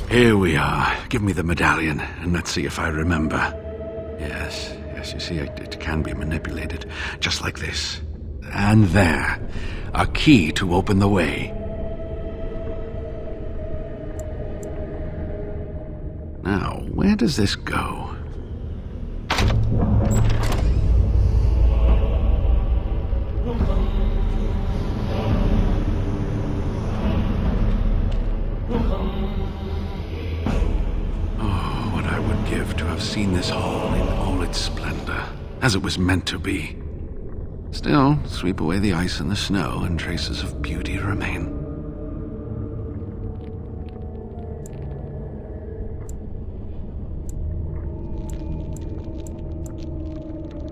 Here we are. Give me the medallion, and let's see if I remember. Yes, you see, it can be manipulated, just like this. And there. A key to open the way. Now, where does this go? Seen this hall in all its splendor, as it was meant to be. Still, sweep away the ice and the snow, and traces of beauty remain.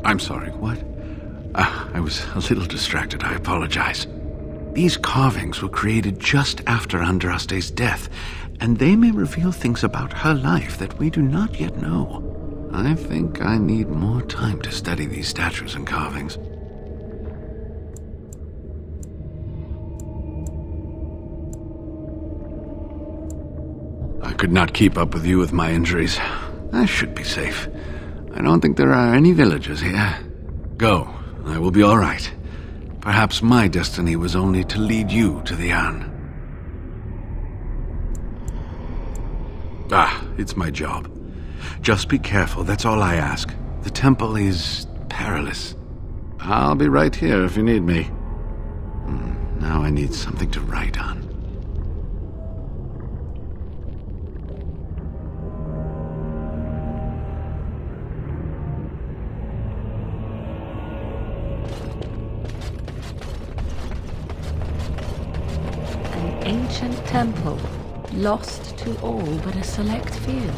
I'm sorry, what? I was a little distracted, I apologize. These carvings were created just after Andraste's death, and they may reveal things about her life that we do not yet know. I think I need more time to study these statues and carvings. I could not keep up with you with my injuries. I should be safe. I don't think there are any villagers here. Go, I will be all right. Perhaps my destiny was only to lead you to the Anne. It's my job. Just be careful, that's all I ask. The temple is perilous. I'll be right here if you need me. Now I need something to write on. An ancient temple, lost to all but a select few.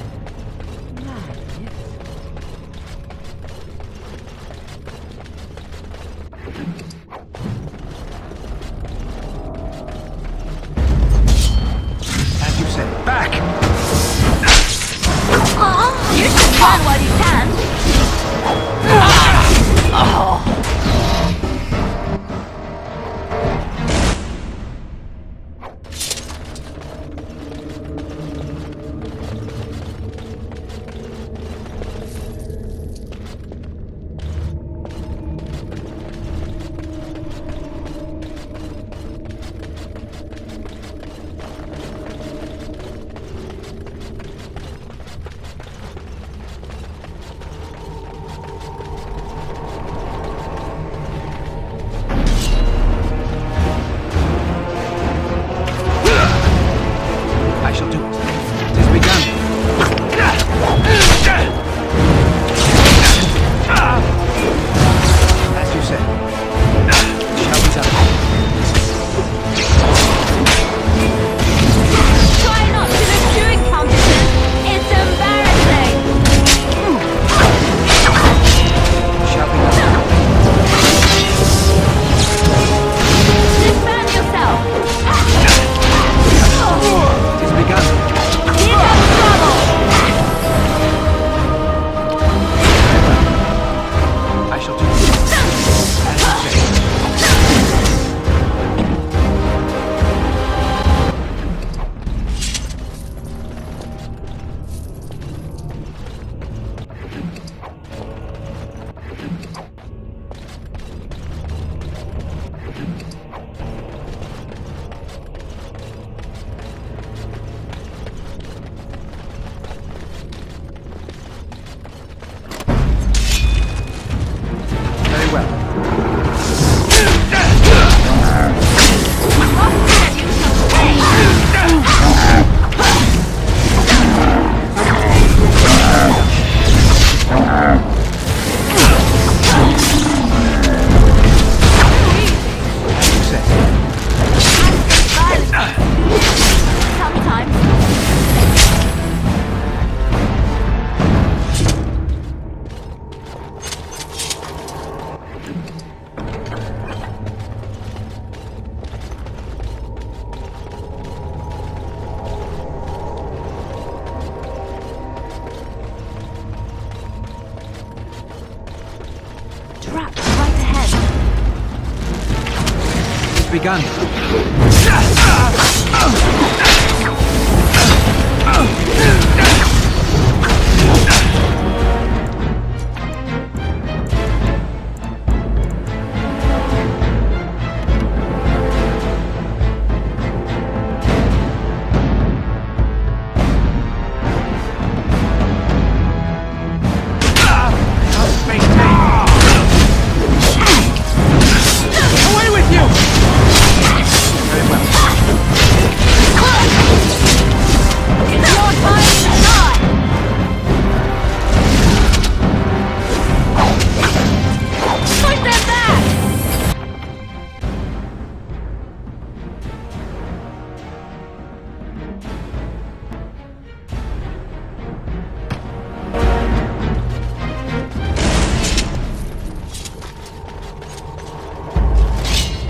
Begun.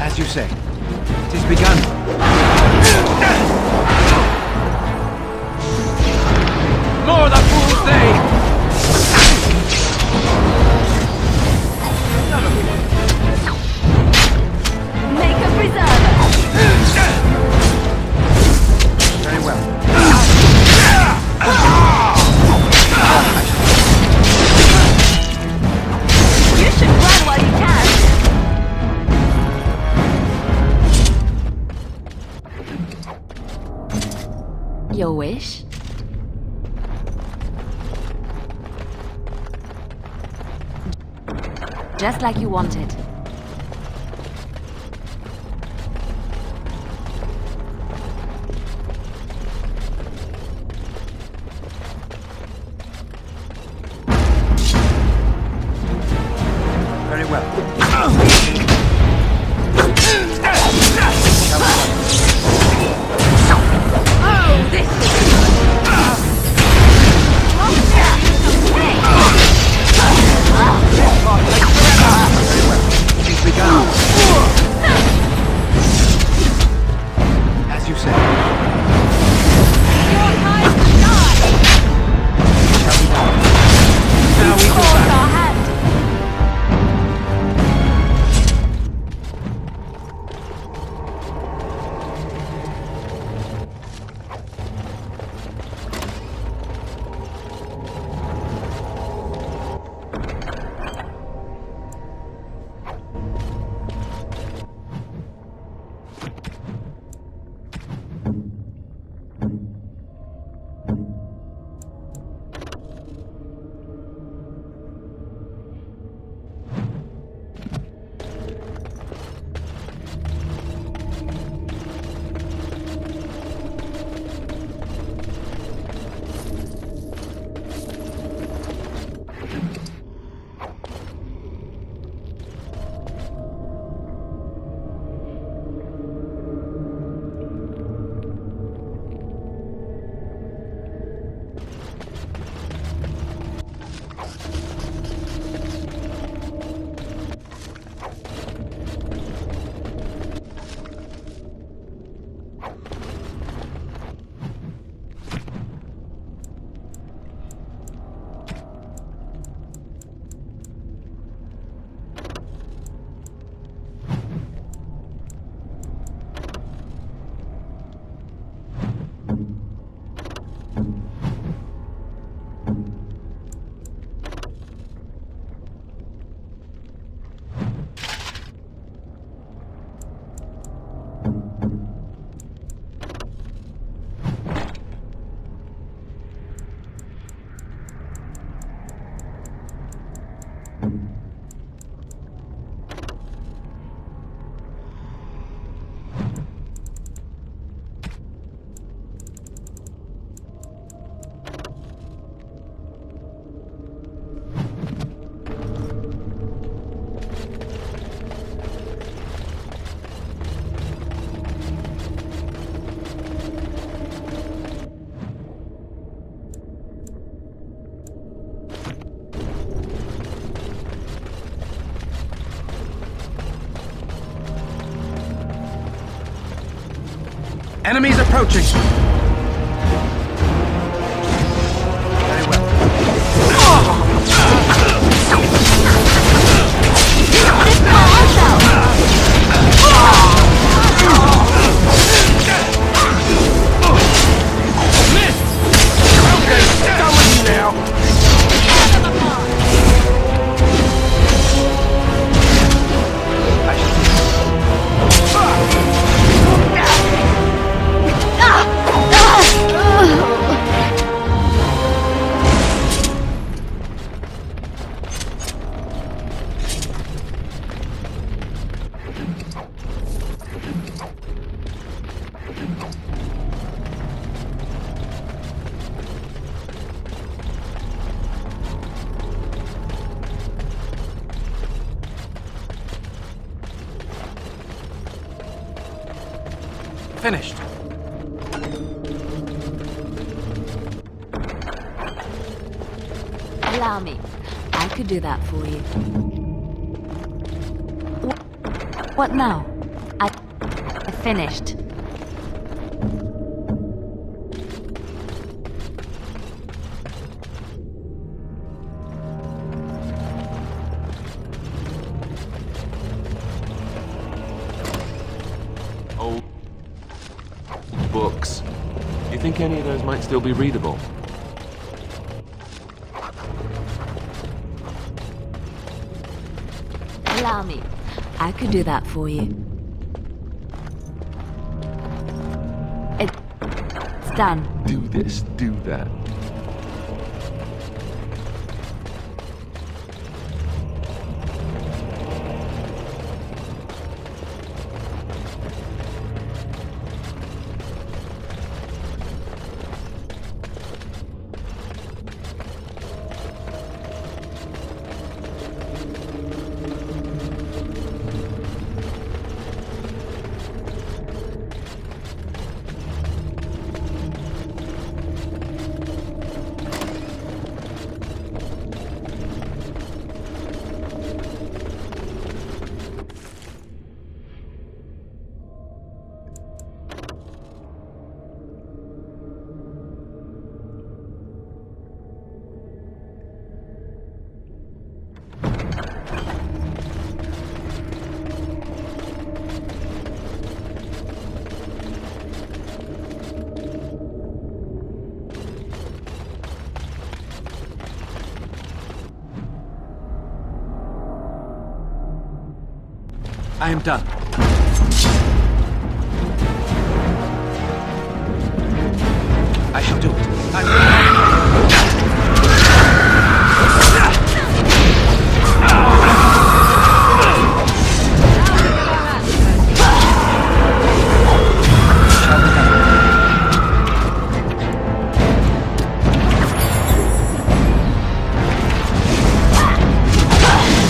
As you say, it is begun. More the fools they! Make a preserver! Very well. You should run while you can! Your wish? Just like you wanted. Very well. Oh, this is... It's begun. As you say. Your time to die! Shall we die? Now we go Force back. our hand! Enemies approaching. Very well. Miss! Finished. Allow me. I could do that for you. What now? I finished. Old books. Do you think any of those might still be readable? Allow me. I could do that for you. It's done. Do this, do that. I am done. I shall do it.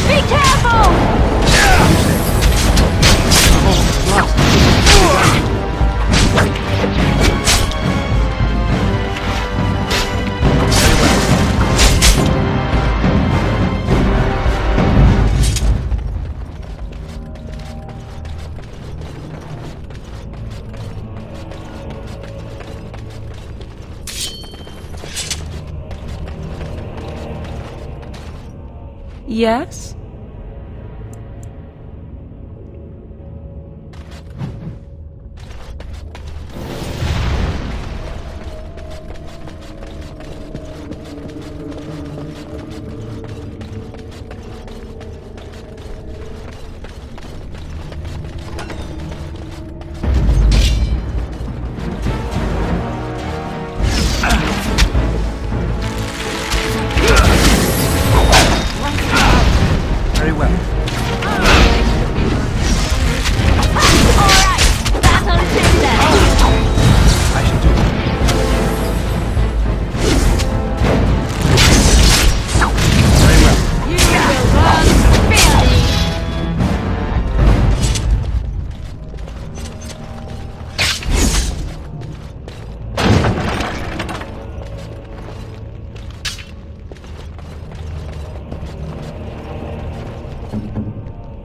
Be careful! Yes? Very well. Alright, that's on two then. I shall do it. Very well. You will run freely.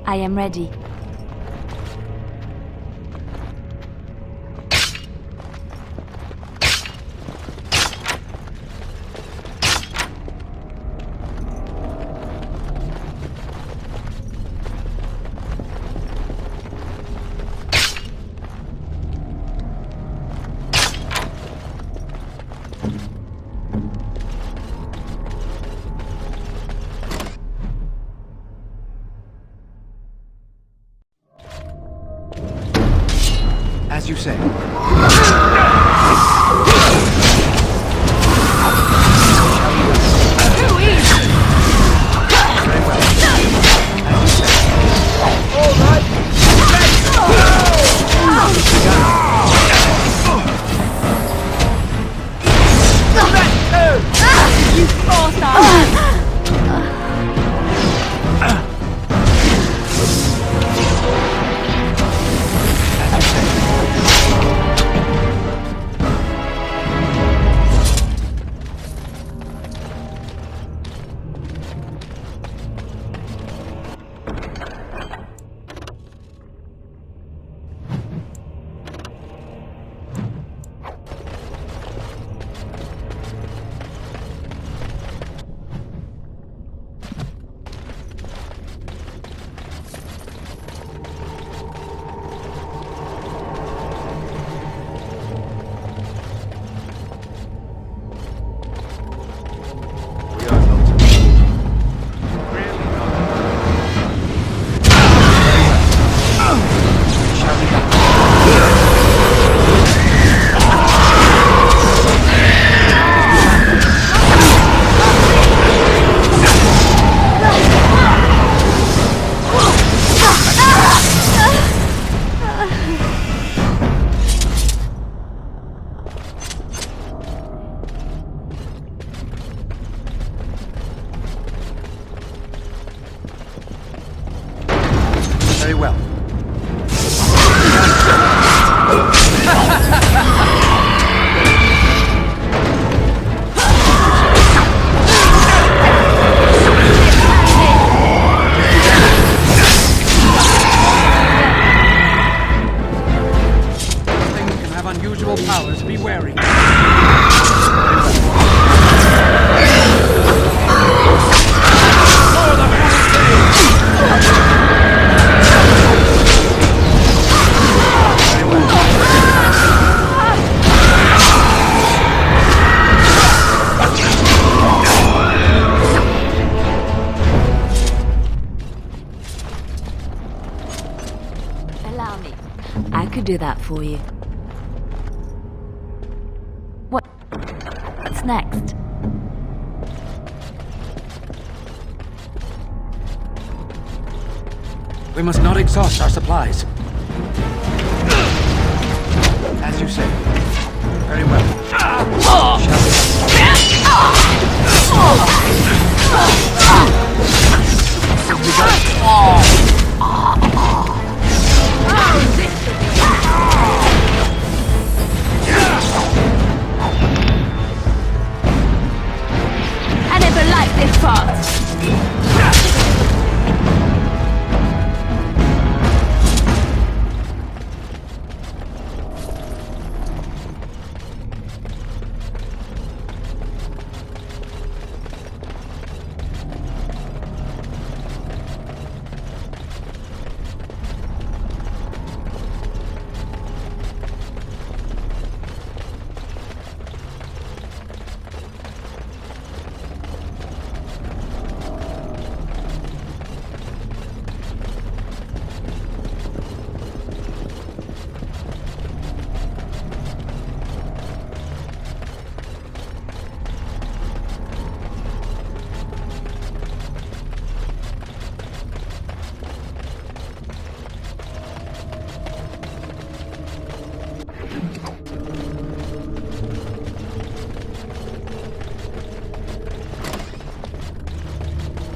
I am ready. As you say. Too easy! Very well. As you say. All right. You forced our hand! As you say. Very well. Things can have unusual powers. Be wary. Allow me. I could do that for you. What's next? We must not exhaust our supplies. As you say. Very well. I never liked this part.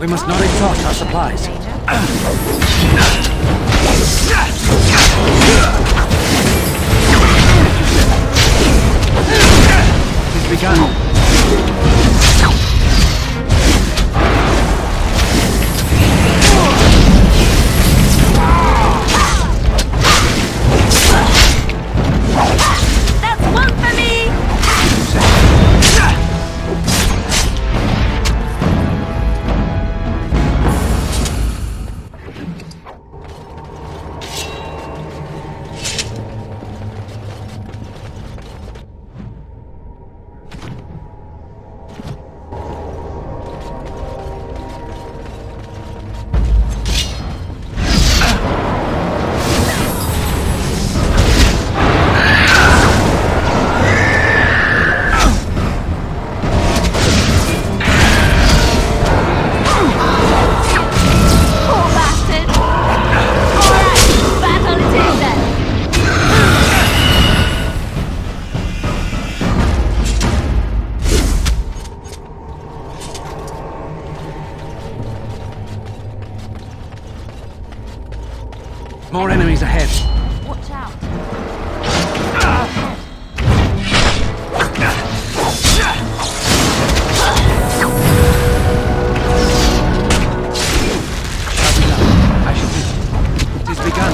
We must not exhaust our supplies. It's begun. That's one for me! More enemies ahead. Watch out. I should be. It is begun.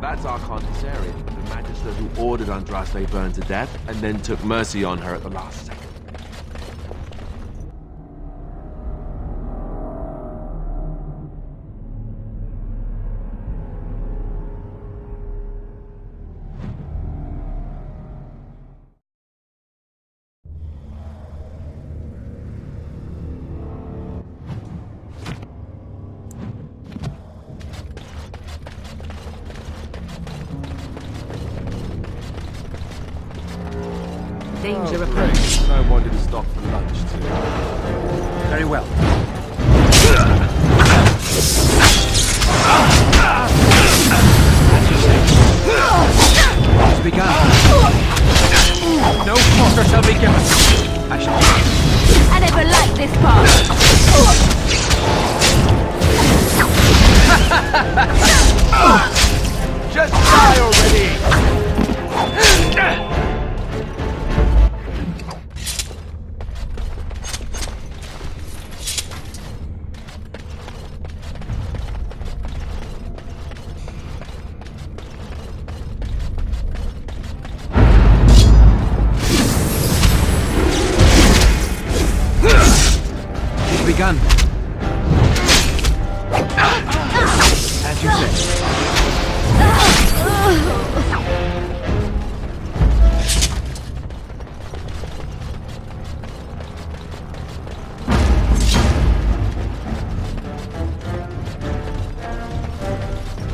That's our Contessarian, the magister who ordered Andraste burned to death and then took mercy on her at the last second. to great. approach. And I wanted to stop for lunch too. Very well. As you say. It's begun. No quarter shall be given. I shall. I never liked this part. Just die already! It's begun. As you say.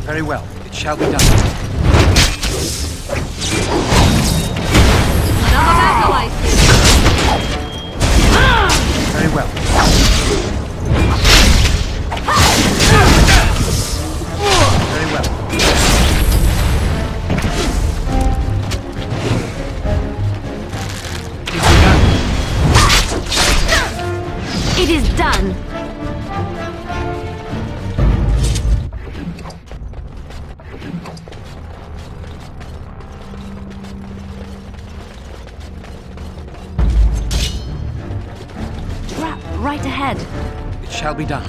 Very well. It shall be done. Another battle, I see. Very well. Very well. It is done. Trap right ahead. It shall be done.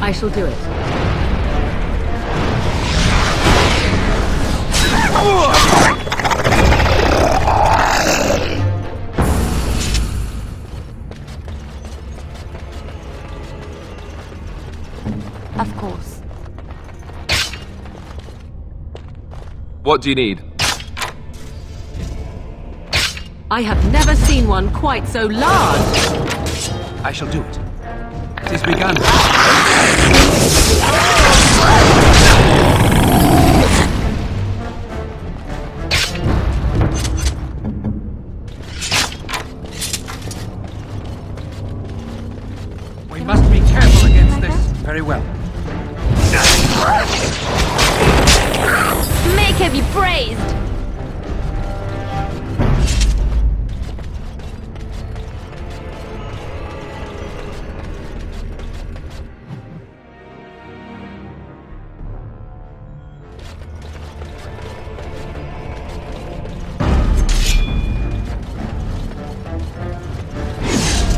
I shall do it. Of course. What do you need? I have never seen one quite so large. I shall do it. It is begun. We must be careful against this. Very well. Make her be praised.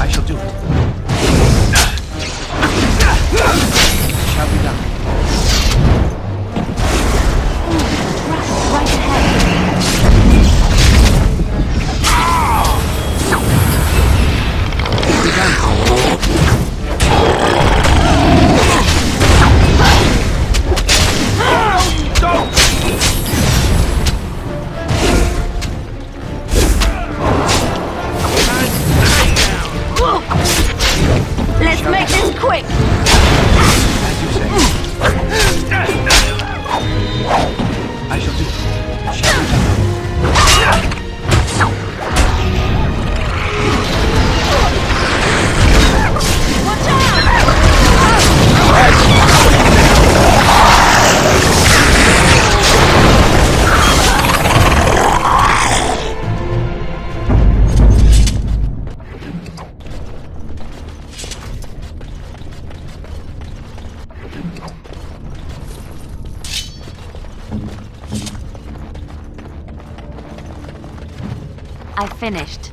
I shall do it. It shall be done. Right ahead. It's begun. Let's make this quick. As you say. I shall do it. It shall be done. Watch out! I finished.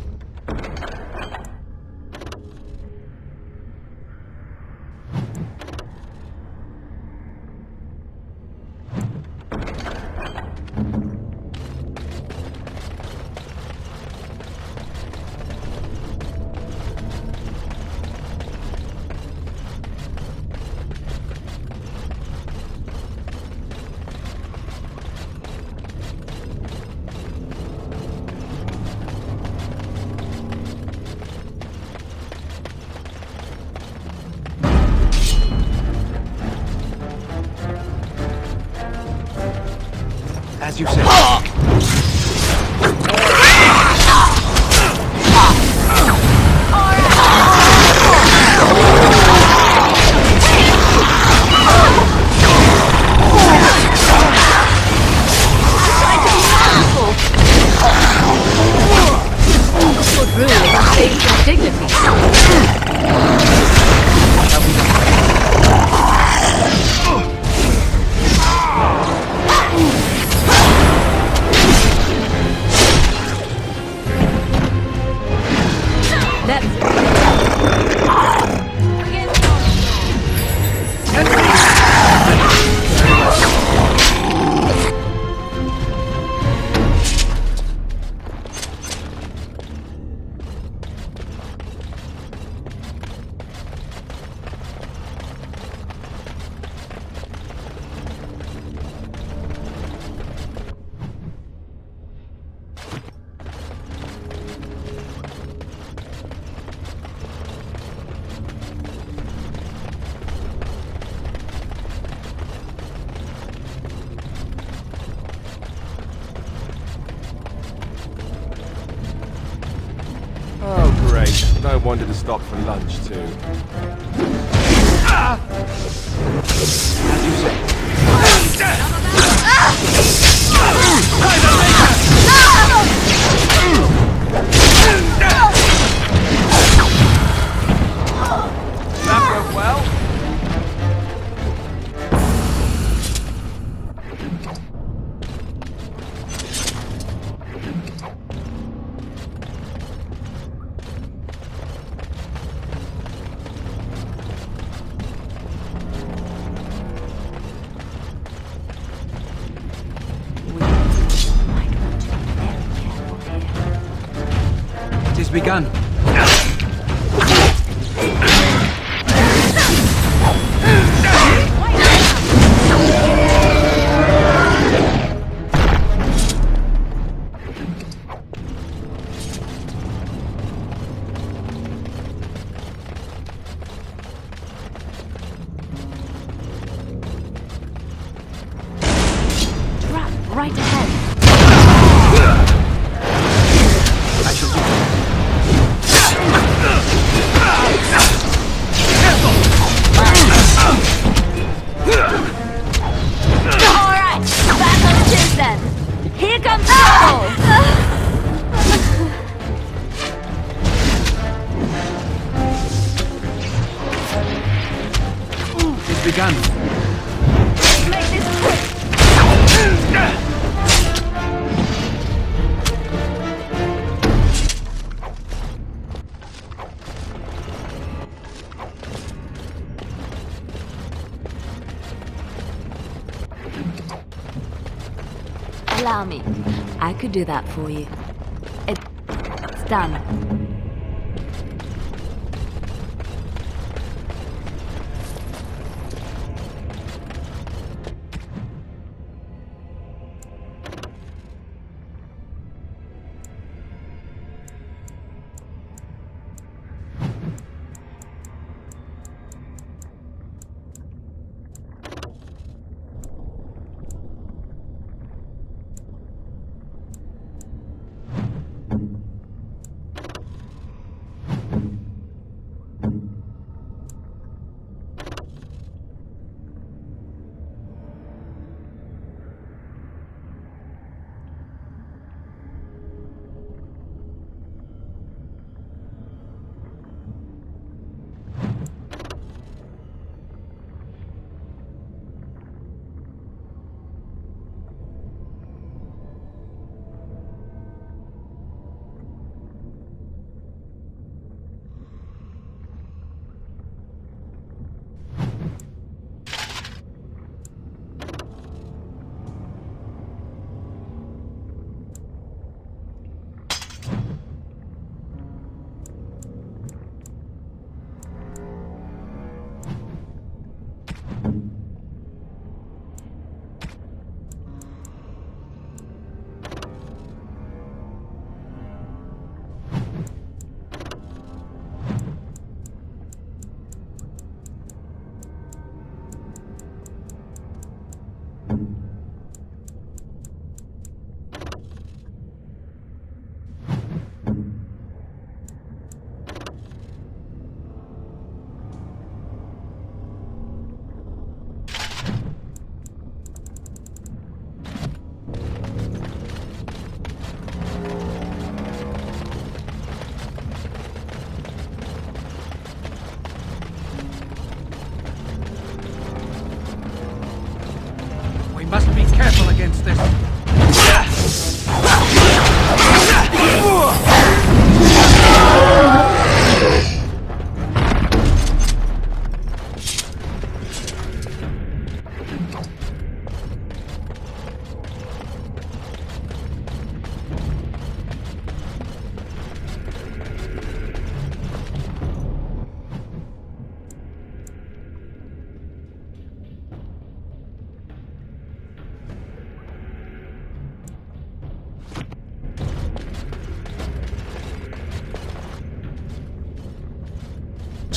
Good rule of faith and dignity. Oh, great. No wonder to stop for lunch, too. As you say. That went well. It is begun. Trap right ahead. I shall do. Alright, back on this then. Here comes trouble! It's begun. Make this quick! Allow me. I could do that for you. It's done.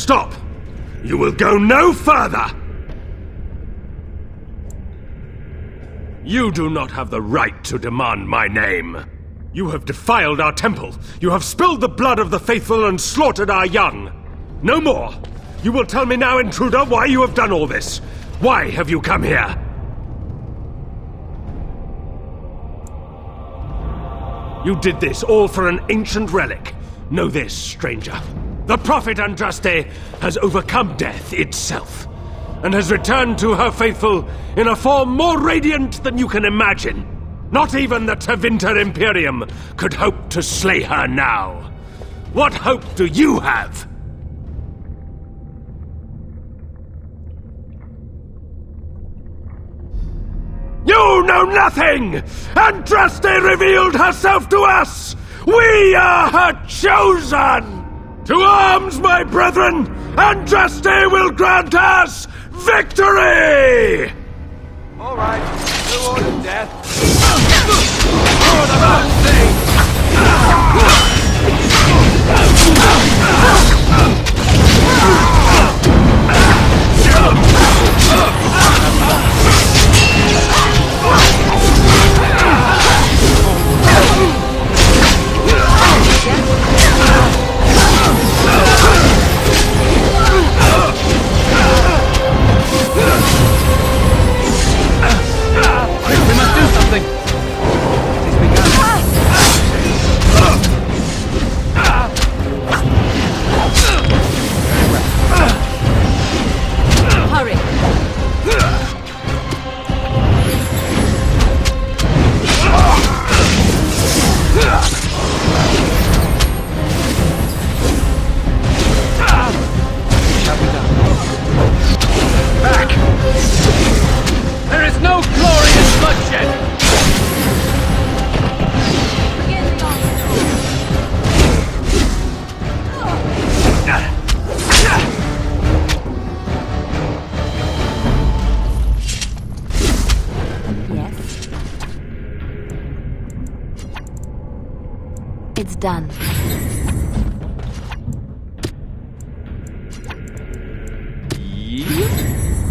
Stop! You will go no further! You do not have the right to demand my name. You have defiled our temple. You have spilled the blood of the faithful and slaughtered our young. No more! You will tell me now, intruder, why you have done all this. Why have you come here? You did this all for an ancient relic. Know this, stranger. The prophet Andraste has overcome death itself, and has returned to her faithful in a form more radiant than you can imagine. Not even the Tevinter Imperium could hope to slay her now. What hope do you have? You know nothing! Andraste revealed herself to us! We are her chosen! To arms, my brethren! Andraste will grant us victory! All right, who ordered death? Oh, the last thing! We must do something! It has begun. Hurry! Shall be done. Back! There is no glory in bloodshed! Begin the onslaught. Yes. It's done. Yep.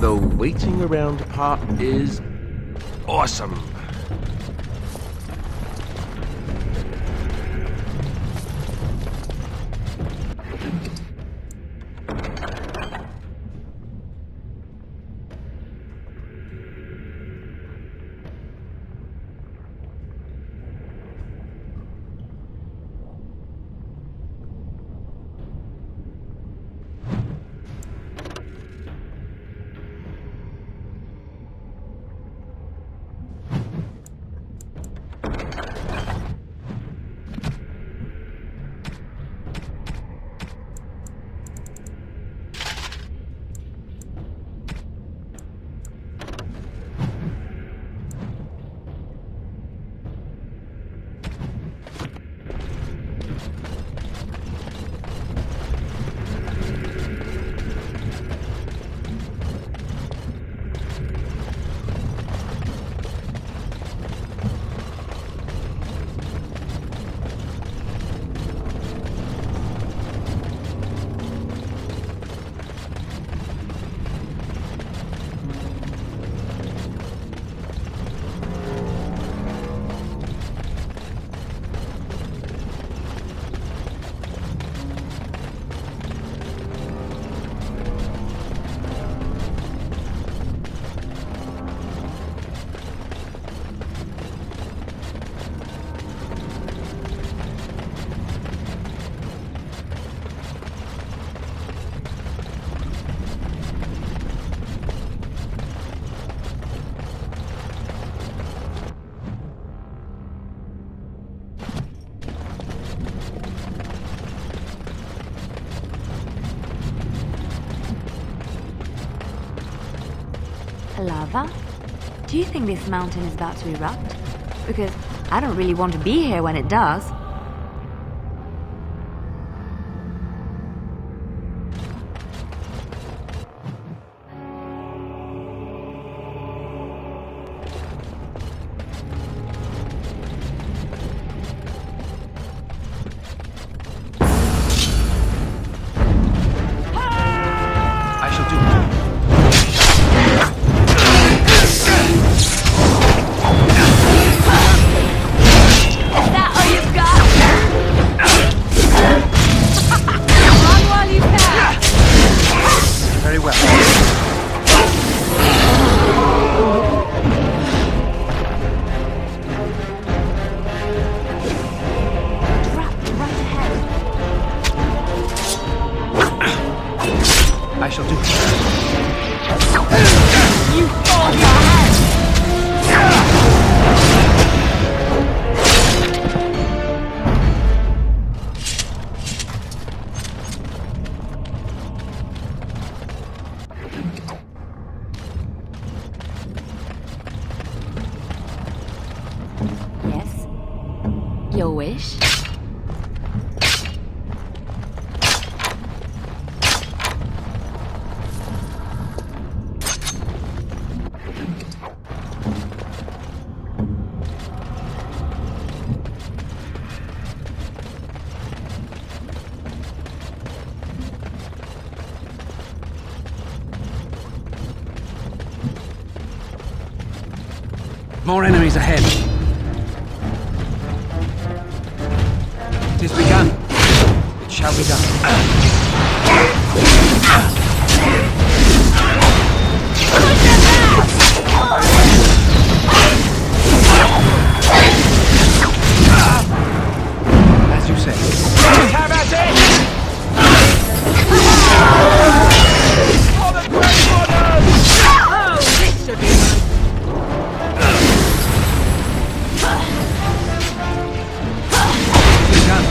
The waiting around part is awesome. Lava? Do you think this mountain is about to erupt? Because I don't really want to be here when it does. shall do. You fall your hand! Yes? Your wish? More enemies ahead. It is begun. It shall be done. As you say. Have at it! For the Grey Wardens! Oh, this should be fun. Begun.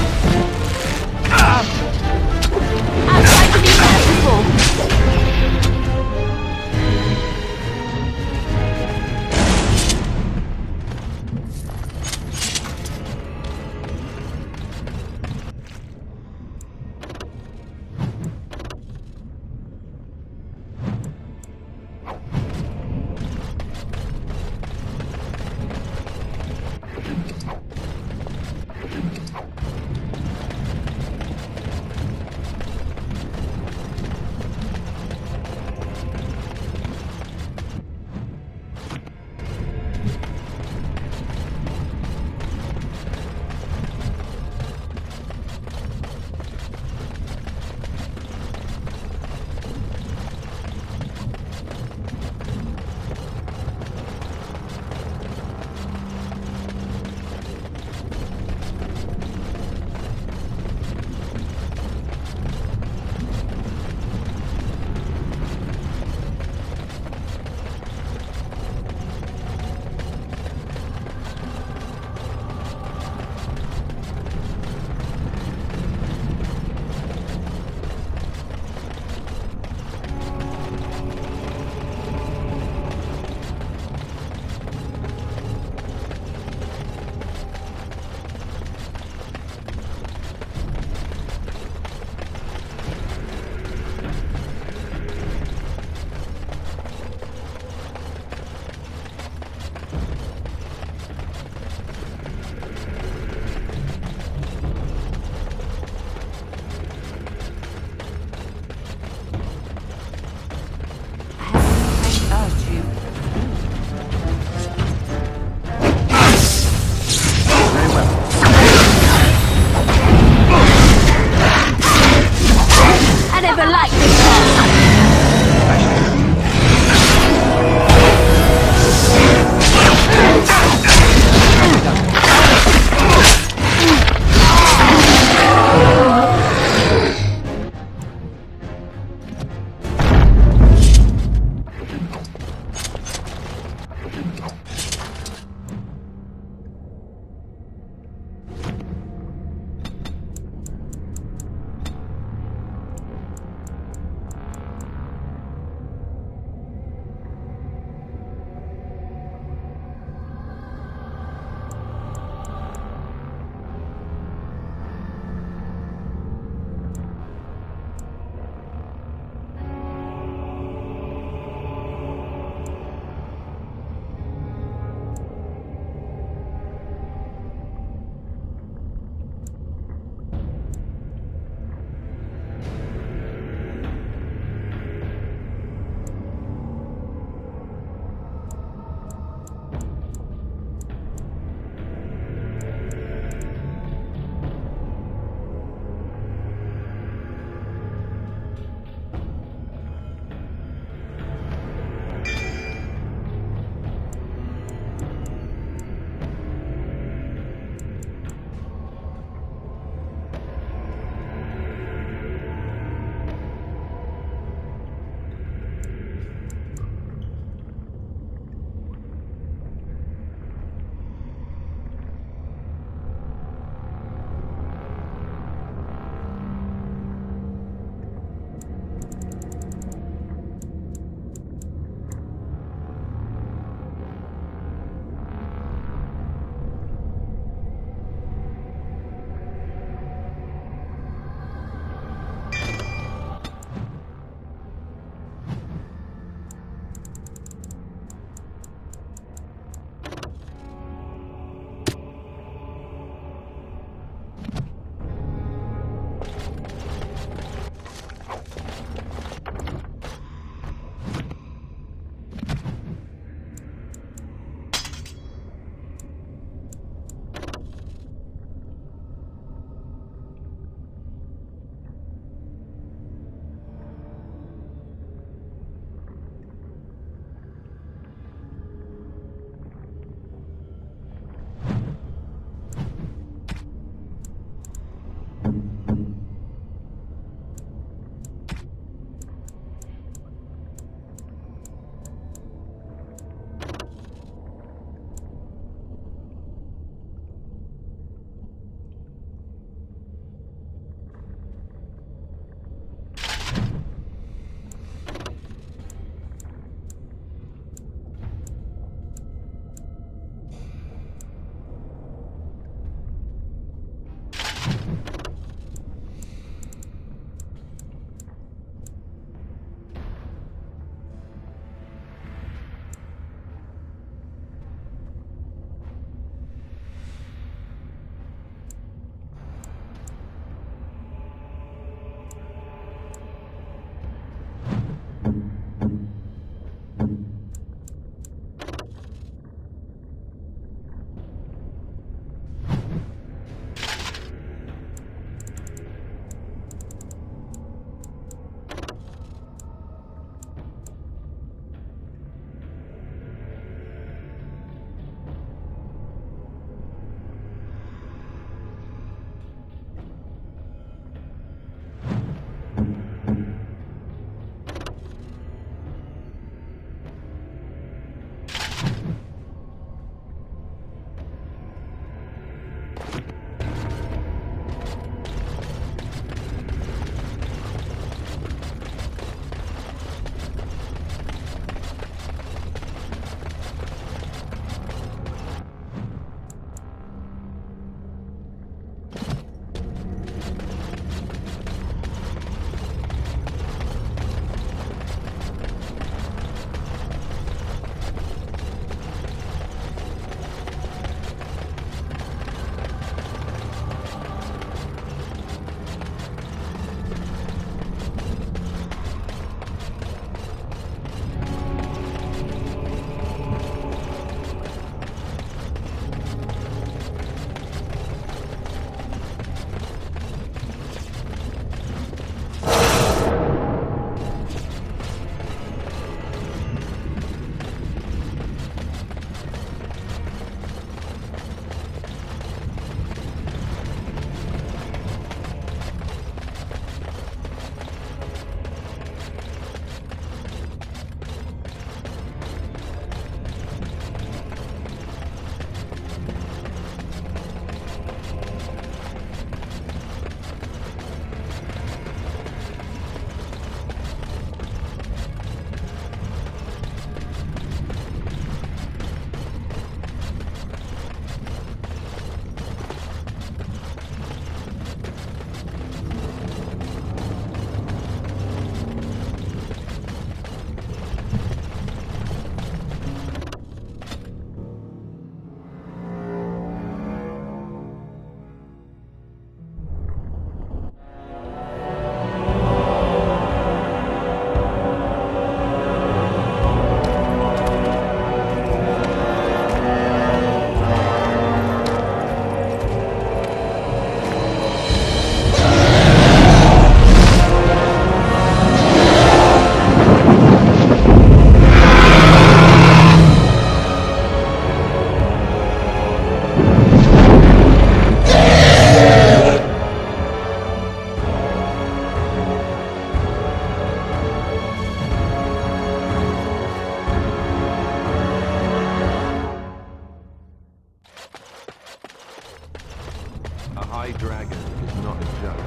high dragon is not a joke.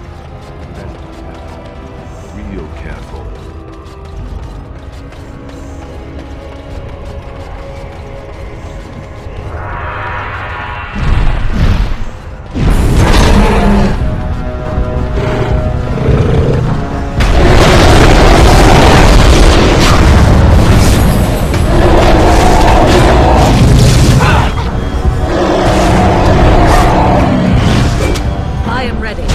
Better be careful. Real careful. I am ready.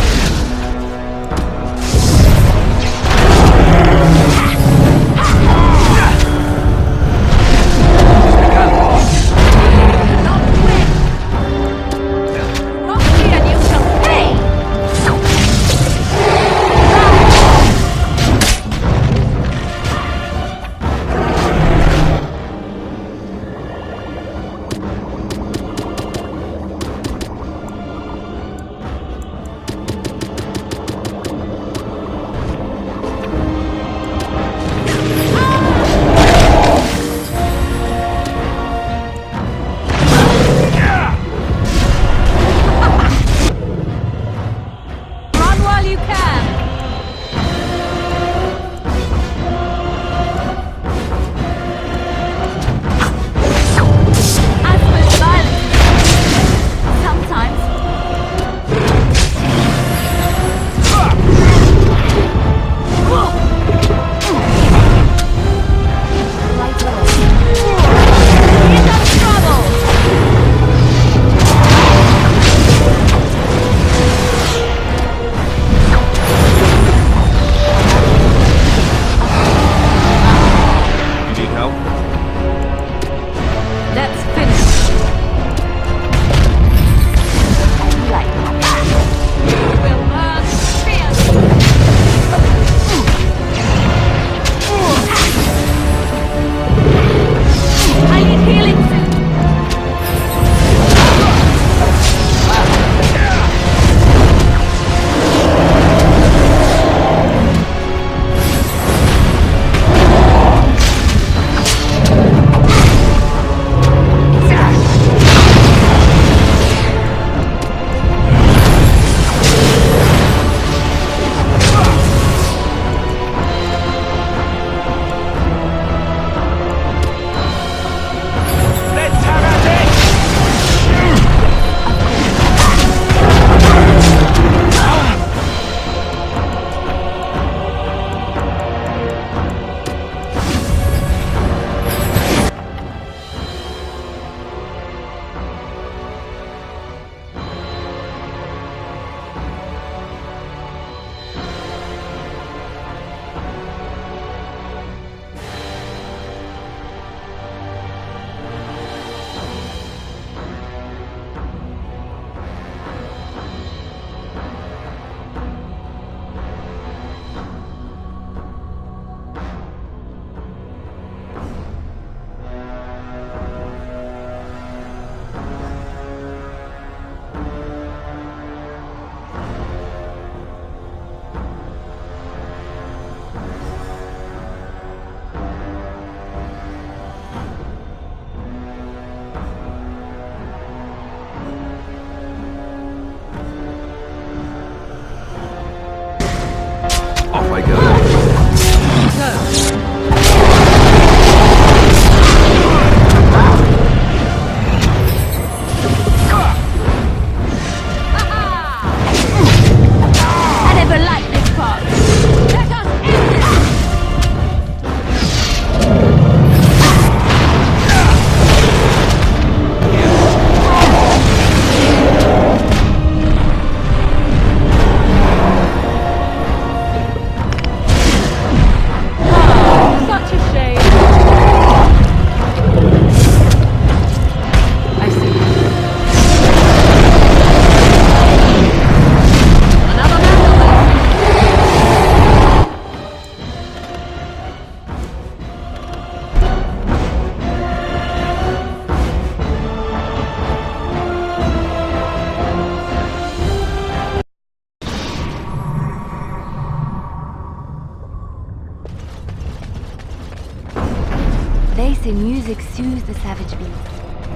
Mages exude the savage beast,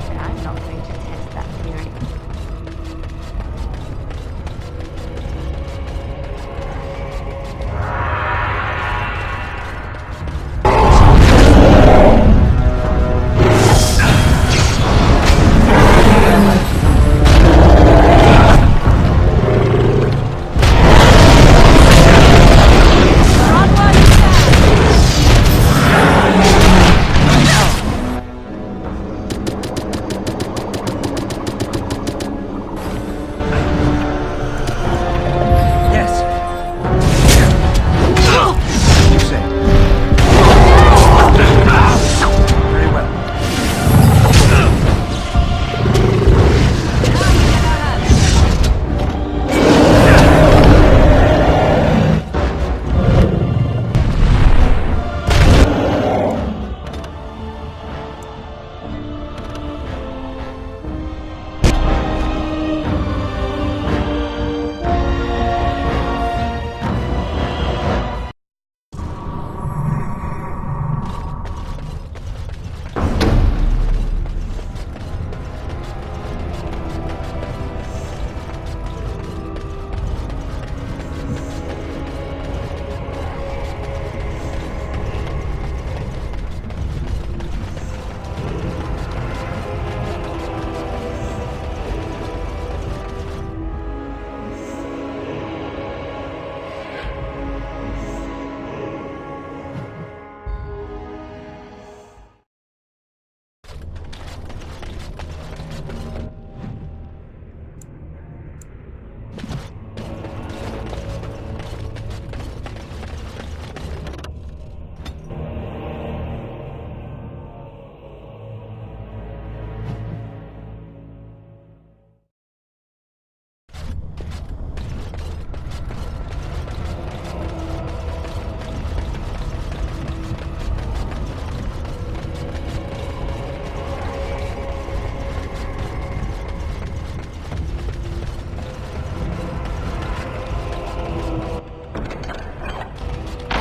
and I'm not going to test that theory.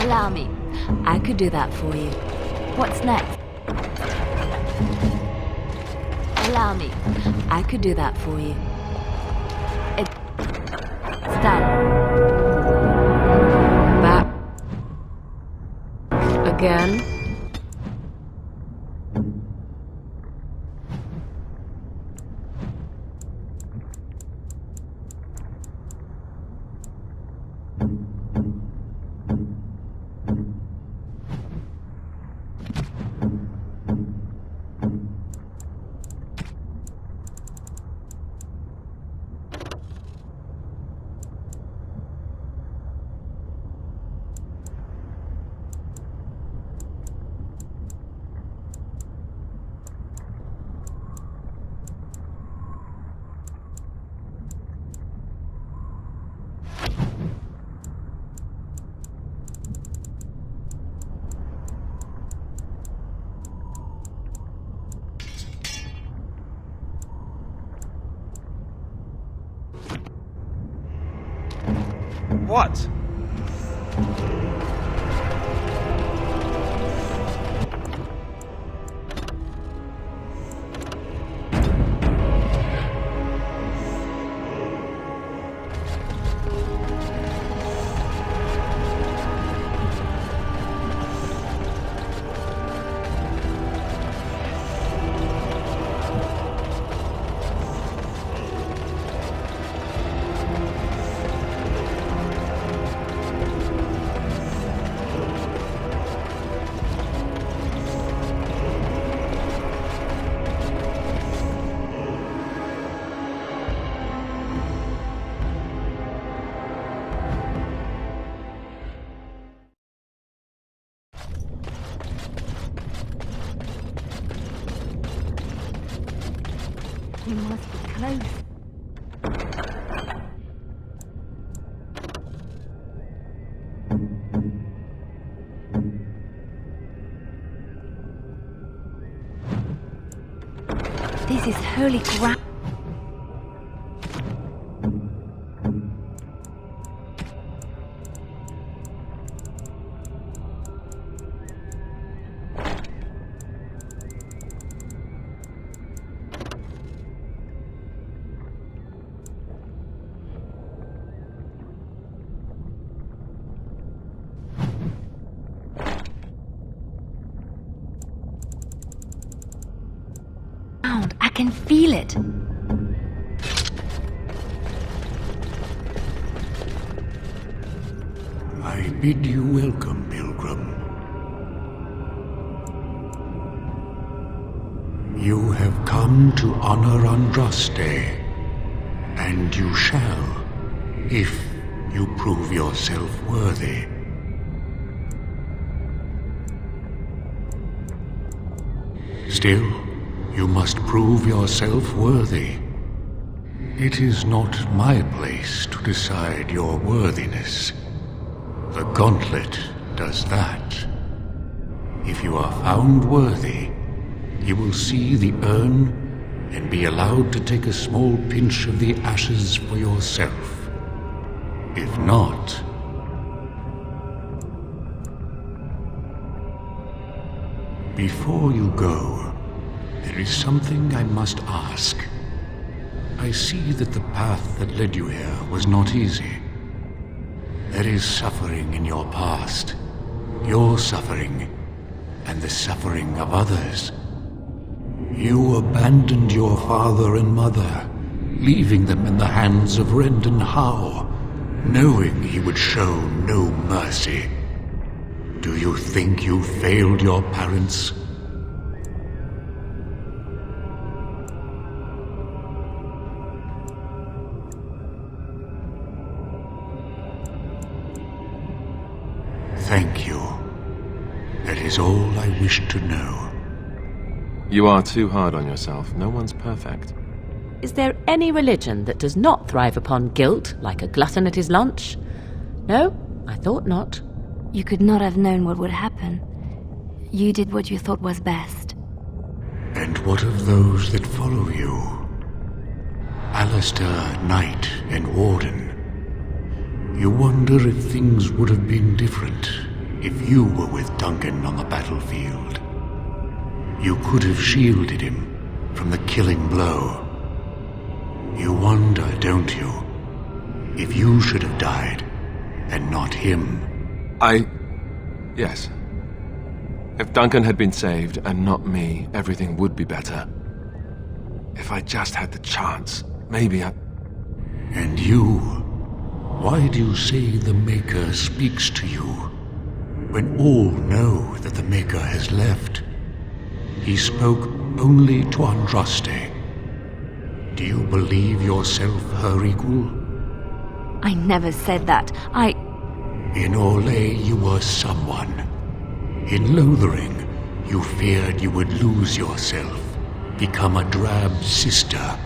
Allow me. I could do that for you. What's next? Allow me. I could do that for you. It's done. Back. Again. What? You must be close. This is holy crap. can feel it. I bid you welcome, pilgrim. You have come to honor Andraste, and you shall, if you prove yourself worthy. Still, you must prove yourself worthy. It is not my place to decide your worthiness. The gauntlet does that. If you are found worthy, you will see the urn and be allowed to take a small pinch of the ashes for yourself. If not... Before you go, there is something I must ask. I see that the path that led you here was not easy. There is suffering in your past, your suffering, and the suffering of others. You abandoned your father and mother, leaving them in the hands of Rendon Howe, knowing he would show no mercy. Do you think you failed your parents? Thank you. That is all I wish to know. You are too hard on yourself. No one's perfect. Is there any religion that does not thrive upon guilt, like a glutton at his lunch? No, I thought not. You could not have known what would happen. You did what you thought was best. And what of those that follow you? Alistair, Knight, and Warden. You wonder if things would have been different if you were with Duncan on the battlefield. You could have shielded him from the killing blow. You wonder, don't you, if you should have died and not him? Yes. If Duncan had been saved and not me, everything would be better. If I just had the chance, maybe I... And you? Why do you say the Maker speaks to you, when all know that the Maker has left? He spoke only to Andraste. Do you believe yourself her equal? I never said that. In Orlais, you were someone. In Lothering, you feared you would lose yourself, become a drab sister,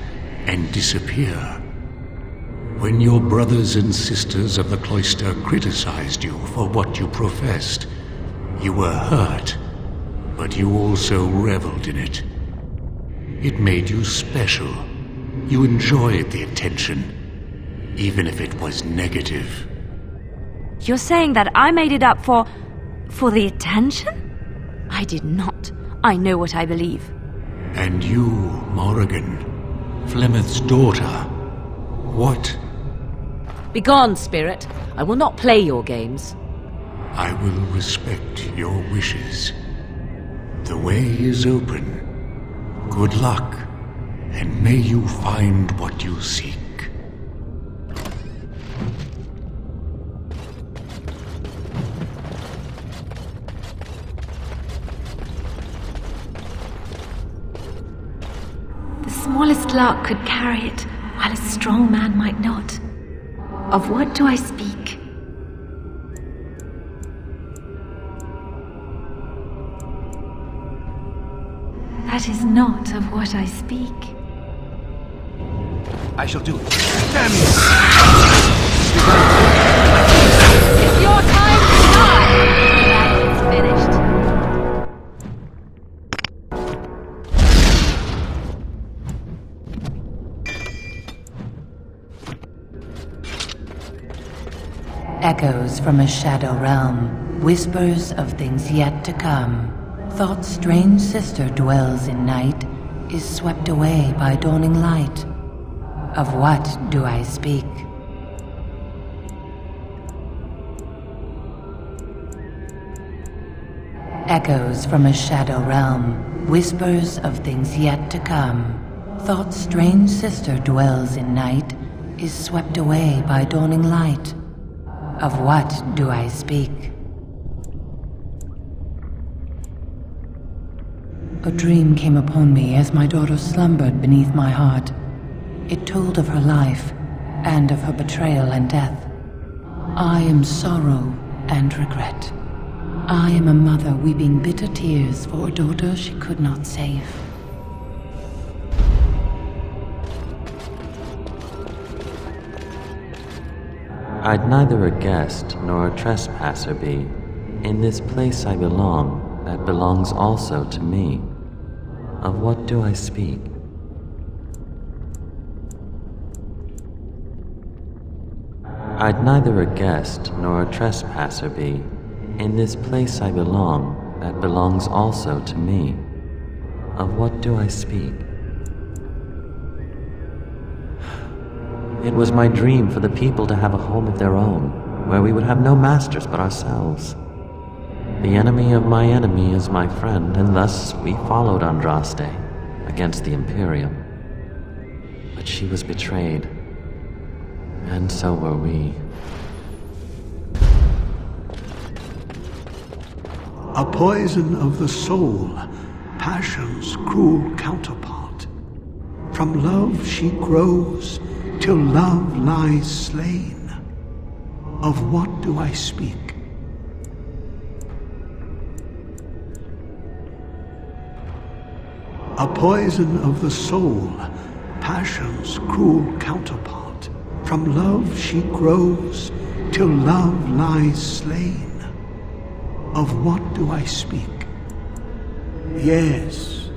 and disappear. When your brothers and sisters of the cloister criticized you for what you professed, you were hurt, but you also reveled in it. It made you special. You enjoyed the attention, even if it was negative. You're saying that I made it up for the attention? I did not. I know what I believe. And you, Morrigan, Flemeth's daughter, what? Begone, spirit. I will not play your games. I will respect your wishes. The way is open. Good luck, and may you find what you seek. The smallest lark could carry it, while a strong man might not. Of what do I speak? That is not of what I speak. I shall do it. Damn you! It's your time to die! That is finished. Echoes from a shadow realm, whispers of things yet to come. Thought's strange sister dwells in night, is swept away by dawning light. Of what do I speak? Echoes from a shadow realm, whispers of things yet to come. Thought's strange sister dwells in night, is swept away by dawning light. Of what do I speak? A dream came upon me as my daughter slumbered beneath my heart. It told of her life, and of her betrayal and death. I am sorrow and regret. I am a mother weeping bitter tears for a daughter she could not save. I'd neither a guest nor a trespasser be. In this place I belong, that belongs also to me. Of what do I speak? I'd neither a guest nor a trespasser be. In this place I belong, that belongs also to me. Of what do I speak? It was my dream for the people to have a home of their own, where we would have no masters but ourselves. The enemy of my enemy is my friend, and thus we followed Andraste against the Imperium. But she was betrayed, and so were we. A poison of the soul, passion's cruel counterpart. From love she grows, till love lies slain. Of what do I speak? A poison of the soul, passion's cruel counterpart. From love she grows, till love lies slain. Of what do I speak? Yes,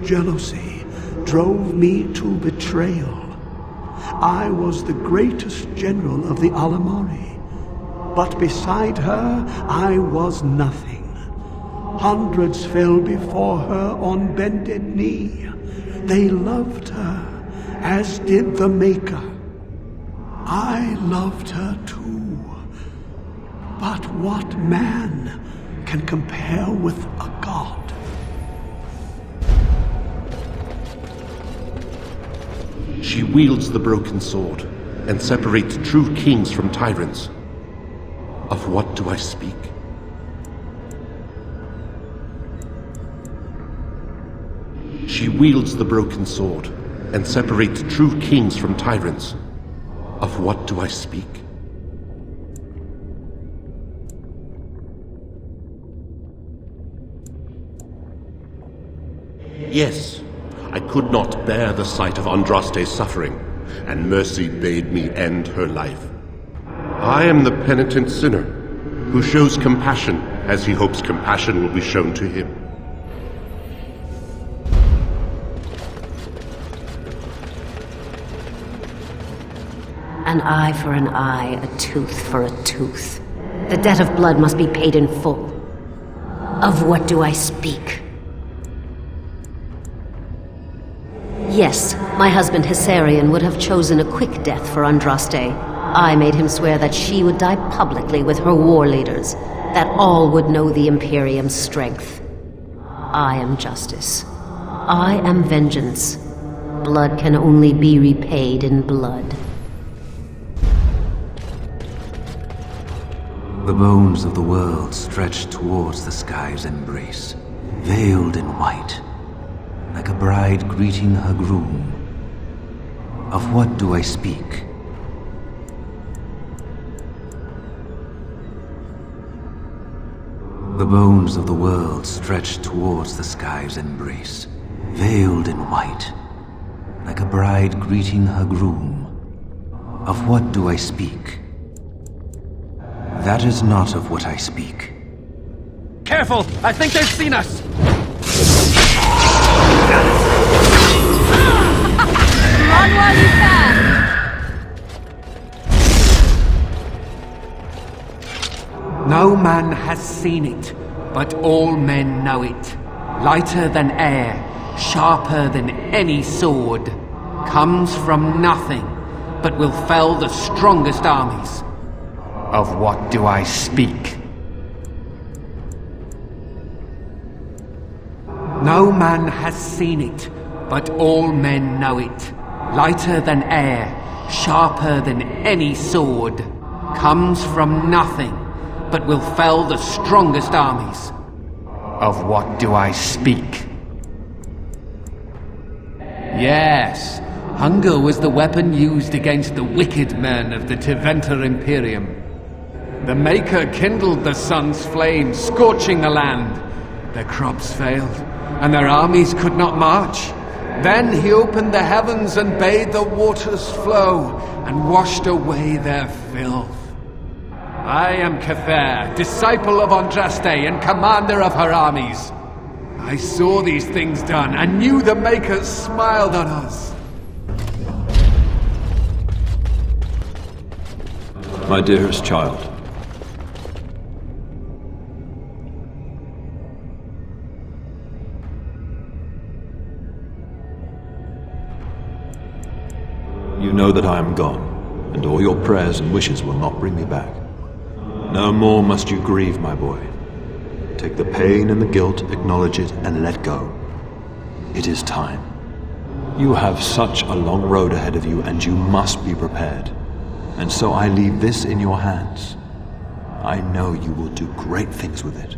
jealousy drove me to betrayal. I was the greatest general of the armory, but beside her I was nothing. Hundreds fell before her on bended knee. They loved her, as did the Maker. I loved her too. But what man can compare with a god? She wields the broken sword and separates true kings from tyrants. Of what do I speak? She wields the broken sword and separates true kings from tyrants. Of what do I speak? Yes, I could not bear the sight of Andraste's suffering, and mercy bade me end her life. I am the penitent sinner, who shows compassion as he hopes compassion will be shown to him. An eye for an eye, a tooth for a tooth. The debt of blood must be paid in full. Of what do I speak? Yes, my husband Hysarian would have chosen a quick death for Andraste. I made him swear that she would die publicly with her war leaders, that all would know the Imperium's strength. I am justice. I am vengeance. Blood can only be repaid in blood. The bones of the world stretch towards the sky's embrace, veiled in white, like a bride greeting her groom. Of what do I speak? The bones of the world stretch towards the sky's embrace, veiled in white, like a bride greeting her groom. Of what do I speak? That is not of what I speak. Careful! I think they've seen us! Run while you can! No man has seen it, but all men know it. Lighter than air, sharper than any sword. Comes from nothing, but will fell the strongest armies. Of what do I speak? No man has seen it, but all men know it. Lighter than air, sharper than any sword. Comes from nothing, but will fell the strongest armies. Of what do I speak? Yes, hunger was the weapon used against the wicked men of the Tiventa Imperium. The Maker kindled the sun's flame, scorching the land. Their crops failed, and their armies could not march. Then he opened the heavens and bade the waters flow, and washed away their filth. I am Cather, disciple of Andraste and commander of her armies. I saw these things done, and knew the Makers smiled on us. My dearest child, you know that I am gone, and all your prayers and wishes will not bring me back. No more must you grieve, my boy. Take the pain and the guilt, acknowledge it, and let go. It is time. You have such a long road ahead of you, and you must be prepared. And so I leave this in your hands. I know you will do great things with it.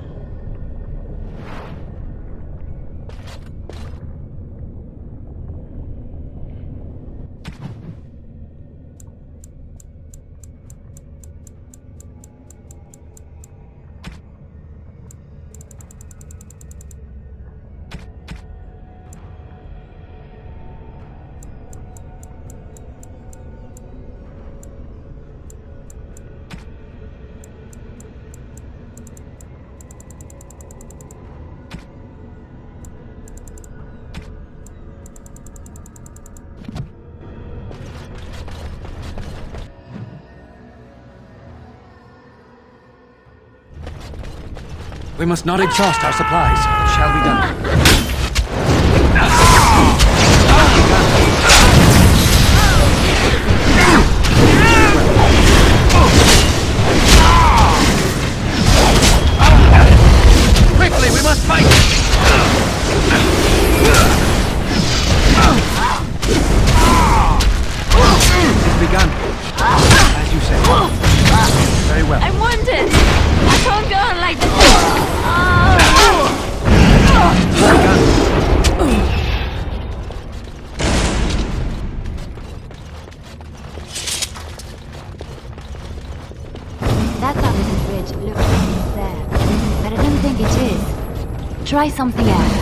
We must not exhaust our supplies. It shall be done. Quickly, we must fight! It has begun. As you say. Very well. I want it! I can't go on like this! That Archdemon bridge looks like it's there, but I don't think it is. Try something else.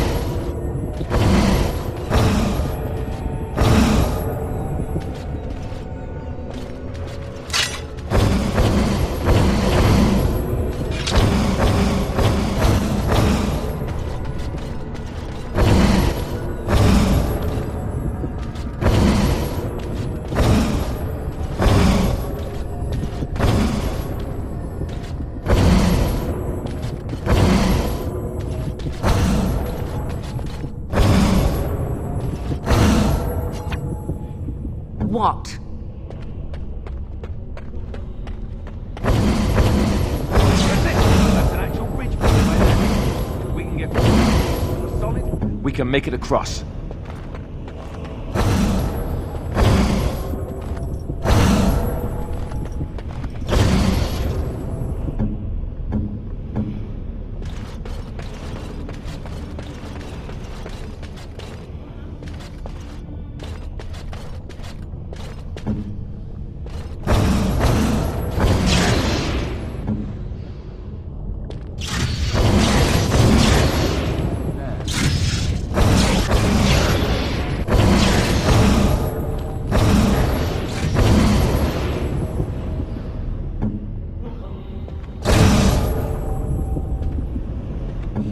What? We can make it across.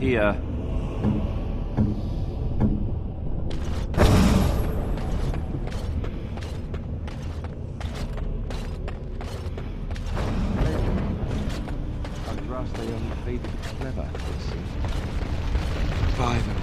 Here. Andraste only faded clever, it seems. 5 of them.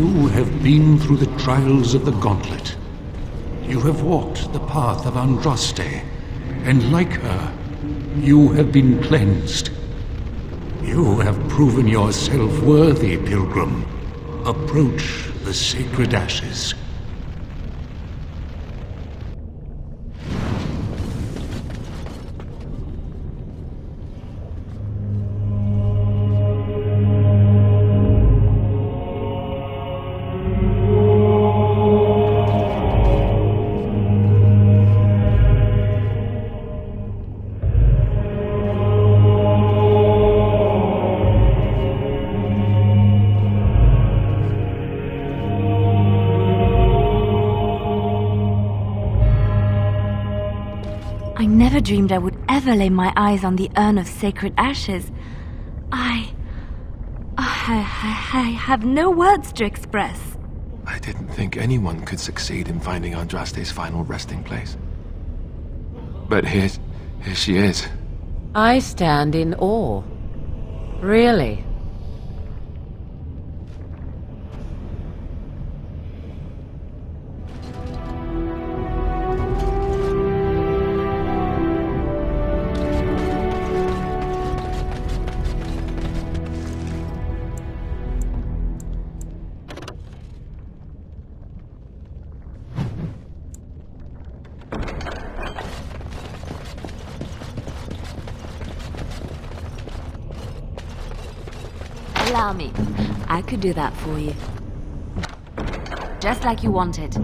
You have been through the trials of the gauntlet. You have walked the path of Andraste, and like her, you have been cleansed. You have proven yourself worthy, pilgrim. Approach the sacred ashes. I never dreamed I would ever lay my eyes on the urn of sacred ashes. I have no words to express. I didn't think anyone could succeed in finding Andraste's final resting place. But here she is. I stand in awe. Really. Allow me. I could do that for you. Just like you wanted.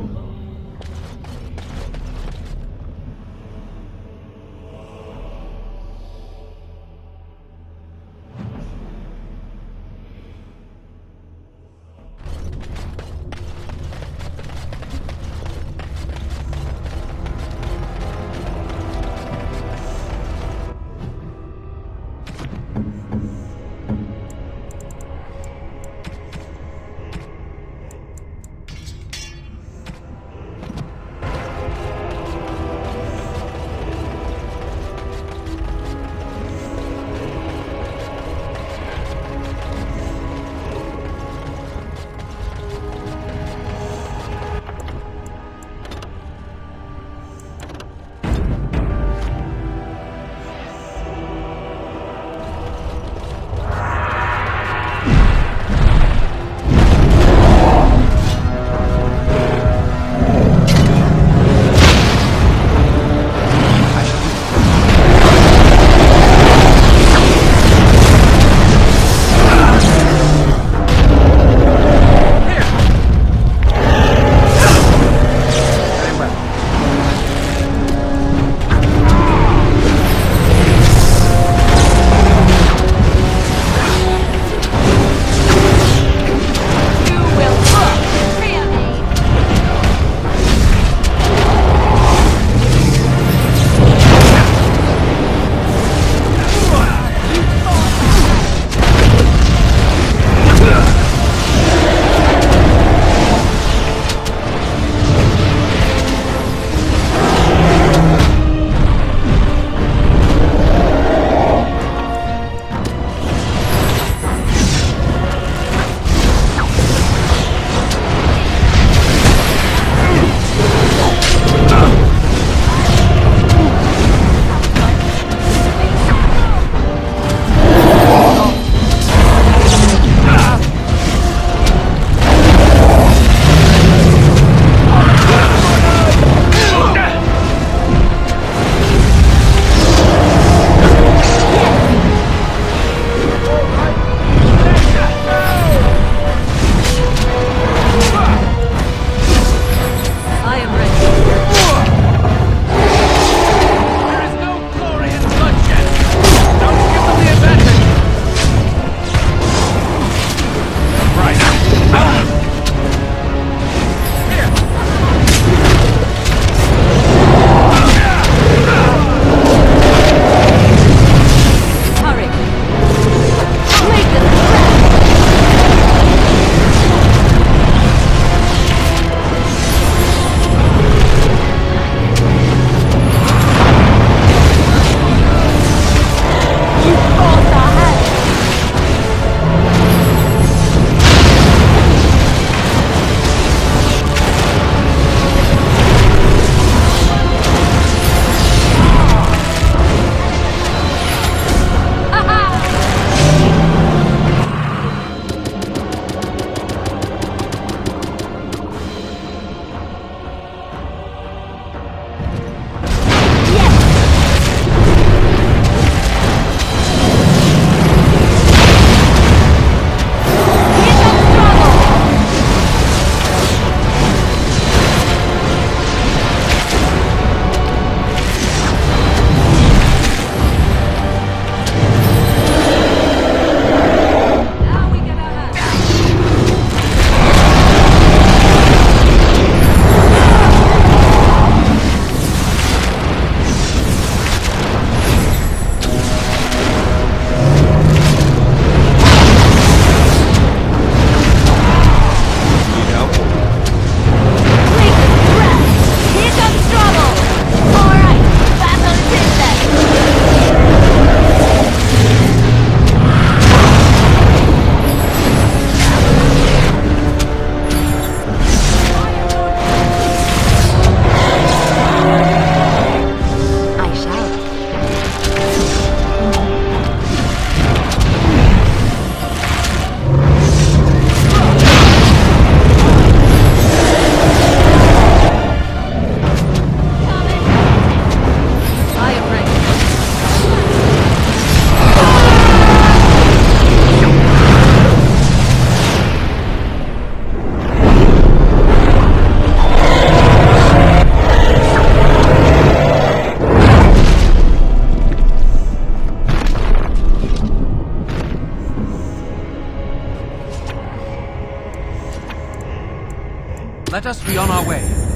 Let us be on our way.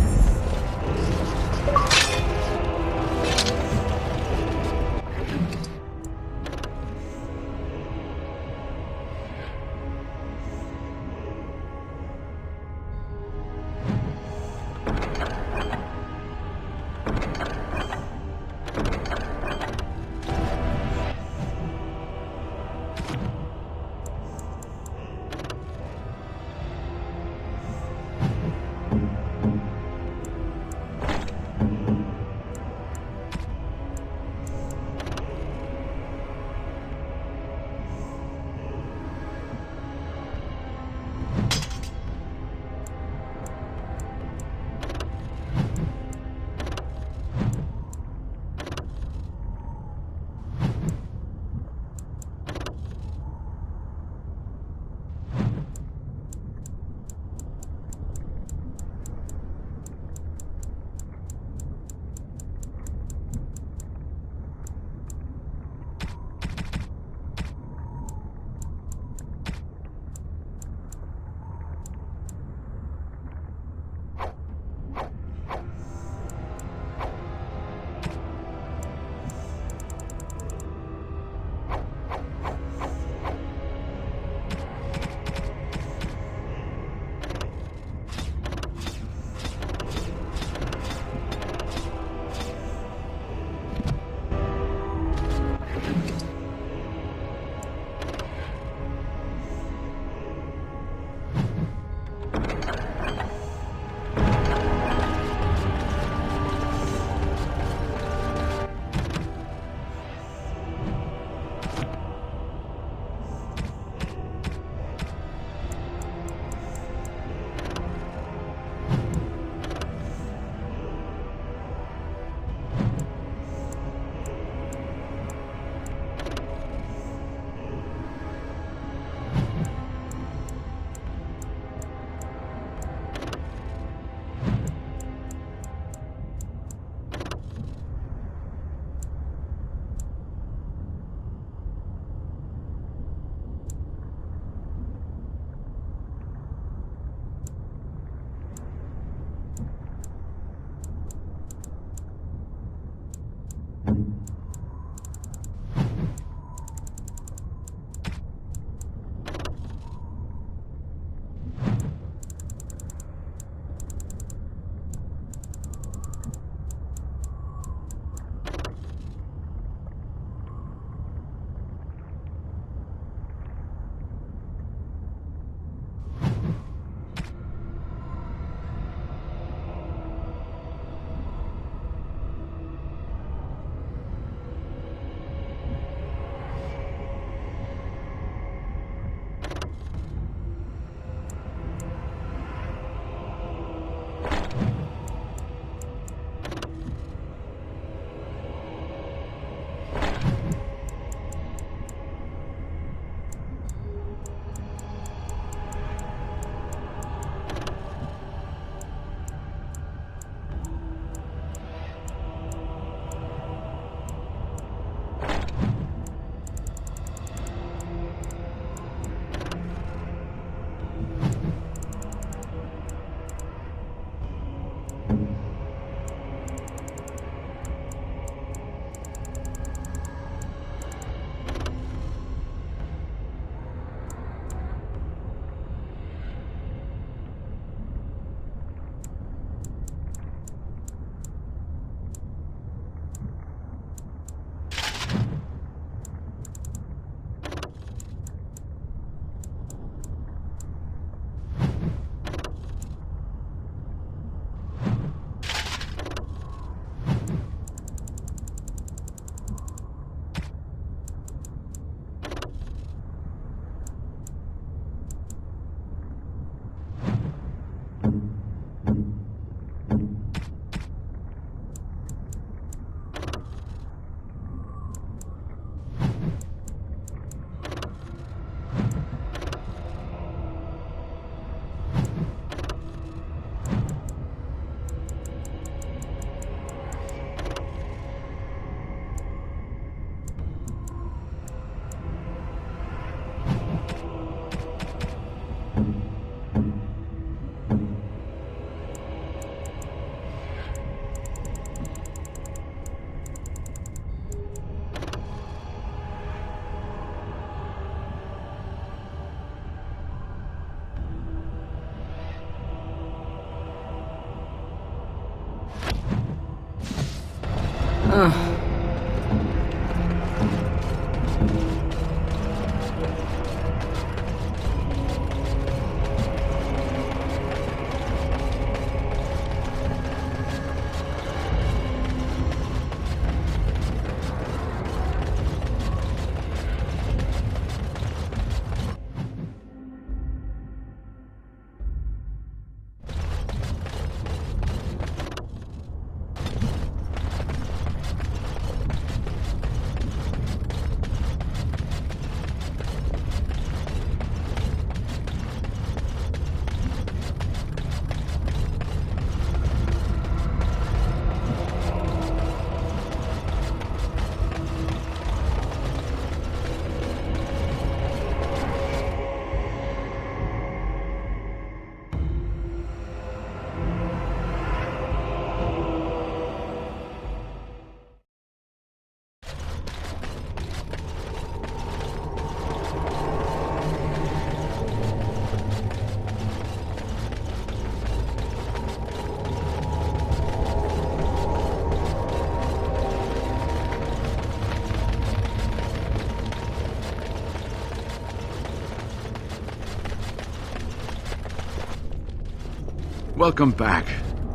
Welcome back.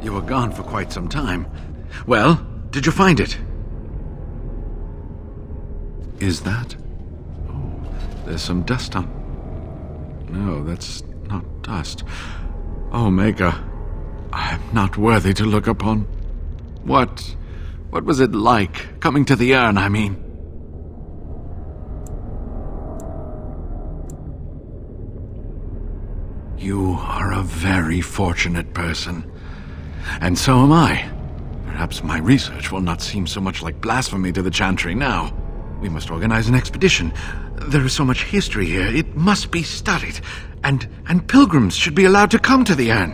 You were gone for quite some time. Well, did you find it? Is that? Oh, there's some dust on... No, that's not dust. Oh, Maker, I am not worthy to look upon. What was it like, coming to the urn, I mean? You are a very fortunate person. And so am I. Perhaps my research will not seem so much like blasphemy to the Chantry now. We must organize an expedition. There is so much history here, it must be studied. And pilgrims should be allowed to come to the urn.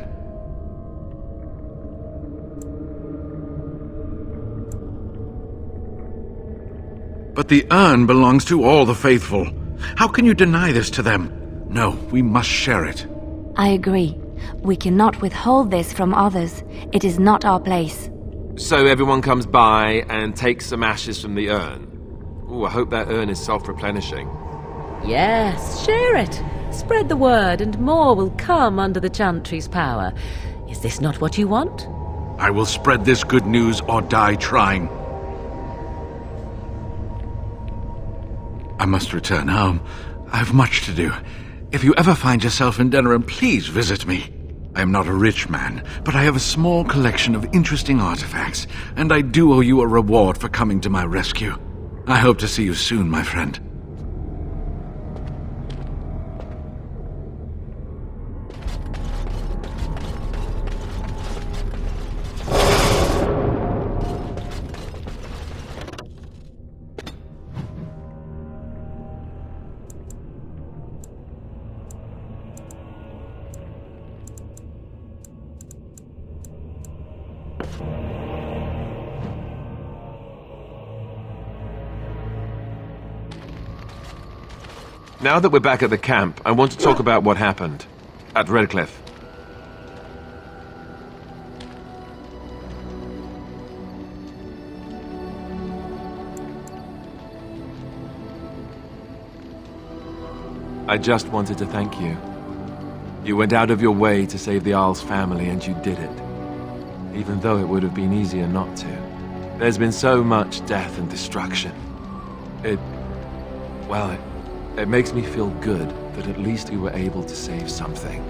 But the urn belongs to all the faithful. How can you deny this to them? No, we must share it. I agree. We cannot withhold this from others. It is not our place. So everyone comes by and takes some ashes from the urn. Ooh, I hope that urn is self-replenishing. Yes, share it. Spread the word and more will come under the Chantry's power. Is this not what you want? I will spread this good news or die trying. I must return home. I have much to do. If you ever find yourself in Denerim, please visit me. I am not a rich man, but I have a small collection of interesting artifacts, and I do owe you a reward for coming to my rescue. I hope to see you soon, my friend. Now that we're back at the camp, I want to talk about what happened at Redcliffe. I just wanted to thank you. You went out of your way to save the Isle's family, and you did it. Even though it would have been easier not to. There's been so much death and destruction. It makes me feel good that at least we were able to save something.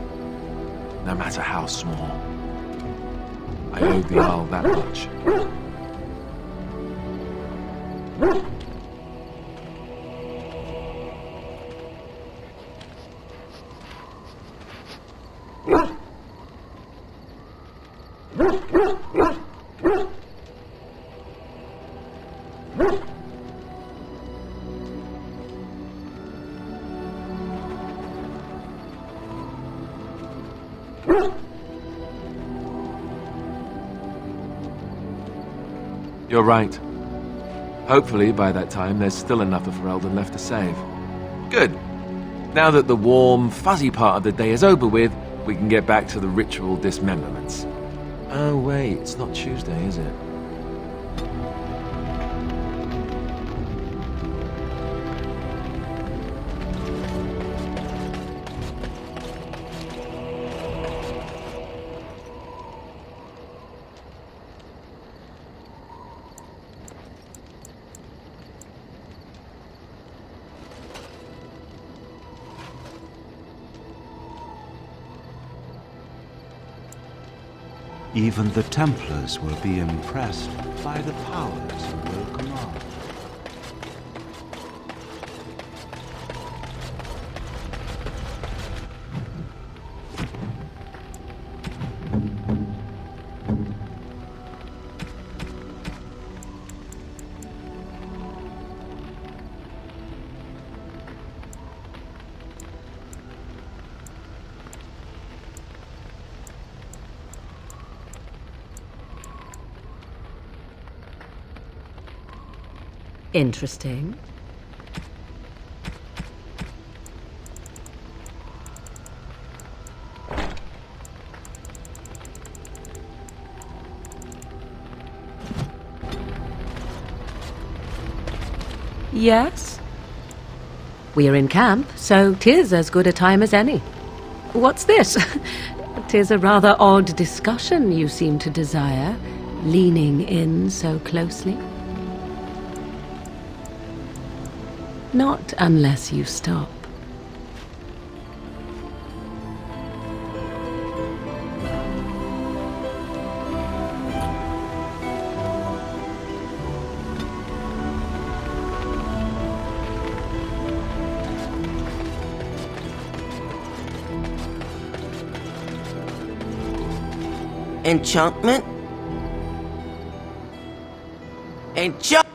No matter how small. I owe the Isle that much. You're right. Hopefully, by that time, there's still enough of Ferelden left to save. Good. Now that the warm, fuzzy part of the day is over with, we can get back to the ritual dismemberments. Oh wait, it's not Tuesday, is it? Even the Templars will be impressed by the powers you will command. Interesting. Yes? We're in camp, so 'tis as good a time as any. What's this? 'Tis a rather odd discussion you seem to desire, leaning in so closely. Not unless you stop. Enchantment? Enchant...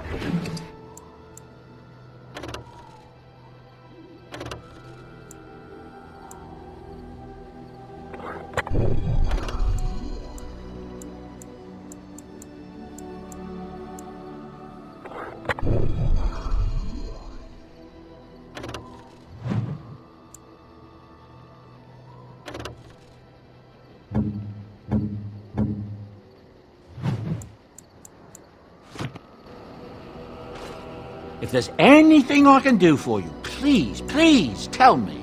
If there's anything I can do for you, please, please tell me.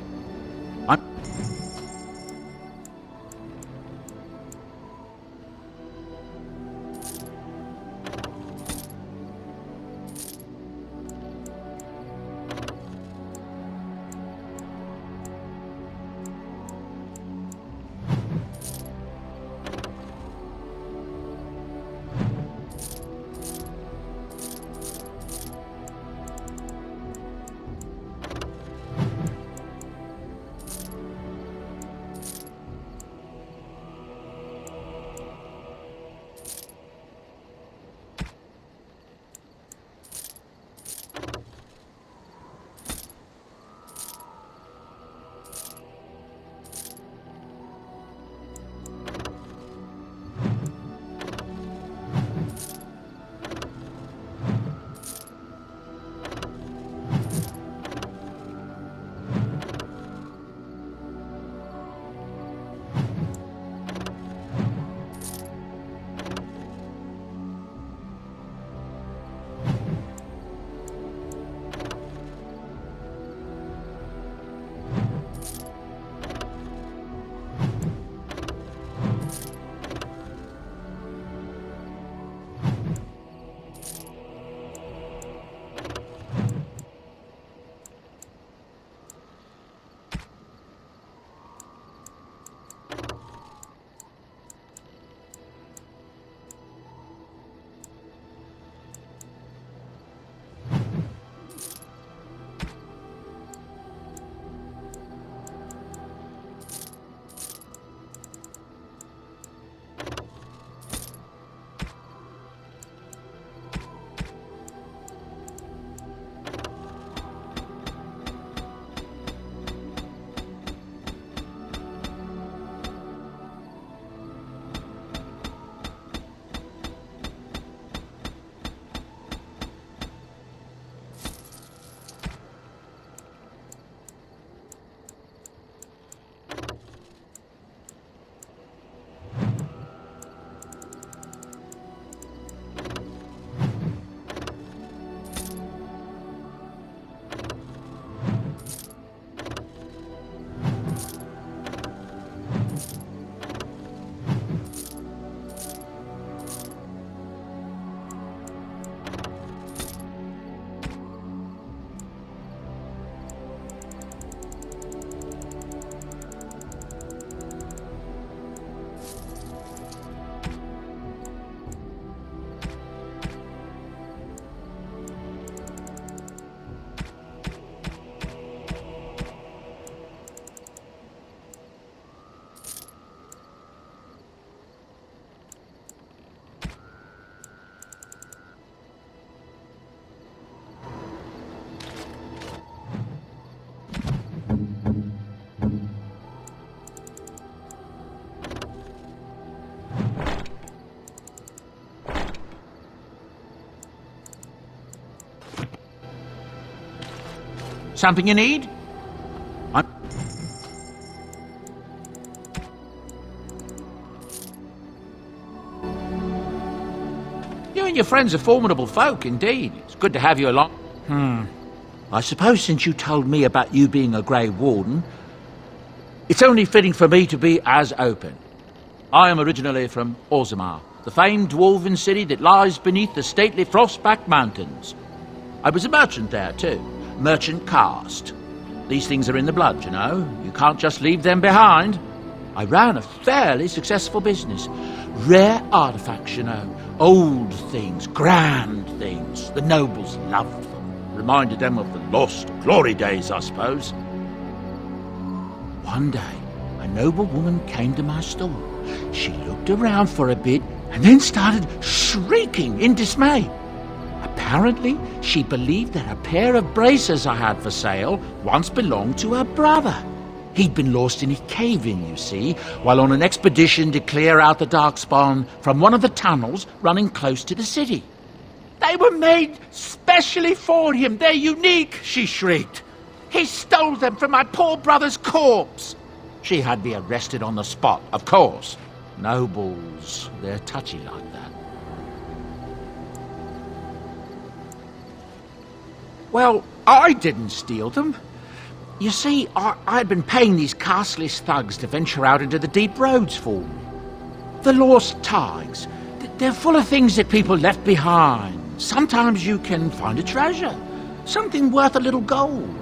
Something you need? You and your friends are formidable folk, indeed. It's good to have you along. I suppose since you told me about you being a Grey Warden, it's only fitting for me to be as open. I am originally from Orzammar, the famed dwarven city that lies beneath the stately Frostback Mountains. I was a merchant there, too. Merchant caste. These things are in the blood, you know. You can't just leave them behind. I ran a fairly successful business. Rare artifacts, you know. Old things, grand things. The nobles loved them. Reminded them of the lost glory days, I suppose. One day, a noble woman came to my store. She looked around for a bit and then started shrieking in dismay. Apparently, she believed that a pair of braces I had for sale once belonged to her brother. He'd been lost in a cave-in, you see, while on an expedition to clear out the Darkspawn from one of the tunnels running close to the city. They were made specially for him. They're unique, she shrieked. He stole them from my poor brother's corpse. She had me arrested on the spot, of course. Nobles, they're touchy like that. Well, I didn't steal them. You see, I'd been paying these castless thugs to venture out into the deep roads for me. The lost tigers, they're full of things that people left behind. Sometimes you can find a treasure, something worth a little gold.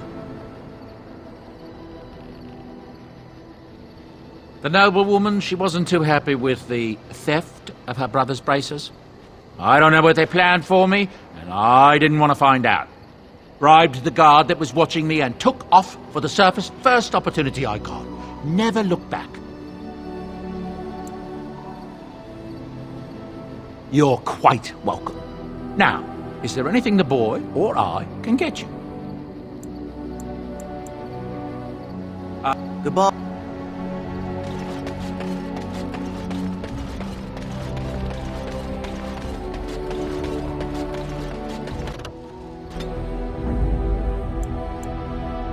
The noblewoman, she wasn't too happy with the theft of her brother's braces. I don't know what they planned for me, and I didn't want to find out. Bribed the guard that was watching me and took off for the surface first opportunity I got. Never looked back. You're quite welcome. Now, is there anything the boy or I can get you? Goodbye.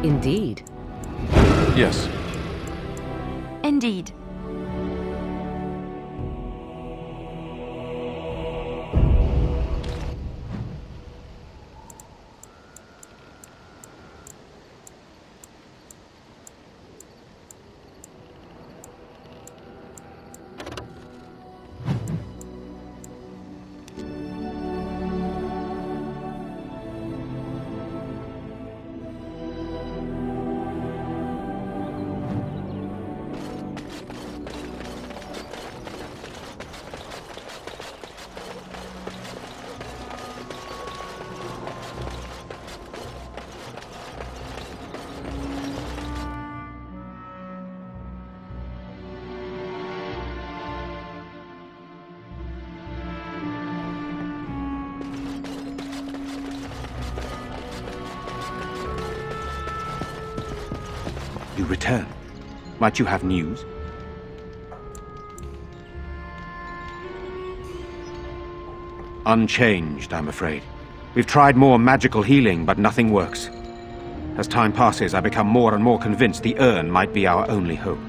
Indeed. Yes. Indeed. You return. Might you have news? Unchanged, I'm afraid. We've tried more magical healing, but nothing works. As time passes, I become more and more convinced the urn might be our only hope.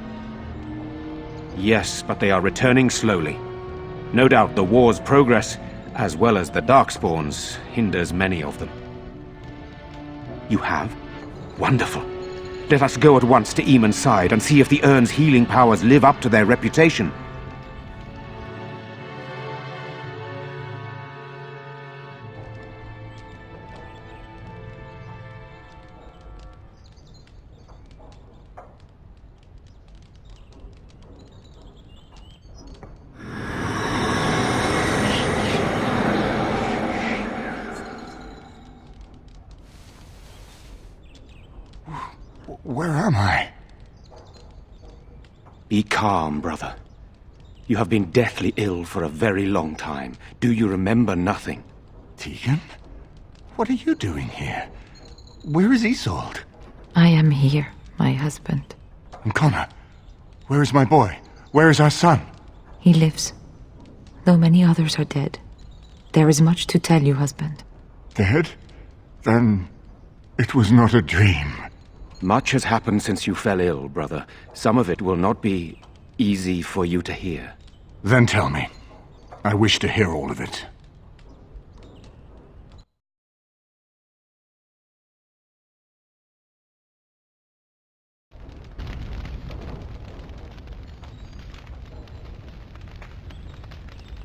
Yes, but they are returning slowly. No doubt the war's progress, as well as the Darkspawns, hinders many of them. You have? Wonderful. Let us go at once to Eamon's side and see if the urn's healing powers live up to their reputation. Where am I? Be calm, brother. You have been deathly ill for a very long time. Do you remember nothing? Tegan? What are you doing here? Where is Isolde? I am here, my husband. And Connor? Where is my boy? Where is our son? He lives, though many others are dead. There is much to tell you, husband. Dead? Then It was not a dream. Much has happened since you fell ill, brother. Some of it will not be easy for you to hear. Then tell me. I wish to hear all of it.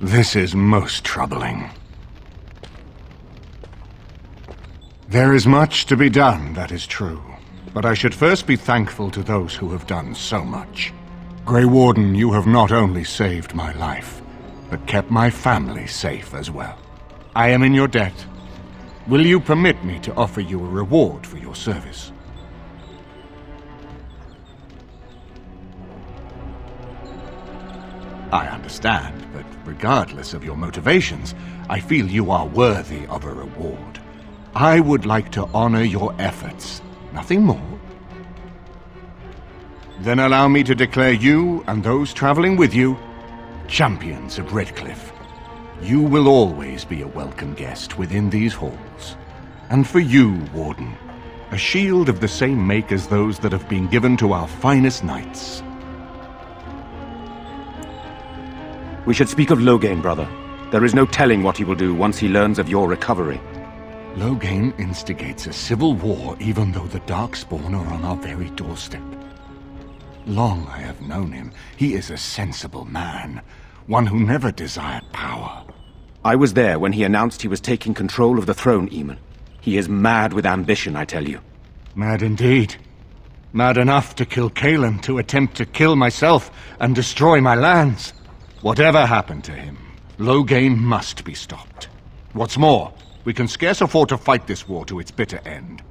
This is most troubling. There is much to be done, that is true. But I should first be thankful to those who have done so much. Grey Warden, you have not only saved my life, but kept my family safe as well. I am in your debt. Will you permit me to offer you a reward for your service? I understand, but regardless of your motivations, I feel you are worthy of a reward. I would like to honor your efforts, nothing more. Then allow me to declare you and those traveling with you champions of Redcliffe. You will always be a welcome guest within these halls. And for you, Warden, a shield of the same make as those that have been given to our finest knights. We should speak of Loghain, brother. There is no telling what he will do once he learns of your recovery. Loghain instigates a civil war even though the Darkspawn are on our very doorstep. Long I have known him. He is a sensible man, one who never desired power. I was there when he announced he was taking control of the throne, Eamon. He is mad with ambition, I tell you. Mad indeed. Mad enough to kill Kaelan, to attempt to kill myself and destroy my lands. Whatever happened to him, Loghain must be stopped. What's more, we can scarce afford to fight this war to its bitter end.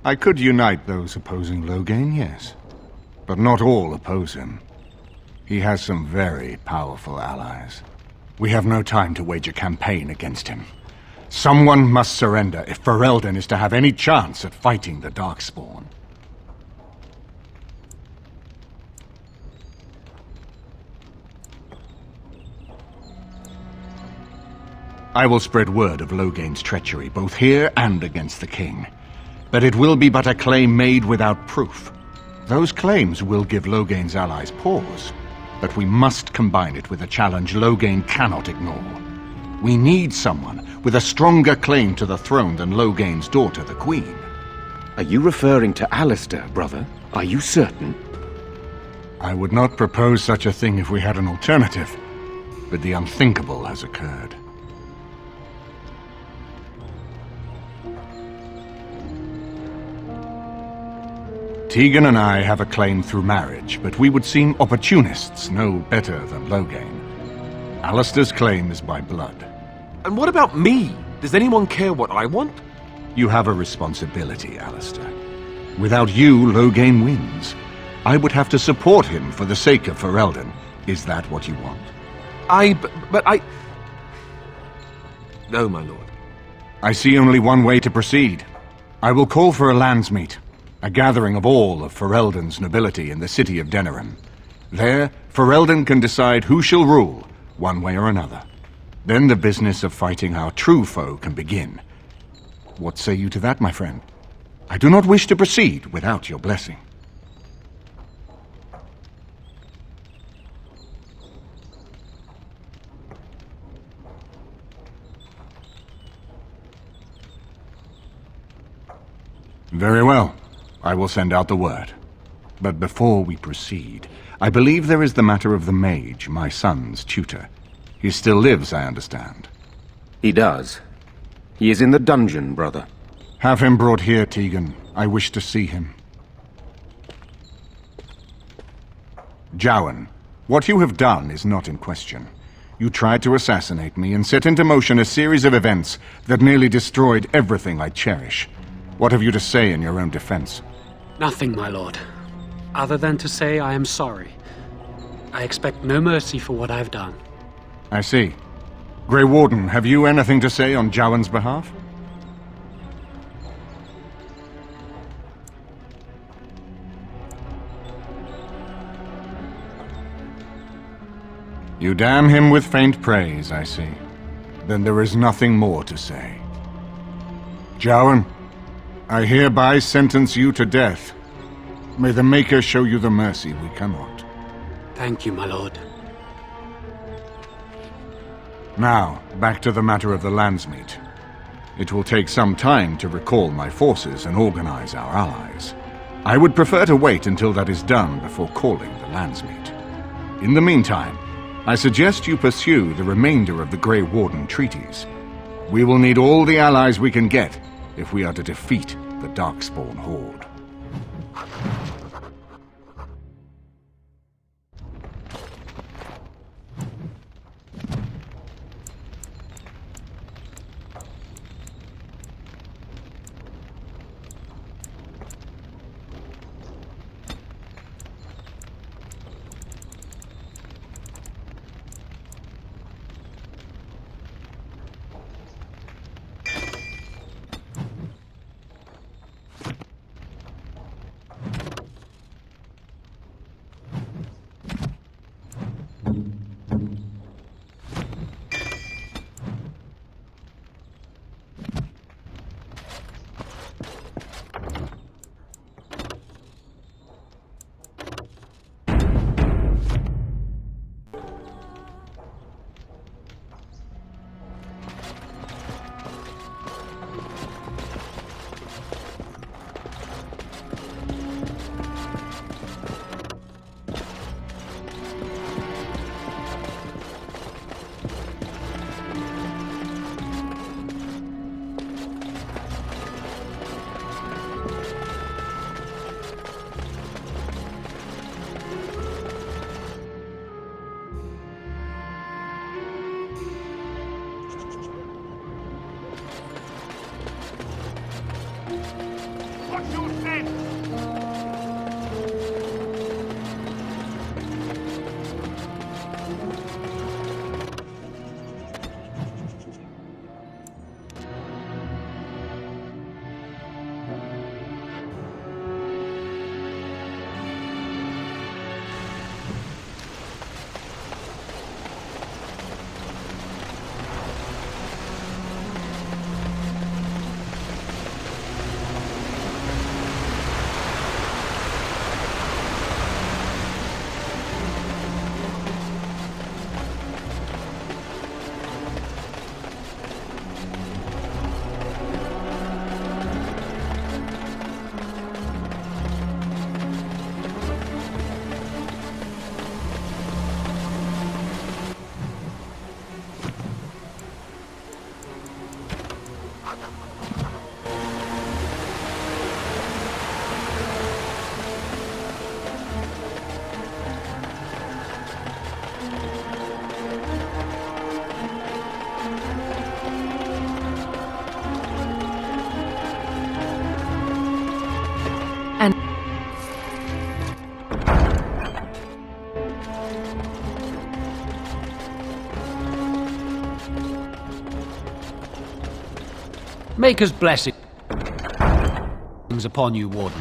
I could unite those opposing Loghain, yes. But not all oppose him. He has some very powerful allies. We have no time to wage a campaign against him. Someone must surrender if Ferelden is to have any chance at fighting the Darkspawn. I will spread word of Loghain's treachery, both here and against the king. But it will be but a claim made without proof. Those claims will give Loghain's allies pause, but we must combine it with a challenge Loghain cannot ignore. We need someone with a stronger claim to the throne than Loghain's daughter, the Queen. Are you referring to Alistair, brother? Are you certain? I would not propose such a thing if we had an alternative, but the unthinkable has occurred. Tegan and I have a claim through marriage, but we would seem opportunists no better than Loghain. Alistair's claim is by blood. And what about me? Does anyone care what I want? You have a responsibility, Alistair. Without you, Loghain wins. I would have to support him for the sake of Ferelden. Is that what you want? But I... No, my lord. I see only one way to proceed. I will call for a landsmeet. A gathering of all of Ferelden's nobility in the city of Denerim. There, Ferelden can decide who shall rule, one way or another. Then the business of fighting our true foe can begin. What say you to that, my friend? I do not wish to proceed without your blessing. Very well. I will send out the word. But before we proceed, I believe there is the matter of the Mage, my son's tutor. He still lives, I understand. He does. He is in the dungeon, brother. Have him brought here, Tegan. I wish to see him. Jowan, What you have done is not in question. You tried to assassinate me and set into motion a series of events that nearly destroyed everything I cherish. What have you to say in your own defense? Nothing, my lord. Other than to say I am sorry. I expect no mercy for what I've done. I see. Grey Warden, have you anything to say on Jowan's behalf? You damn him with faint praise, I see. Then there is nothing more to say. Jowan, I hereby sentence you to death. May the Maker show you the mercy we cannot. Thank you, my lord. Now, back to the matter of the Landsmeet. It will take some time to recall my forces and organize our allies. I would prefer to wait until that is done before calling the Landsmeet. In the meantime, I suggest you pursue the remainder of the Grey Warden treaties. We will need all the allies we can get if we are to defeat the Darkspawn horde. Maker's blessings upon you, Warden.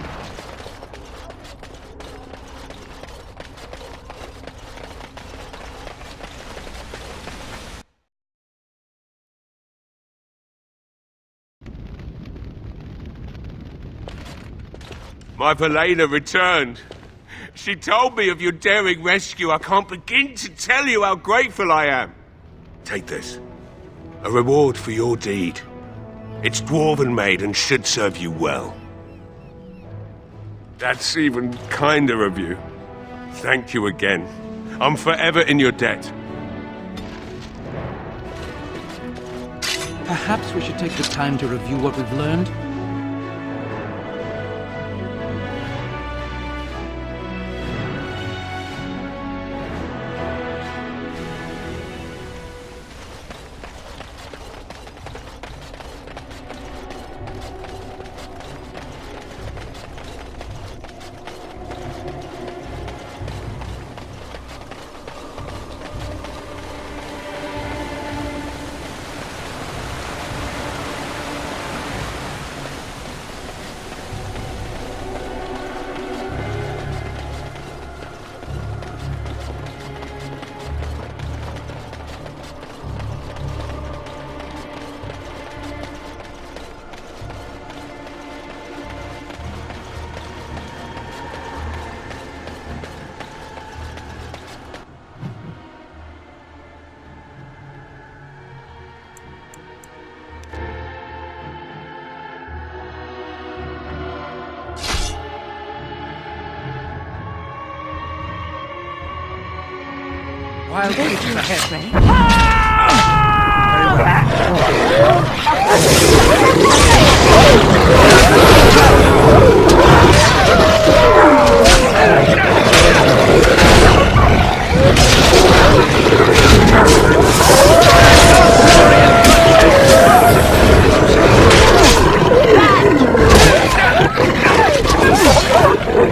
My Velena returned. She told me of your daring rescue. I can't begin to tell you how grateful I am. Take this. A reward for your deed. It's dwarven made and should serve you well. That's even kinder of you. Thank you again. I'm forever in your debt. Perhaps we should take the time to review what we've learned. Wild creatures ahead.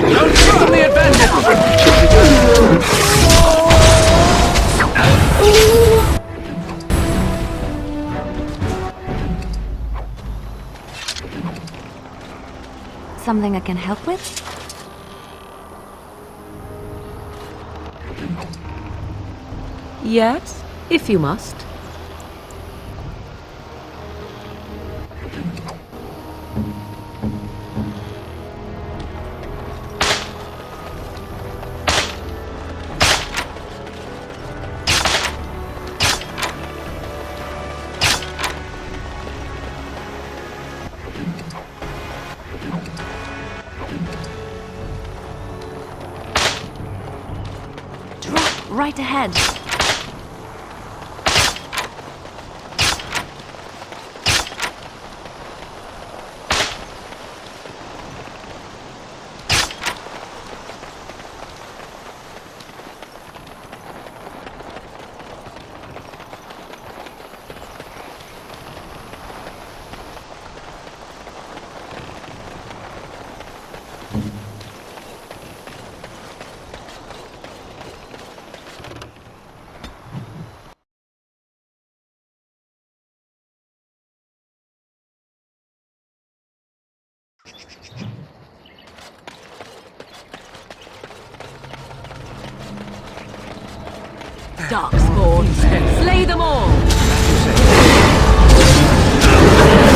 Don't give them the advantage! Something I can help with? Yes, if you must. Right ahead. Darkspawn, slay them all!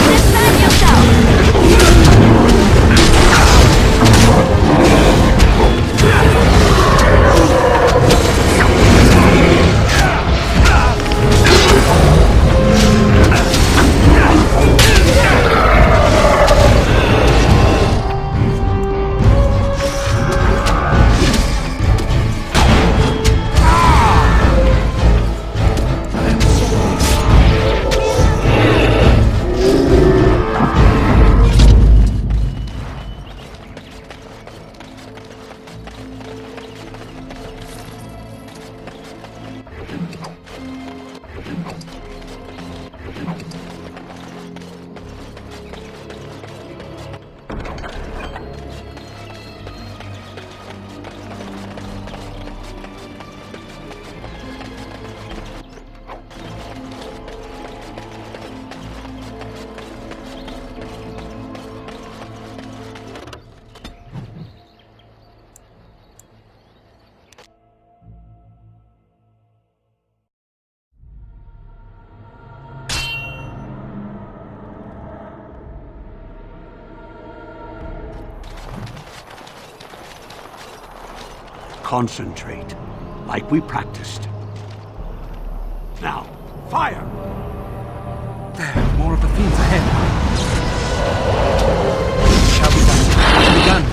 Defend yourself! Concentrate, like we practiced. Now, fire! There, more of the fiends ahead. Shall be done. Shall be done.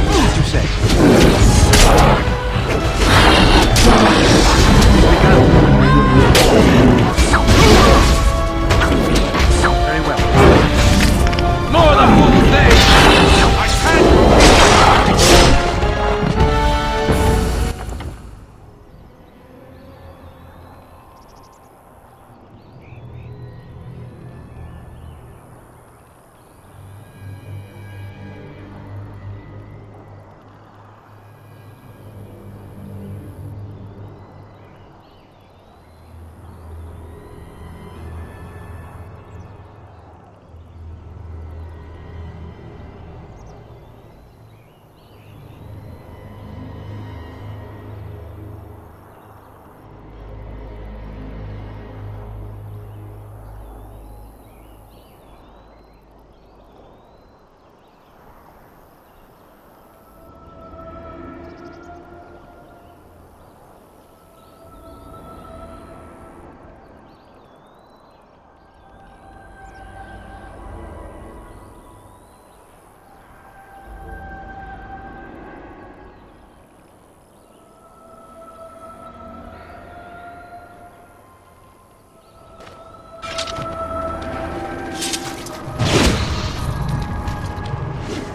What did you say?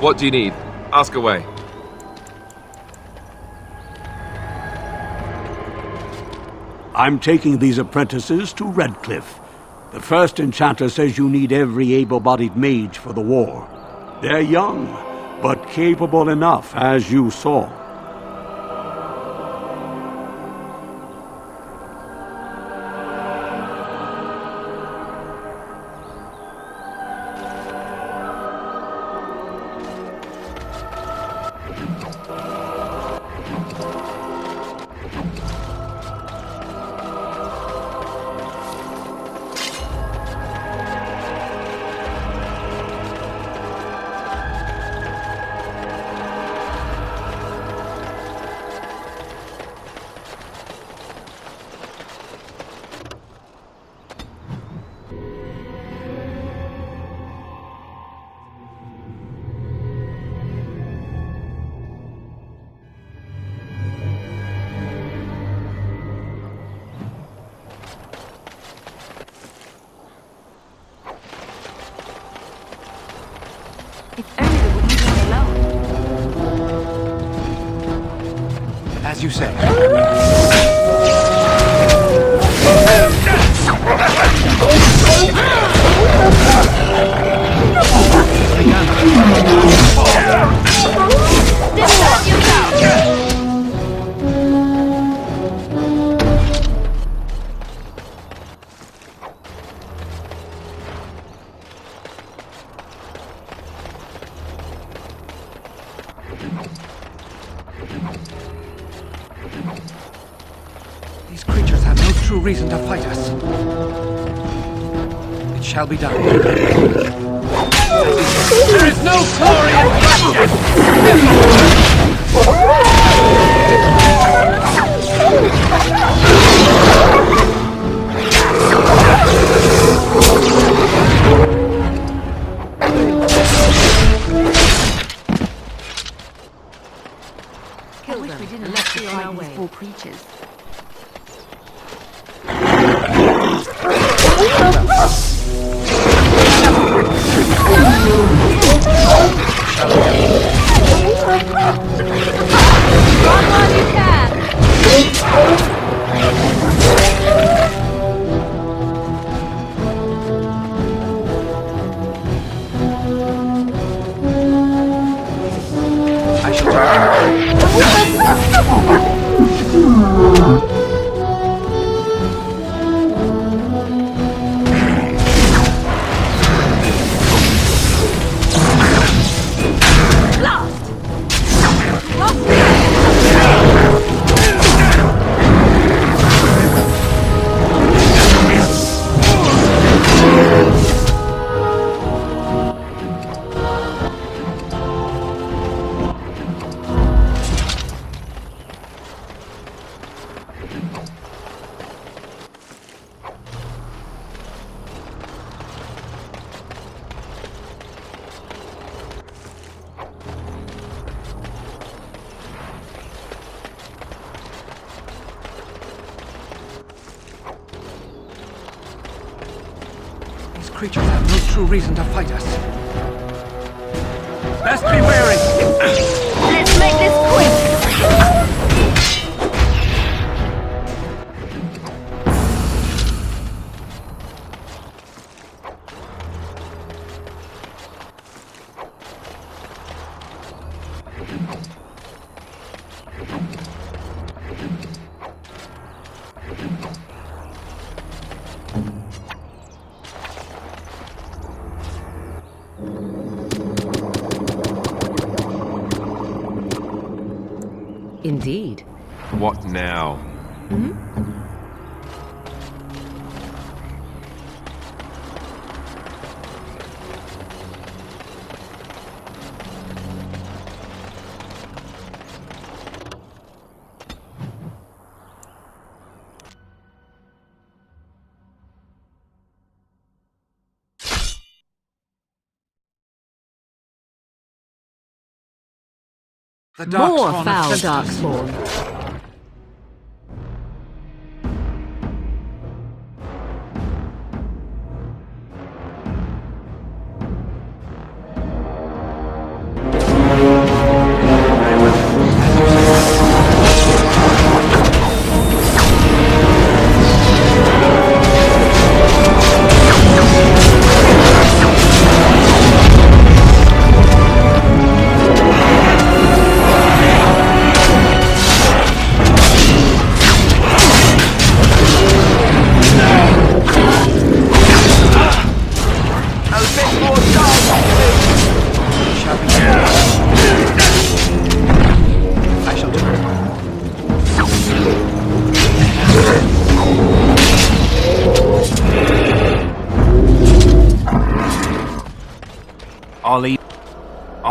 What do you need? Ask away. I'm taking these apprentices to Redcliffe. The first enchanter says you need every able-bodied mage for the war. They're young, but capable enough, as you saw. As you say. These creatures have no true reason to fight us. It shall be done. There is no glory in I wish we didn't have to fight these poor creatures. Run while you can! I shall creatures have no true reason to fight us. Best be wary! Let's make this quick! Indeed. What now? Hmm? The More Darkspawn foul have sent us. Darkspawn.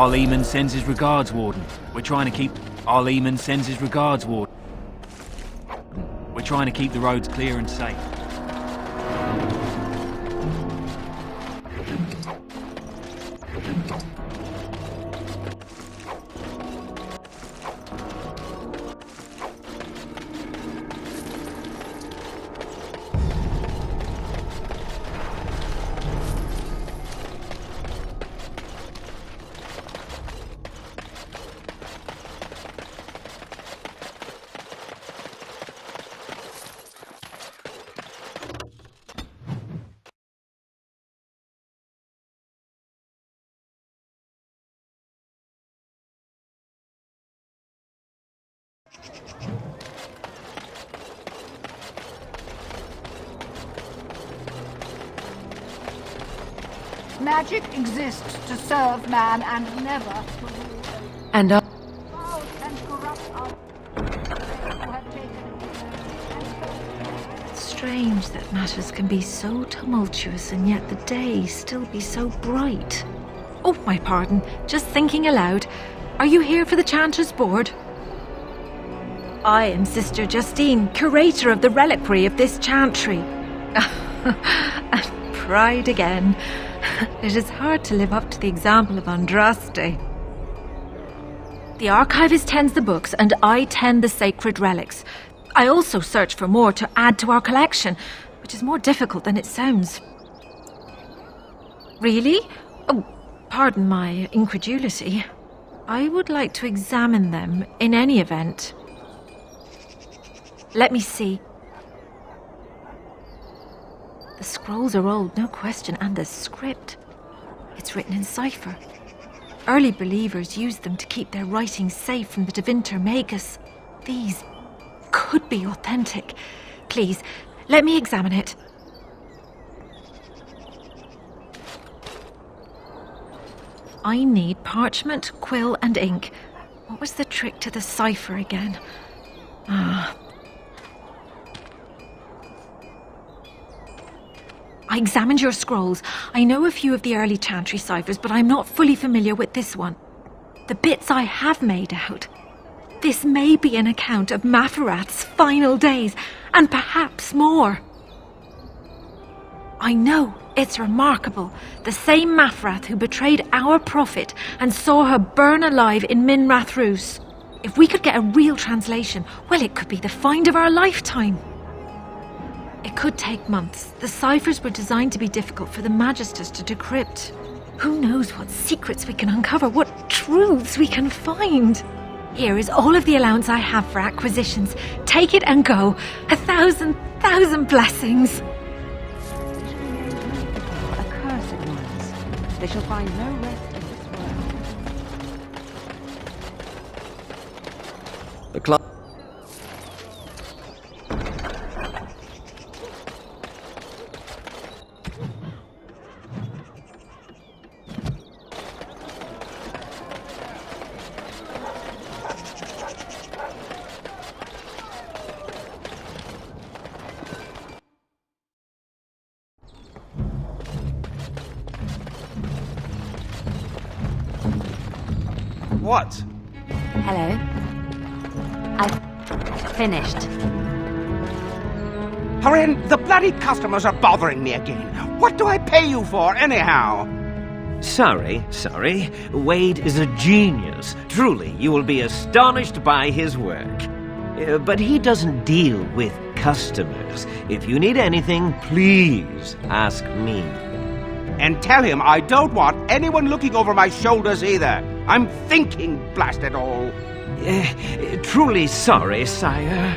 Our Leman sends his regards, Warden. We're trying to keep... Our Leman sends his regards, Warden. We're trying to keep the roads clear and safe. Magic exists to serve man and never to rule. And Foul and corrupt are who have taken It's strange that matters can be so tumultuous and yet the day still be so bright. Oh, my pardon. Just thinking aloud. Are you here for the Chanter's Board? I am Sister Justine, curator of the reliquary of this chantry. And pride again. It is hard to live up to the example of Andraste. The archivist tends the books, and I tend the sacred relics. I also search for more to add to our collection, which is more difficult than it sounds. Really? Oh, pardon my incredulity. I would like to examine them in any event. Let me see. The scrolls are old, no question, and the script. It's written in cipher. Early believers used them to keep their writings safe from the Divinter Magus. These could be authentic. Please, let me examine it. I need parchment, quill, and ink. What was the trick to the cipher again? I examined your scrolls. I know a few of the early chantry ciphers, but I'm not fully familiar with this one. The bits I have made out. This may be an account of Maferath's final days, and perhaps more. I know, it's remarkable. The same Maferath who betrayed our prophet and saw her burn alive in Minrath Rus. If we could get a real translation, well, it could be the find of our lifetime. It could take months. The ciphers were designed to be difficult for the Magisters to decrypt. Who knows what secrets we can uncover, what truths we can find. Here is all of the allowance I have for acquisitions. Take it and go. 1,000 blessings. Accursed ones. They shall find no rest in this world. The clock. What? Hello. I've finished. Hurry, the bloody customers are bothering me again. What do I pay you for, anyhow? Sorry. Wade is a genius. Truly, you will be astonished by his work. But he doesn't deal with customers. If you need anything, please ask me. And tell him I don't want anyone looking over my shoulders either. I'm thinking, blast it all. Truly sorry, sire.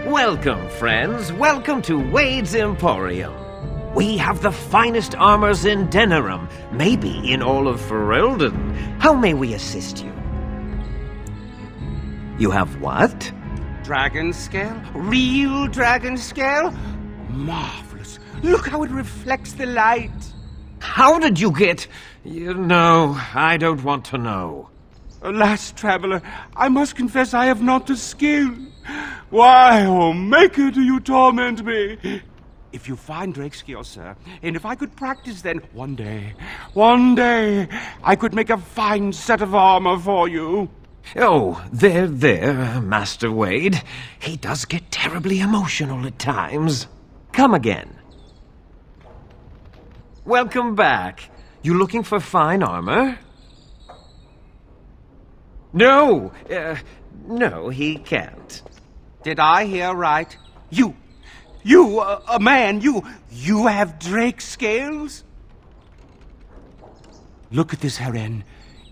Welcome, friends. Welcome to Wade's Emporium. We have the finest armors in Denerim, maybe in all of Ferelden. How may we assist you? You have what? Dragon scale? Real dragon scale? Marvelous. Look how it reflects the light. How did you get... No, I don't want to know. Alas, traveler, I must confess I have not the skill. Why, O Maker, do you torment me? If you find Drake's skill, sir, and if I could practice, then one day, I could make a fine set of armor for you. Oh, there, Master Wade. He does get terribly emotional at times. Come again. Welcome back. You looking for fine armor? No, no, he can't. Did I hear right? You, a man, you have Drake's scales? Look at this, Heren.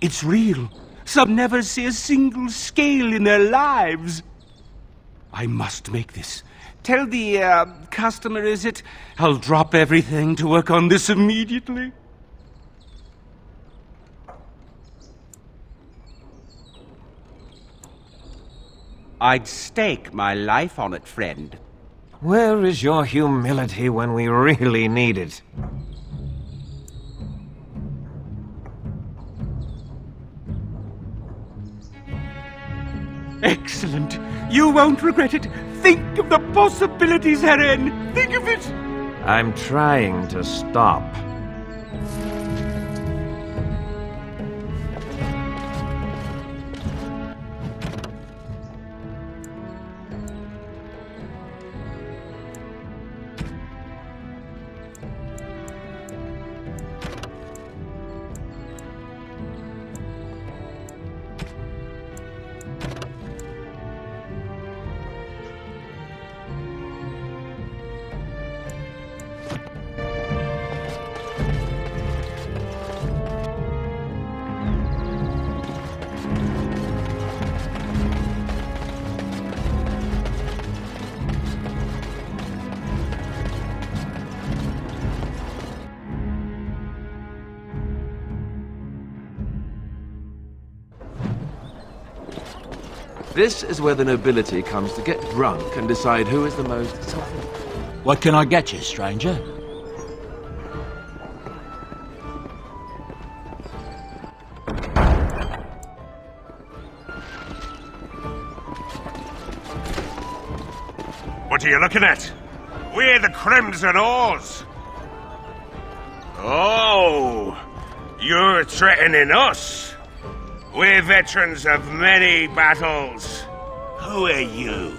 It's real. Some never see a single scale in their lives. I must make this. Tell the, customer, is it? I'll drop everything to work on this immediately. I'd stake my life on it, friend. Where is your humility when we really need it? Excellent. You won't regret it. Think of the possibilities, Heren. Think of it. I'm trying to stop. This is where the nobility comes to get drunk and decide who is the most... What can I get you, stranger? What are you looking at? We're the Crimson Oars. Oh, you're threatening us. We're veterans of many battles. Who are you?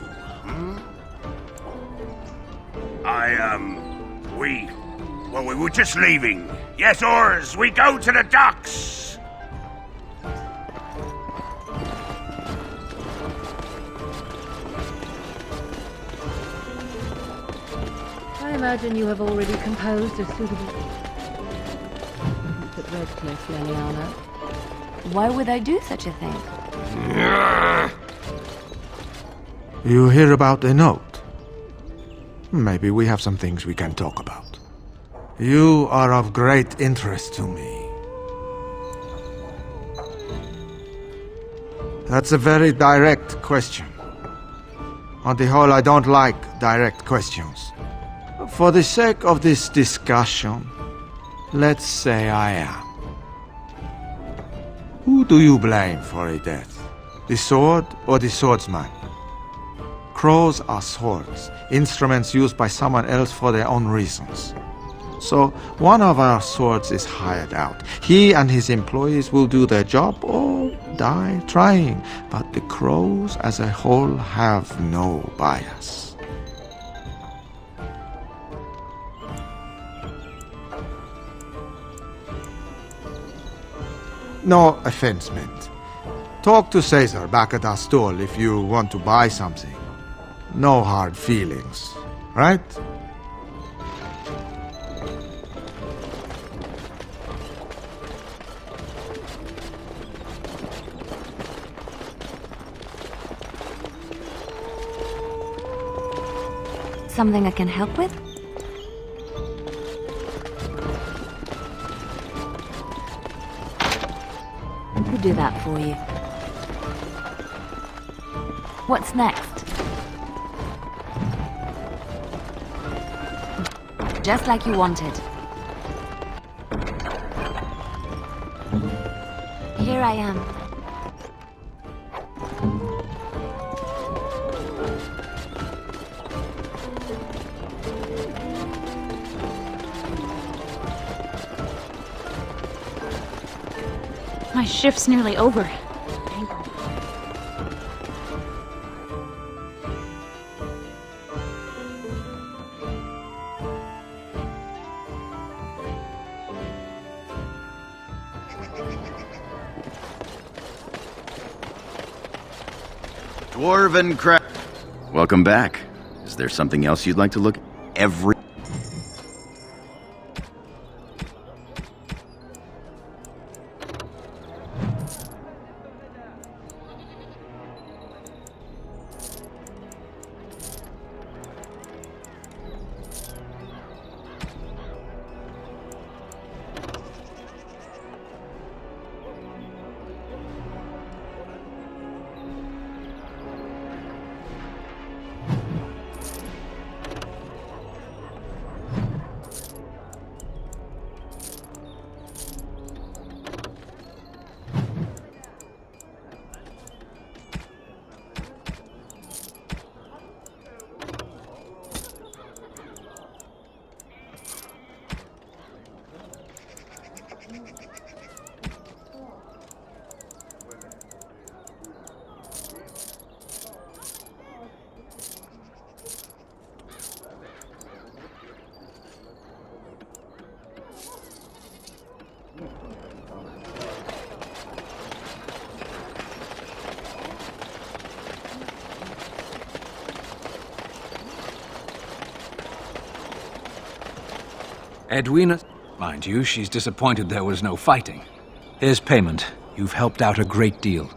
We were just leaving. Yes, Oars, we go to the docks. I imagine you have already composed a suitable... at Redcliffe, Leliana. Why would I do such a thing? You hear about the note? Maybe we have some things we can talk about. You are of great interest to me. That's a very direct question. On the whole, I don't like direct questions. For the sake of this discussion, let's say I am. Who do you blame for a death? The sword or the swordsman? Crows are swords, instruments used by someone else for their own reasons. So, one of our swords is hired out. He and his employees will do their job or die trying, but the crows as a whole have no bias. No offense meant. Talk to Caesar back at our stall if you want to buy something. No hard feelings, right? Something I can help with? We'll do that for you. What's next? Just like you wanted. Here I am. My shift's nearly over. Dwarven crap. Welcome back. Is there something else you'd like to look at? Edwina, mind you, she's disappointed there was no fighting. Here's payment. You've helped out a great deal.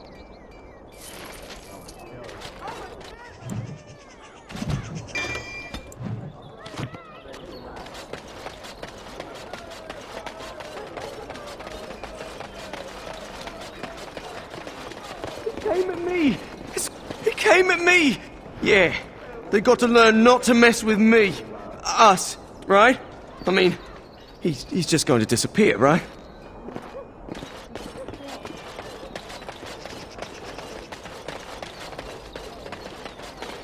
He came at me! He came at me! Yeah, they got to learn not to mess with me. Us, right? I mean, he's just going to disappear, right?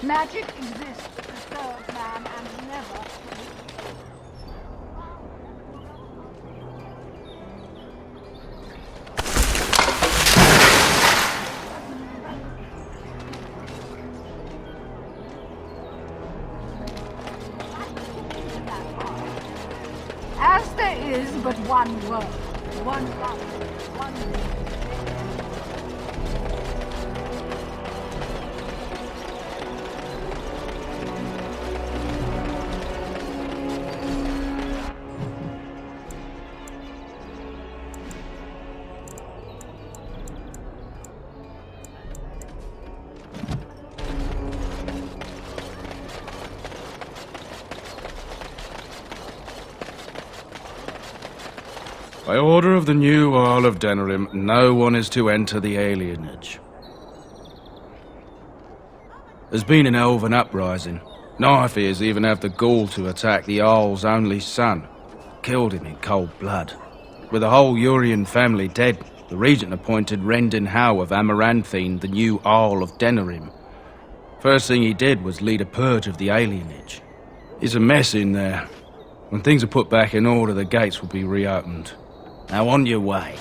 Magic exists to serve man and never. As there is but one world, one life, one name. By order of the new Earl of Denerim, no one is to enter the alienage. There's been an elven uprising. Knifeears even have the gall to attack the Earl's only son. Killed him in cold blood. With the whole Urian family dead, the regent appointed Rendon Howe of Amaranthine the new Earl of Denerim. First thing he did was lead a purge of the alienage. It's a mess in there. When things are put back in order, the gates will be reopened. Now on your way.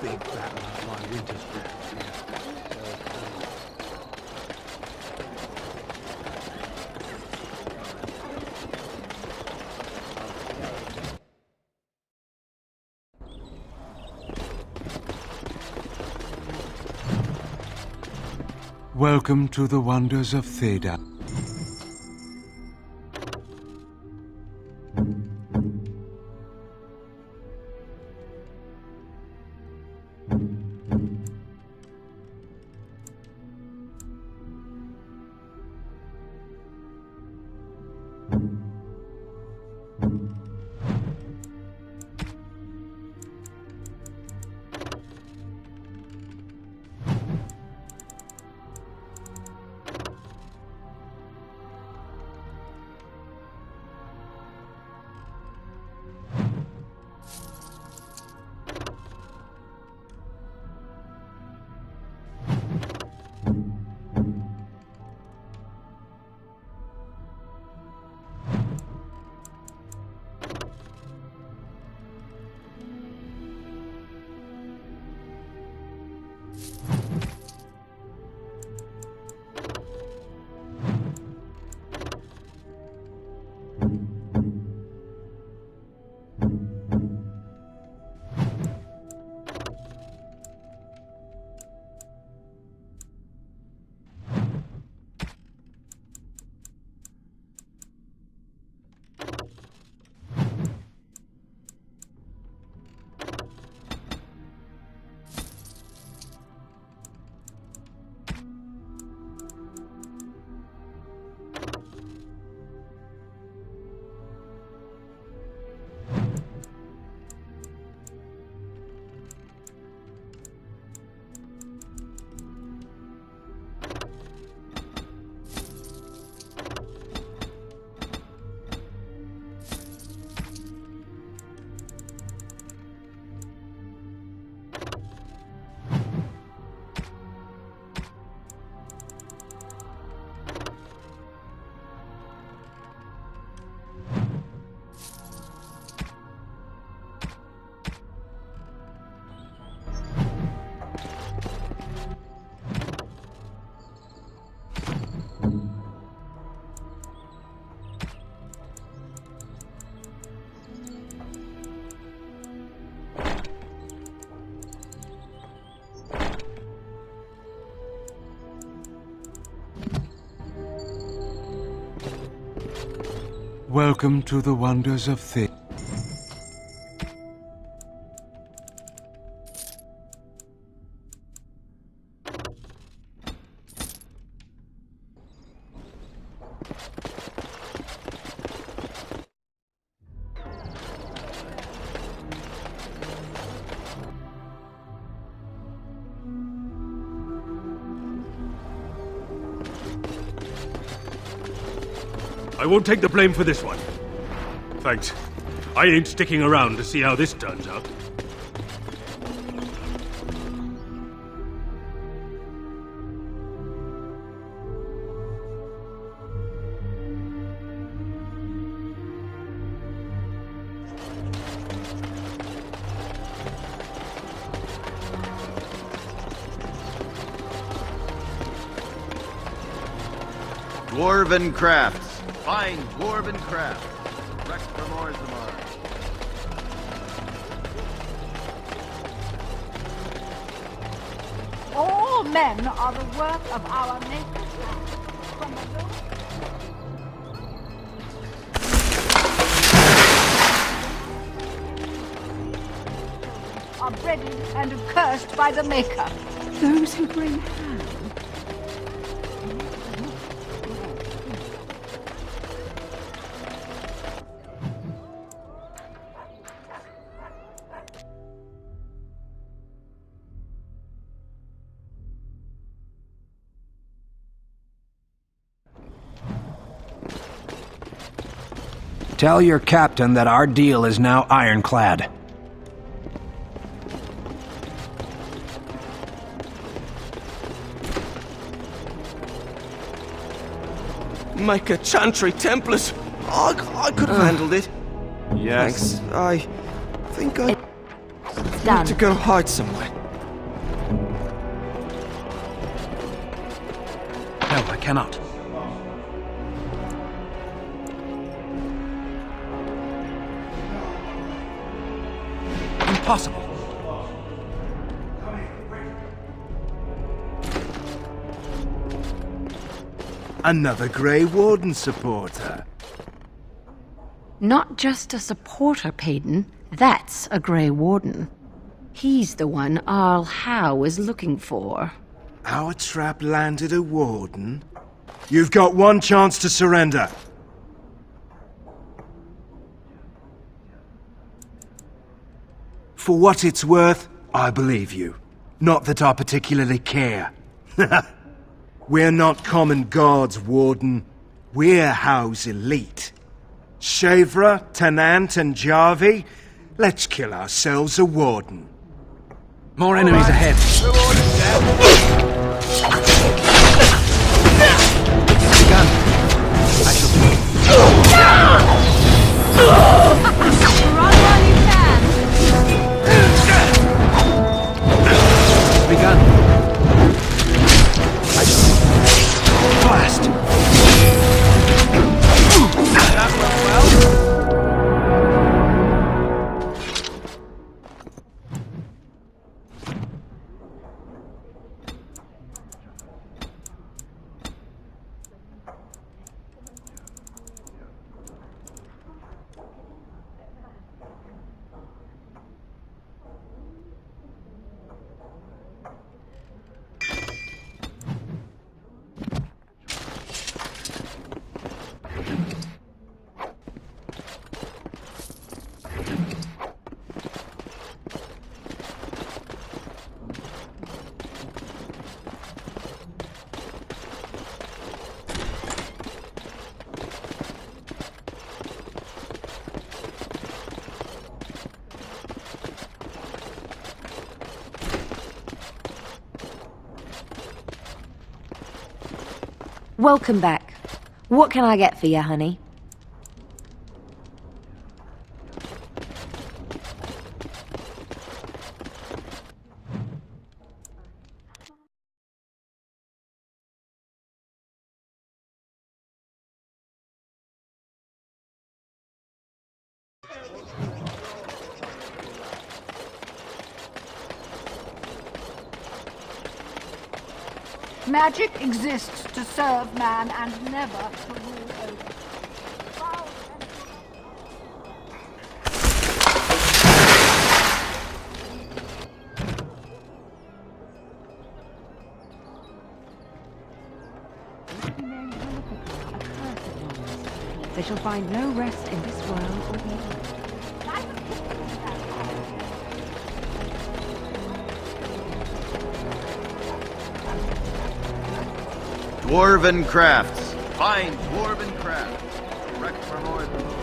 Big battle of my winter's Welcome to the wonders of Theda. Welcome to the wonders of Thedas. I won't take the blame for this one. Thanks. I ain't sticking around to see how this turns out. Dwarven crafts. Fine dwarven crafts. Direct from Orzammar. All men are the work of our Maker's hand. From the lowest are breaded and cursed by the Maker. Those who bring hand. Tell your captain that our deal is now ironclad. Make a chantry Templars. I could have handled it. Yes. Thanks. I think I done. need to go hide somewhere. No, I cannot. Impossible. Another Grey Warden supporter. Not just a supporter, Payton. That's a Grey Warden. He's the one Arl Howe is looking for. Our trap landed a Warden? You've got one chance to surrender. For what it's worth, I believe you. Not that I particularly care. We're not common guards, Warden. We're Howe's elite. Shavra, Tennant, and Jarvie, let's kill ourselves a Warden. More enemies ahead. Gun. I shall do it. Run while you can. Begun. I shall blast. That went well. Welcome back. What can I get for you, honey? Magic exists to serve man and never to rule over. Foul and They shall find no rest in this world or beyond. Dwarven crafts. Find dwarven crafts. Direct from Orzammar.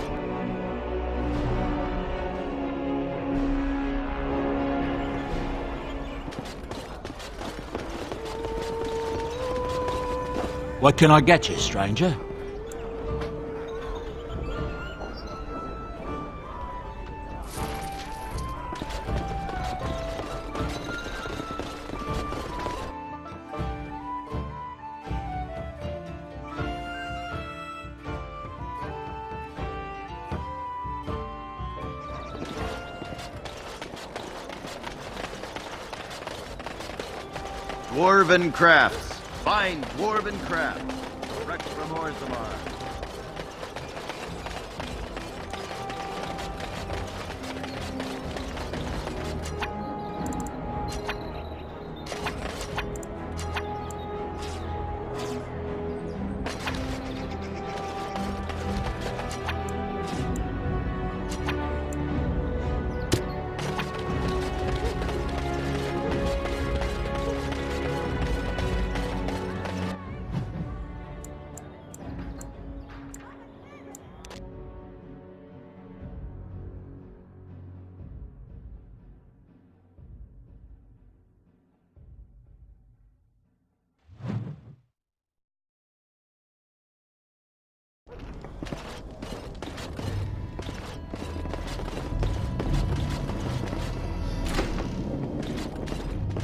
What can I get you, stranger? Dwarven crafts. Find dwarven crafts. Direct from Orzammar.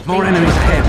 More enemies ahead.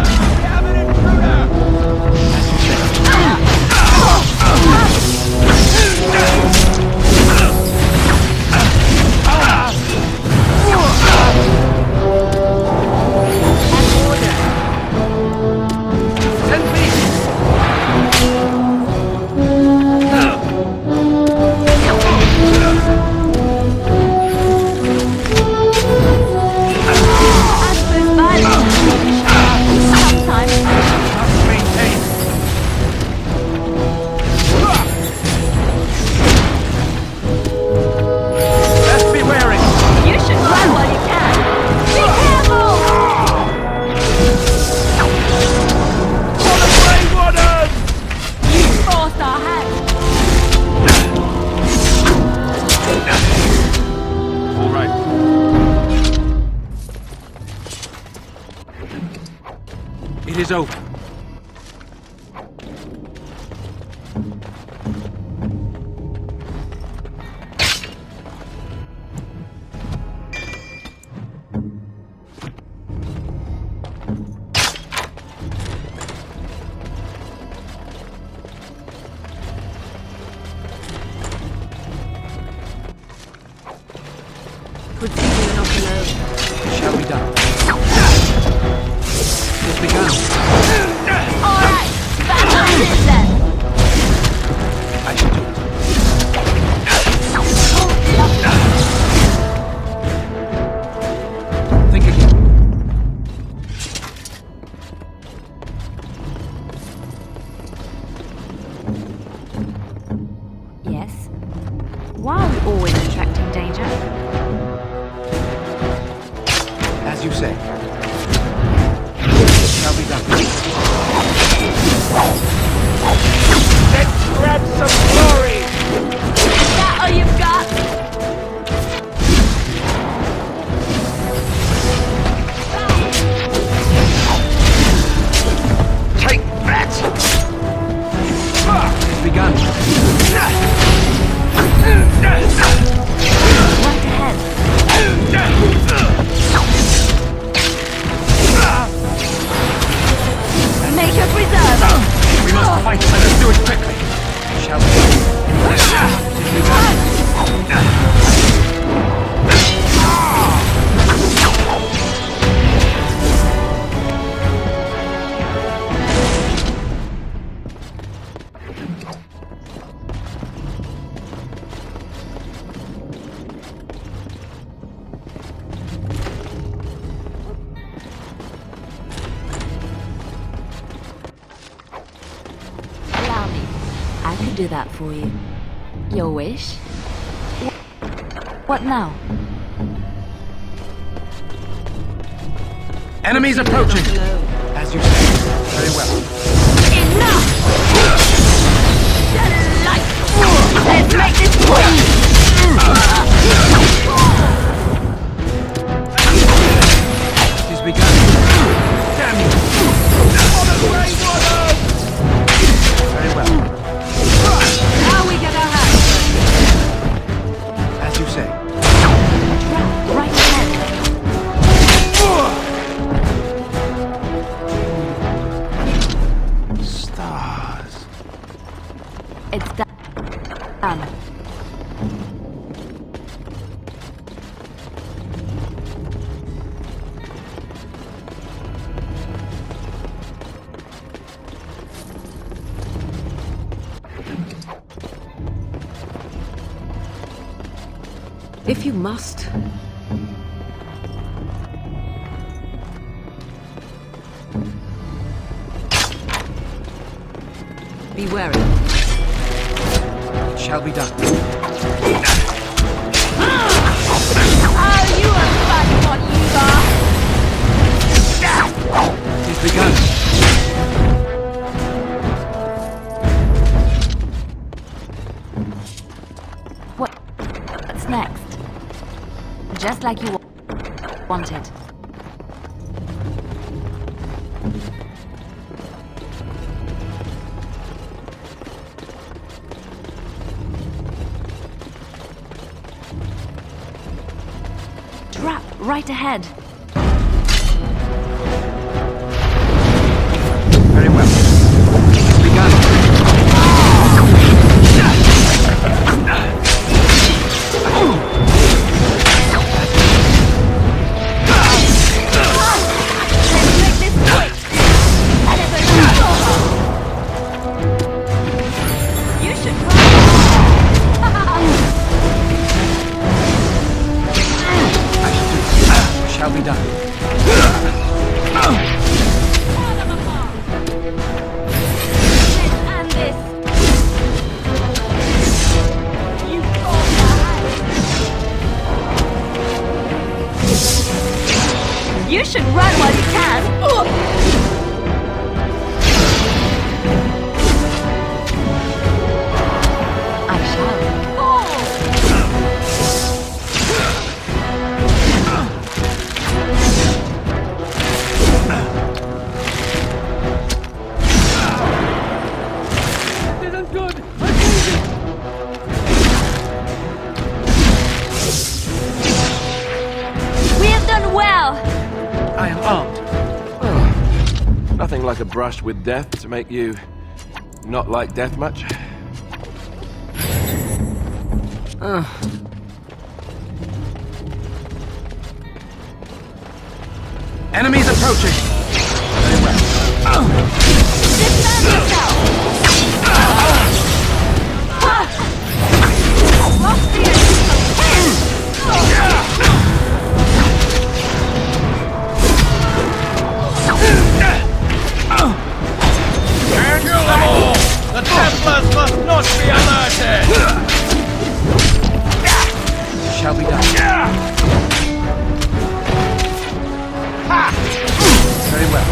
It is open. Would see you not alone. Shall be done. It's begun. Alright, back on this then. I should do it. Think again. Yes. Why are we always attracting danger? As you say. Shall be done. Let's grab some glory! Is that all you've got? Take that! It's begun. Right ahead. Nature preserve! We must fight, so let's do it quickly. Shall we? Allow me. I can do that for you. Your wish? What now? Enemies approaching! As you say. Very well. Enough! Let's make this quick! He's begun. Damn you! On the Grey Wardens! Very well. Now we get our hands. As you say. Right ahead. Stars. It's done. If you must. Be wary. It shall be done. Oh, you are fun, what you are! He's begun. What's next? Just like you wanted. Trap right ahead. Very well. It's begun. Shall be done. And this. You You should run while you can. I shall. I am armed. Nothing like a brush with death to make you not like death much. Enemies approaching. Very well. Defend yourself! Lost the And kill them all! The Templars must not be alerted! Shall be done. Very well.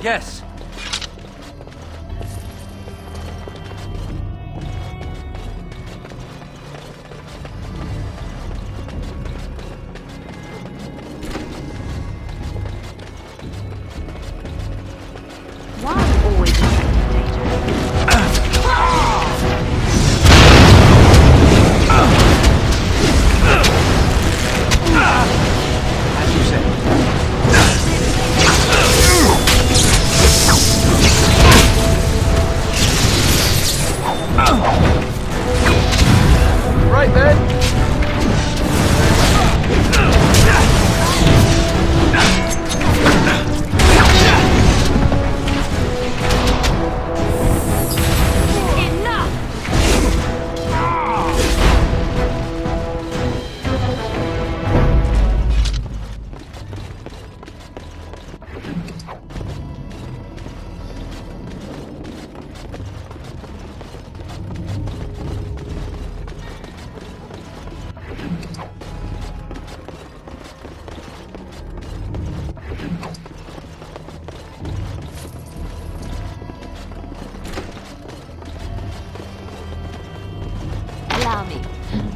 Yes. Why always a As you say.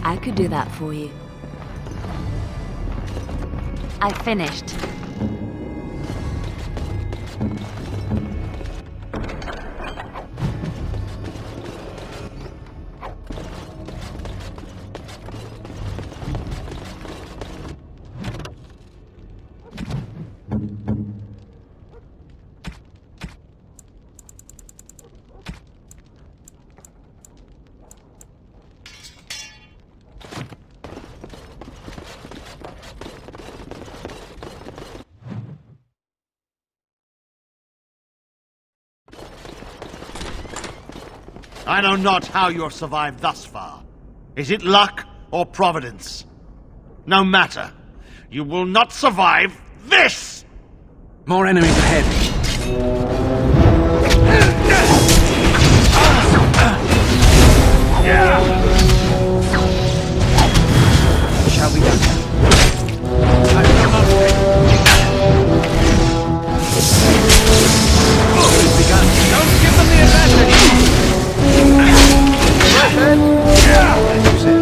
I could do that for you. I finished. I know not how you have survived thus far. Is it luck or providence? No matter. You will not survive this! More enemies ahead. Shall we go? I will not it's begun. Don't give them the advantage! As you said.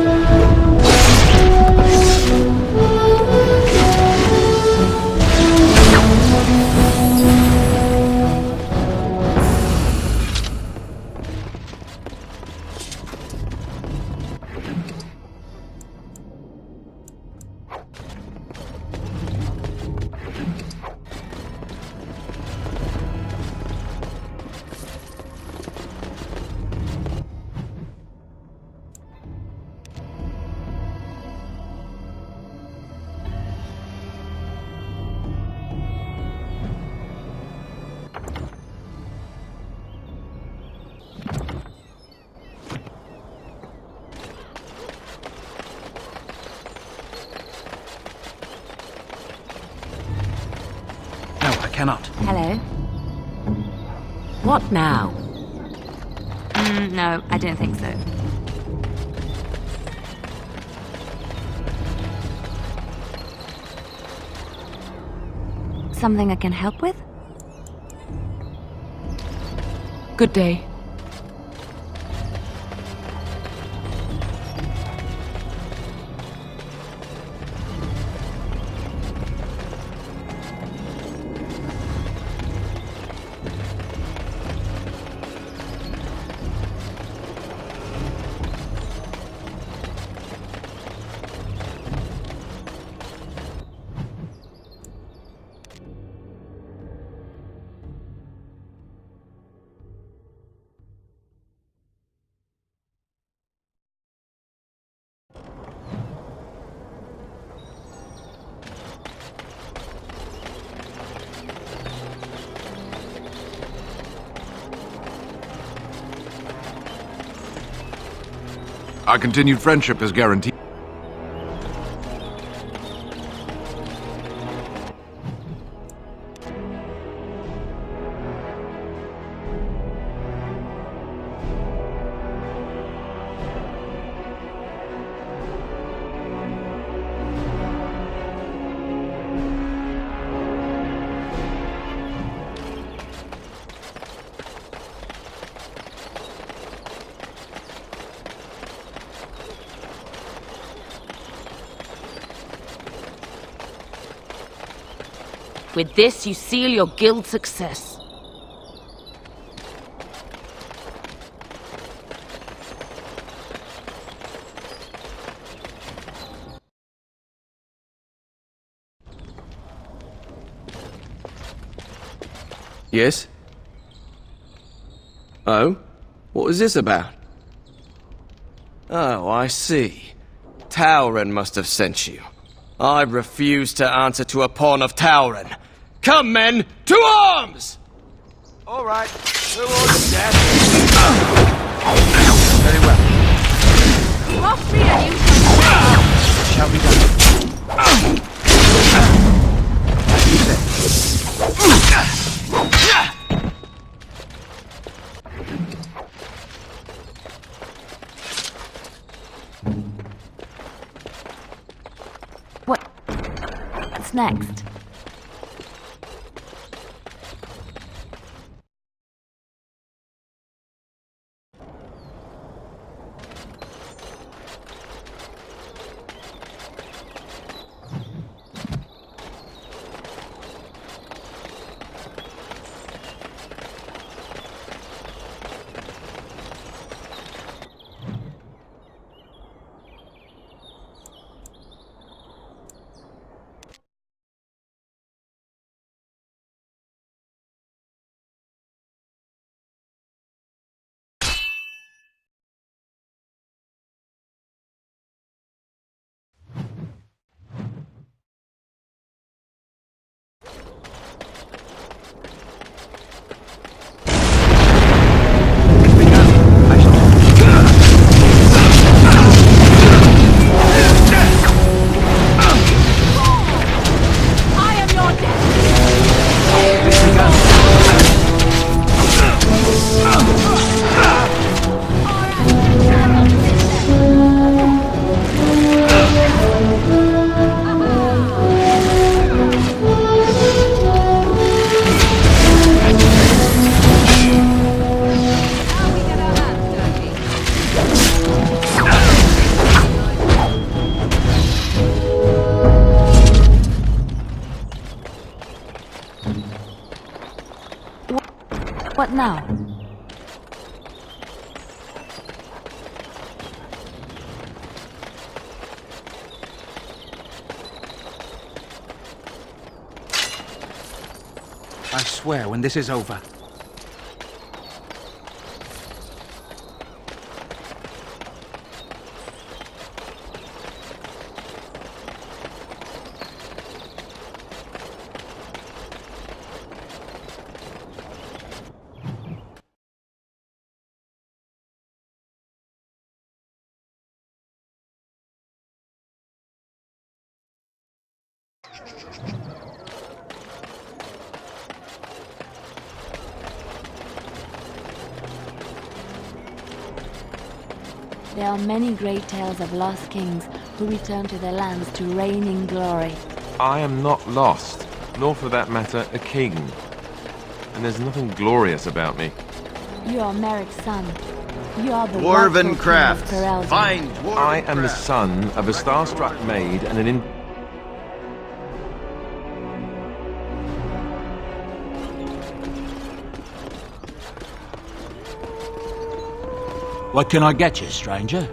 Cannot. Hello? What now? No, I don't think so. Something I can help with? Good day. Our continued friendship is guaranteed. With this, you seal your guild's success. Yes? Oh? What was this about? Oh, I see. Tauren must have sent you. I refuse to answer to a pawn of Tauren. Come, men, to arms! All right, who orders that? Very well. Off me and you Shall we go? As you said. What's next? What now? I swear, when this is over... There are many great tales of lost kings who return to their lands to reign in glory. I am not lost, nor for that matter, a king. And there's nothing glorious about me. You are Merrick's son. You are the Dwarven rightful craft. king of Ferelden. Fine dwarven I am the craft. son of a star-struck maid and an What can I get you, stranger?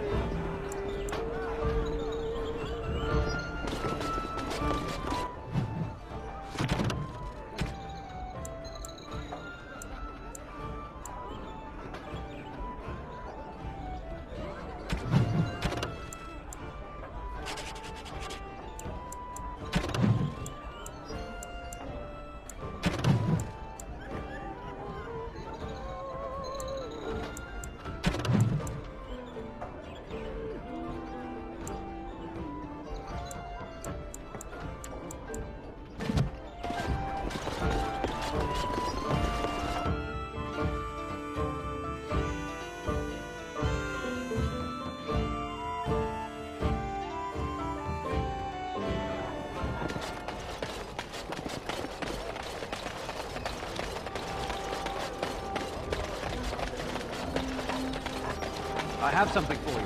I have something for you.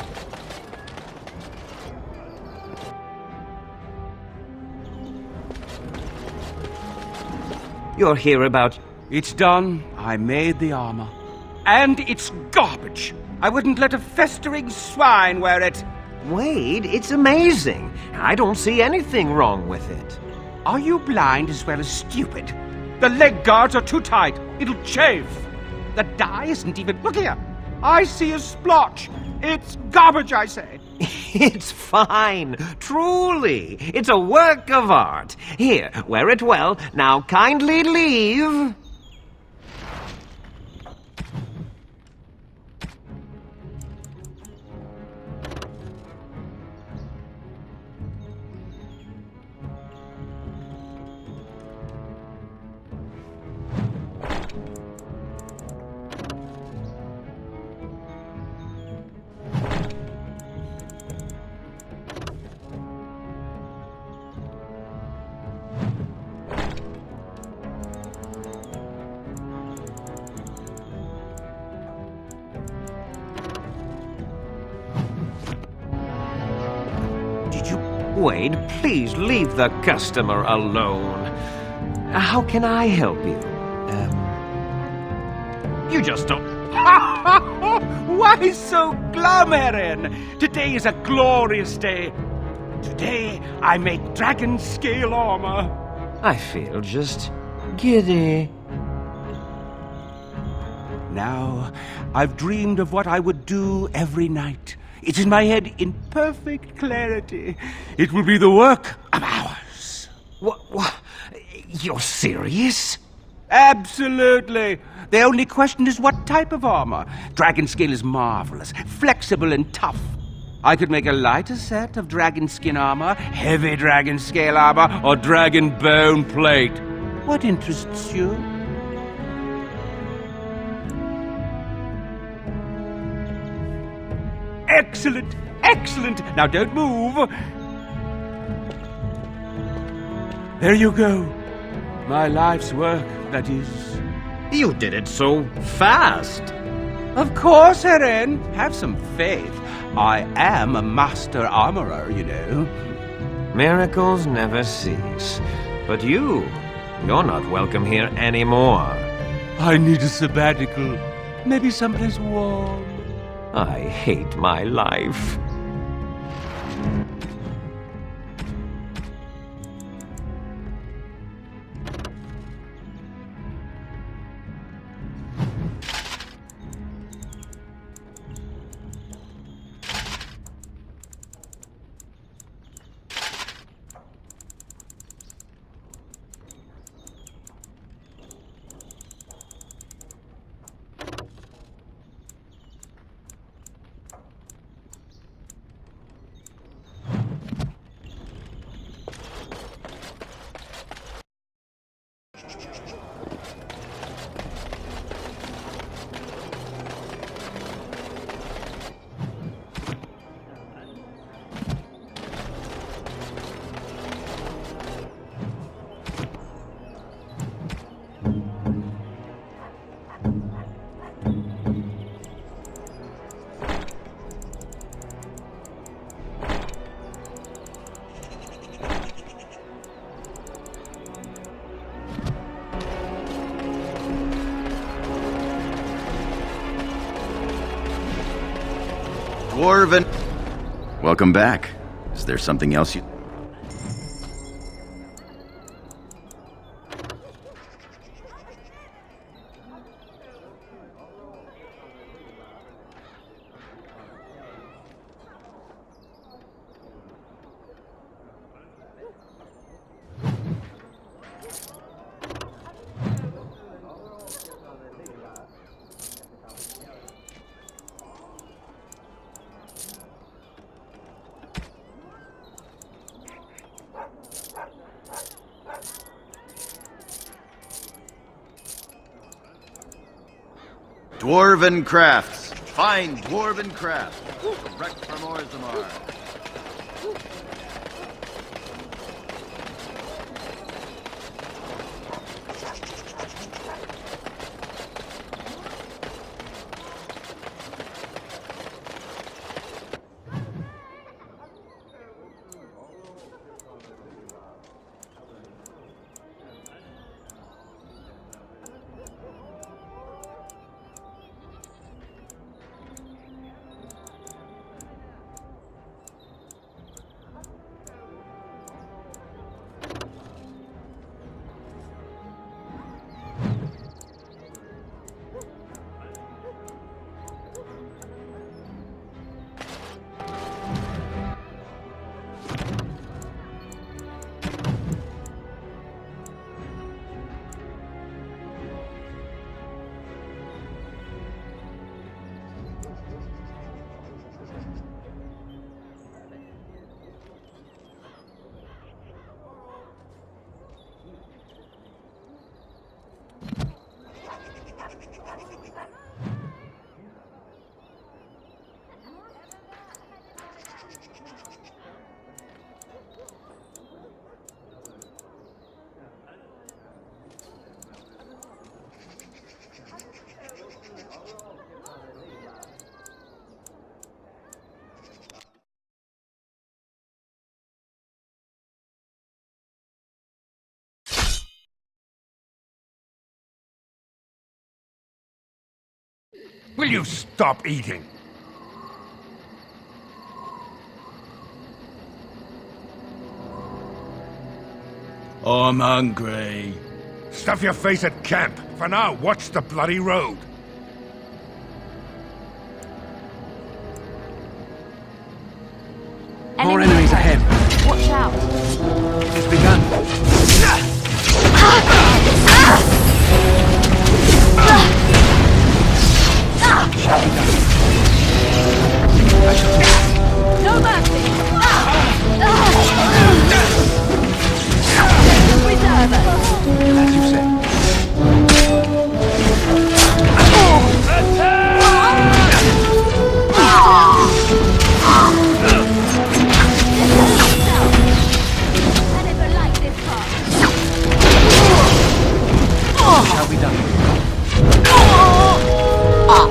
You're here about... It's done. I made the armor. And it's garbage. I wouldn't let a festering swine wear it. Wade, it's amazing. I don't see anything wrong with it. Are you blind as well as stupid? The leg guards are too tight. It'll chafe. The dye isn't even... Look here. I see a splotch. It's garbage, I say. It's fine. Truly. It's a work of art. Here, wear it well. Now kindly leave. Wade, please leave the customer alone. How can I help you? You just don't... Why so glum, Erin? Today is a glorious day. Today, I make dragon scale armor. I feel just giddy. Now, I've dreamed of what I would do every night. It's in my head in perfect clarity. It will be the work of hours. What? You're serious? Absolutely. The only question is what type of armor. Dragon scale is marvelous, flexible and tough. I could make a lighter set of dragon skin armor, heavy dragon scale armor, or dragon bone plate. What interests you? Excellent! Excellent! Now don't move! There you go. My life's work, that is. You did it so fast. Of course, Erin. Have some faith. I am a master armorer, you know. Miracles never cease. But you're not welcome here anymore. I need a sabbatical. Maybe someplace warm. I hate my life. Dwarven. Welcome back. Is there something else you... Dwarven crafts. Fine dwarven craft. Direct from Orzammar. Will you stop eating? I'm hungry. Stuff your face at camp. For now, watch the bloody road. More enemies ahead. Watch out. It's begun. No mercy! Reserve us! As you said. I never liked this part. Shall be done.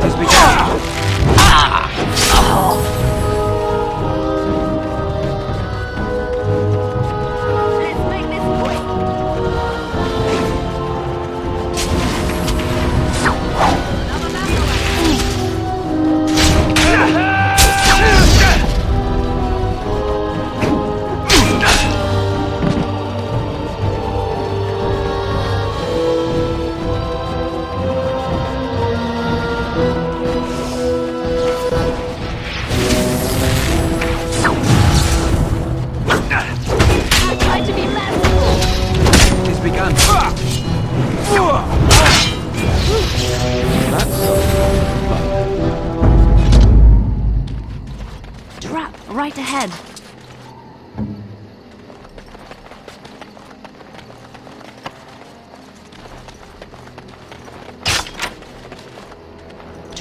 Has begun. Let's make this quick.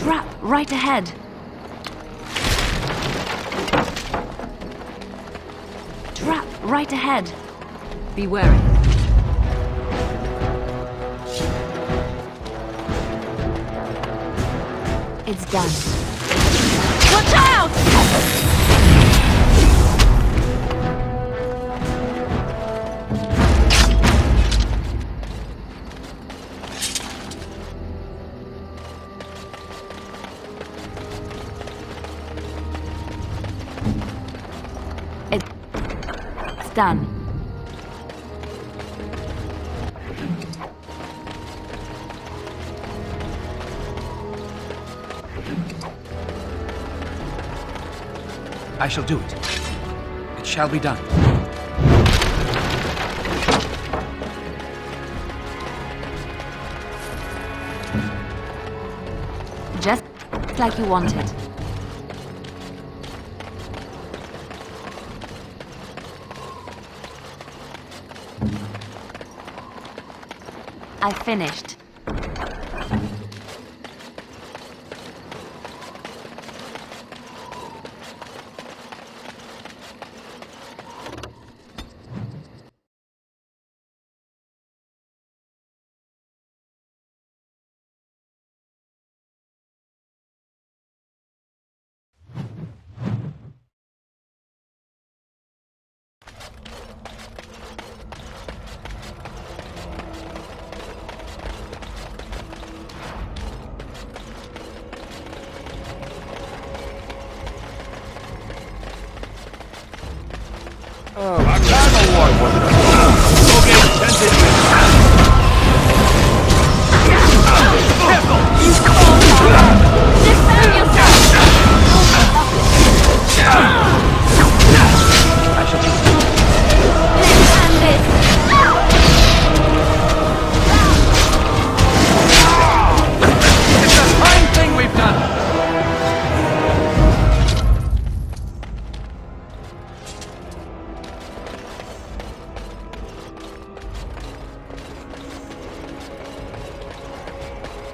Trap right ahead. Trap right ahead. Be wary. It's done. Watch out! It's done. I shall do it. It shall be done. Just like you wanted. I finished.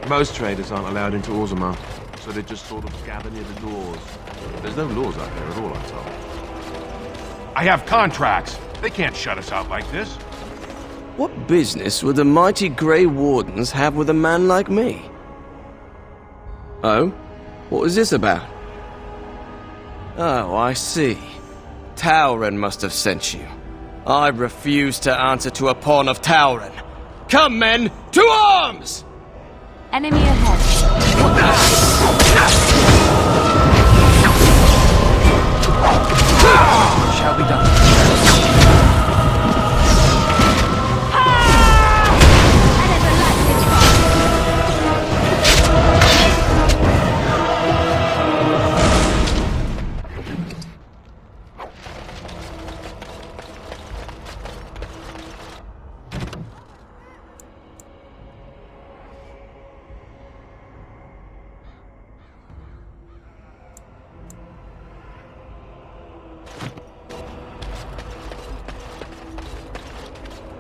Most traders aren't allowed into Orzammar, so they just sort of gather near the doors. There's no laws out there at all, I'm told. I have contracts. They can't shut us out like this. What business would the mighty Grey Wardens have with a man like me? Oh? What was this about? Oh, I see. Tauren must have sent you. I refuse to answer to a pawn of Tauren. Come, men, to arms! Enemy ahead. Shall be done.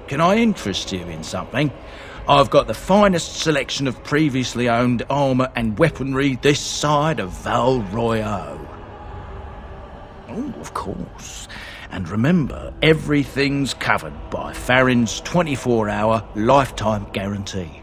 Can I interest you in something? I've got the finest selection of previously owned armour and weaponry this side of Val Royeaux. Oh, of course. And remember, everything's covered by Farron's 24-hour lifetime guarantee.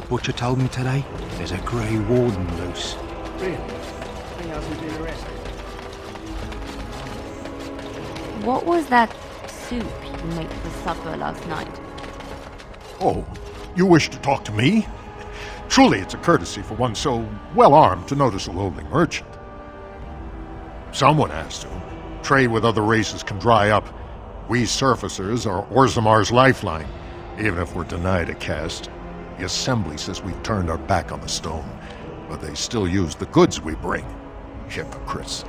Butcher told me today there's a Grey Warden loose. Really? He hasn't been arrested. What was that soup you made for supper last night? Oh, you wish to talk to me? Truly it's a courtesy for one so well-armed to notice a lowly merchant. Someone has to. Trade with other races can dry up. We surfacers are Orzammar's lifeline. Even if we're denied a caste, the Assembly says we've turned our back on the stone, but they still use the goods we bring. Hypocrites.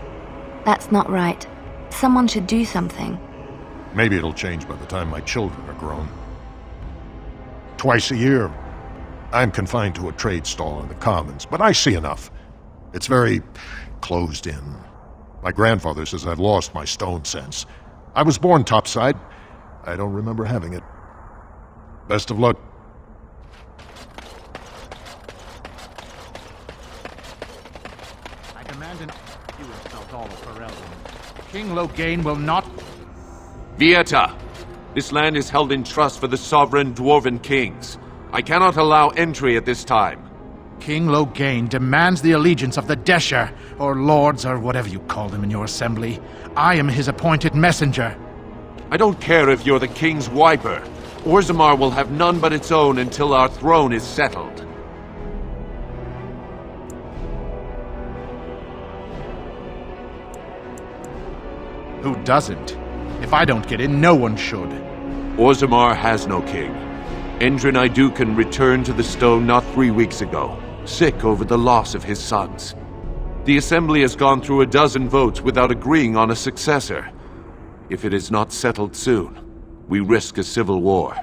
That's not right. Someone should do something. Maybe it'll change by the time my children are grown. Twice a year, I'm confined to a trade stall in the Commons, but I see enough. It's very closed in. My grandfather says I've lost my stone sense. I was born topside. I don't remember having it. Best of luck. I demand an you insult all of Ferelden. King Loghain will not... Vieta! This land is held in trust for the sovereign dwarven kings. I cannot allow entry at this time. King Loghain demands the allegiance of the Desher, or lords, or whatever you call them in your assembly. I am his appointed messenger. I don't care if you're the king's wiper. Orzammar will have none but its own until our throne is settled. Who doesn't? If I don't get in, no one should. Orzammar has no king. Endrin Idukan returned to the stone not 3 weeks ago, sick over the loss of his sons. The Assembly has gone through a dozen votes without agreeing on a successor. If it is not settled soon, we risk a civil war.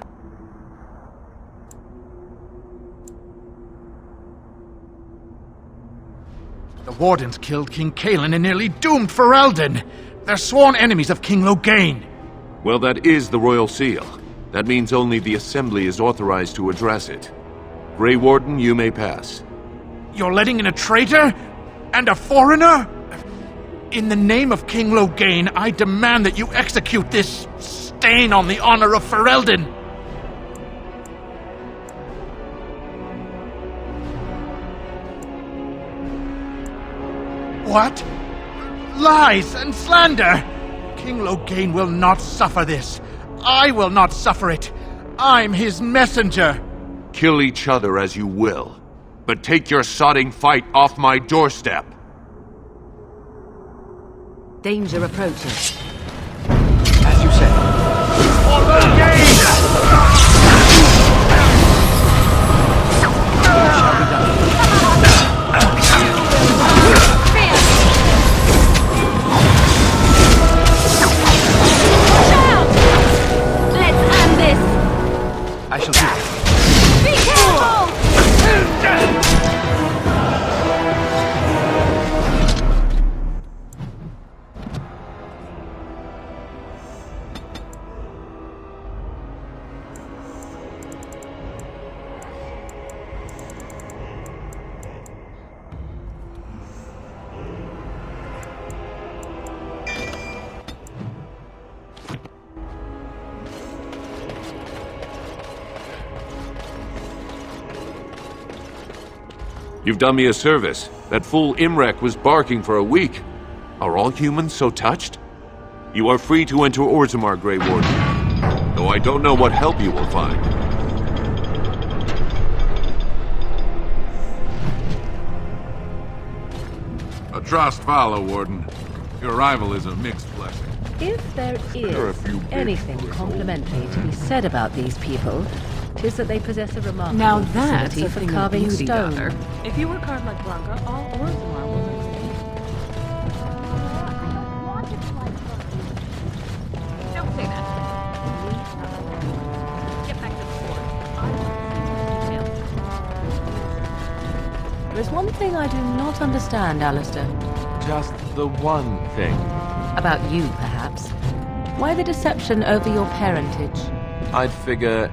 The Wardens killed King Cailan and nearly doomed Ferelden. They're sworn enemies of King Loghain. Well, that is the royal seal. That means only the Assembly is authorized to address it. Grey Warden, you may pass. You're letting in a traitor? And a foreigner? In the name of King Loghain, I demand that you execute this stain on the honor of Ferelden. What? Lies and slander! King Loghain will not suffer this. I will not suffer it. I'm his messenger. Kill each other as you will, but take your sodding fight off my doorstep. Danger approaches. As you said. For Loghain! I shall do it. Be careful! You've done me a service. That fool Imrek was barking for a week. Are all humans so touched? You are free to enter Orzammar, Grey Warden. Though I don't know what help you will find. A trust follow, Warden. Your arrival is a mixed blessing. If there There are a is few big anything boys complimentary to be said about these people, 'tis that they possess a remarkable Now that's facility a for thing of carving beauty, stone. daughter. If you were carved like Blanca, all Orzammar will extinct. Don't say that. Get back to the fort. I want to see details. There is one thing I do not understand, Alistair. Just the one thing. About you, perhaps. Why the deception over your parentage? I'd figure...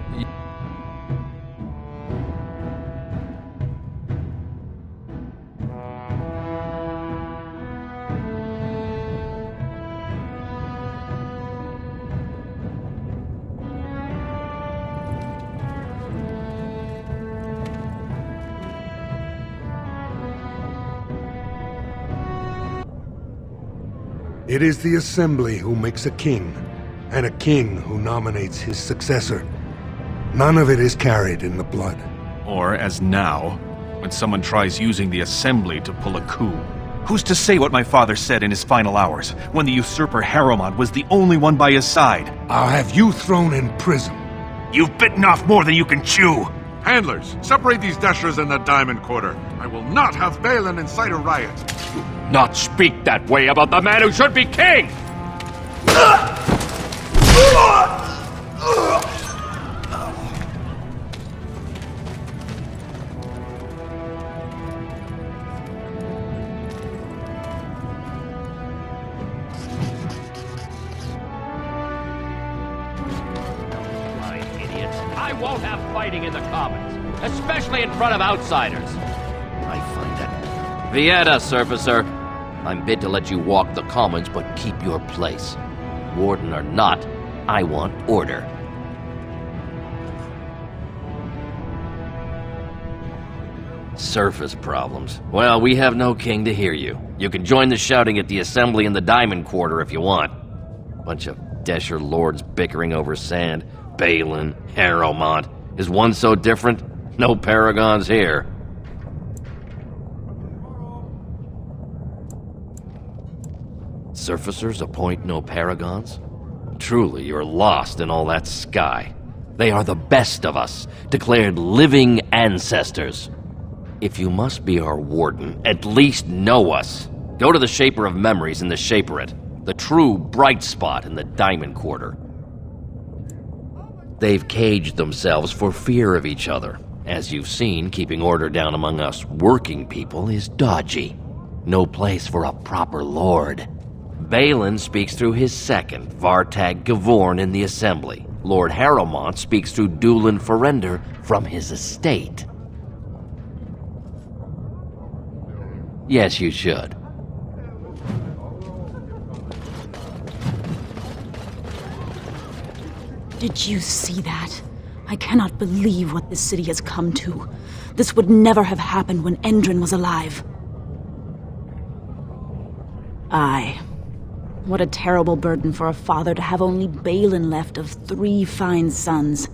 It is the Assembly who makes a king, and a king who nominates his successor. None of it is carried in the blood. Or, as now, when someone tries using the Assembly to pull a coup. Who's to say what my father said in his final hours, when the usurper Harrowmont was the only one by his side? I'll have you thrown in prison. You've bitten off more than you can chew! Handlers, separate these dashers in the Diamond Quarter. I will not have Balin incite a riot. Not speak that way about the man who should be king! I won't have fighting in the Commons, especially in front of outsiders. I find that... Vieta, Surfacer. I'm bid to let you walk the Commons, but keep your place. Warden or not, I want order. Surface problems. Well, we have no king to hear you. You can join the shouting at the Assembly in the Diamond Quarter if you want. Bunch of Desher lords bickering over sand. Balin, Harrowmont. Is one so different? No paragons here. Surfacers appoint no paragons? Truly, you're lost in all that sky. They are the best of us, declared living ancestors. If you must be our warden, at least know us. Go to the Shaper of Memories in the Shaperate, the true bright spot in the Diamond Quarter. They've caged themselves for fear of each other. As you've seen, keeping order down among us working people is dodgy. No place for a proper lord. Balin speaks through his second, Vartag Gavorn, in the Assembly. Lord Harrowmont speaks through Dulin Ferender from his estate. Yes, you should. Did you see that? I cannot believe what this city has come to. This would never have happened when Endrin was alive. Aye. What a terrible burden for a father to have only Balin left of 3 fine sons.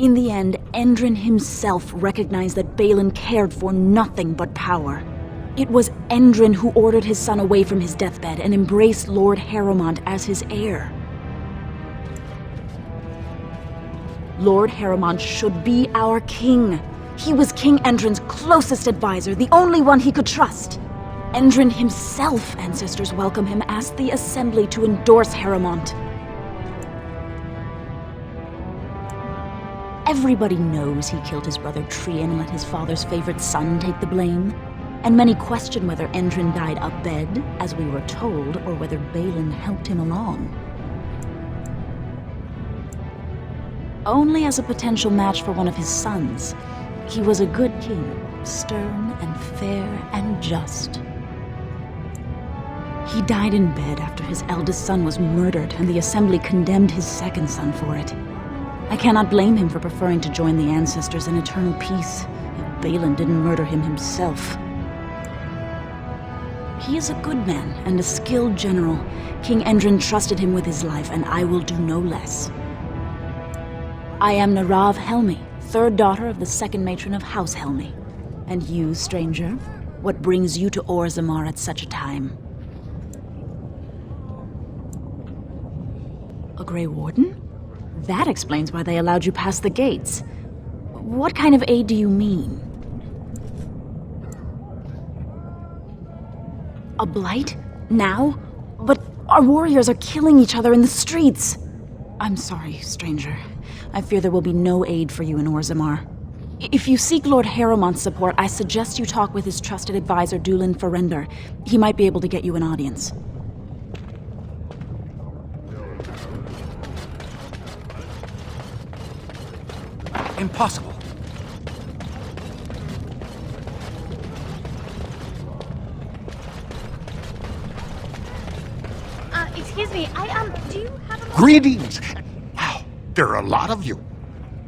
In the end, Endrin himself recognized that Balin cared for nothing but power. It was Endrin who ordered his son away from his deathbed and embraced Lord Harrowmont as his heir. Lord Harrowmont should be our king. He was King Endrin's closest advisor, the only one he could trust. Endrin himself, ancestors welcome him, asked the Assembly to endorse Harrowmont. Everybody knows he killed his brother Trian and let his father's favorite son take the blame. And many question whether Endrin died abed, as we were told, or whether Balin helped him along. Only as a potential match for one of his sons. He was a good king, stern and fair and just. He died in bed after his eldest son was murdered, and the Assembly condemned his second son for it. I cannot blame him for preferring to join the ancestors in eternal peace, if Balin didn't murder him himself. He is a good man and a skilled general. King Endrin trusted him with his life, and I will do no less. I am Narav Helmi, 3rd daughter of the 2nd matron of House Helmi. And you, stranger, what brings you to Orzammar at such a time? A Grey Warden? That explains why they allowed you past the gates. What kind of aid do you mean? A blight? Now? But our warriors are killing each other in the streets. I'm sorry, stranger. I fear there will be no aid for you in Orzammar. If you seek Lord Harrowmont's support, I suggest you talk with his trusted advisor, Dulin Ferender. He might be able to get you an audience. Impossible. Excuse me, do you have a... Greetings! Wow, there are a lot of you.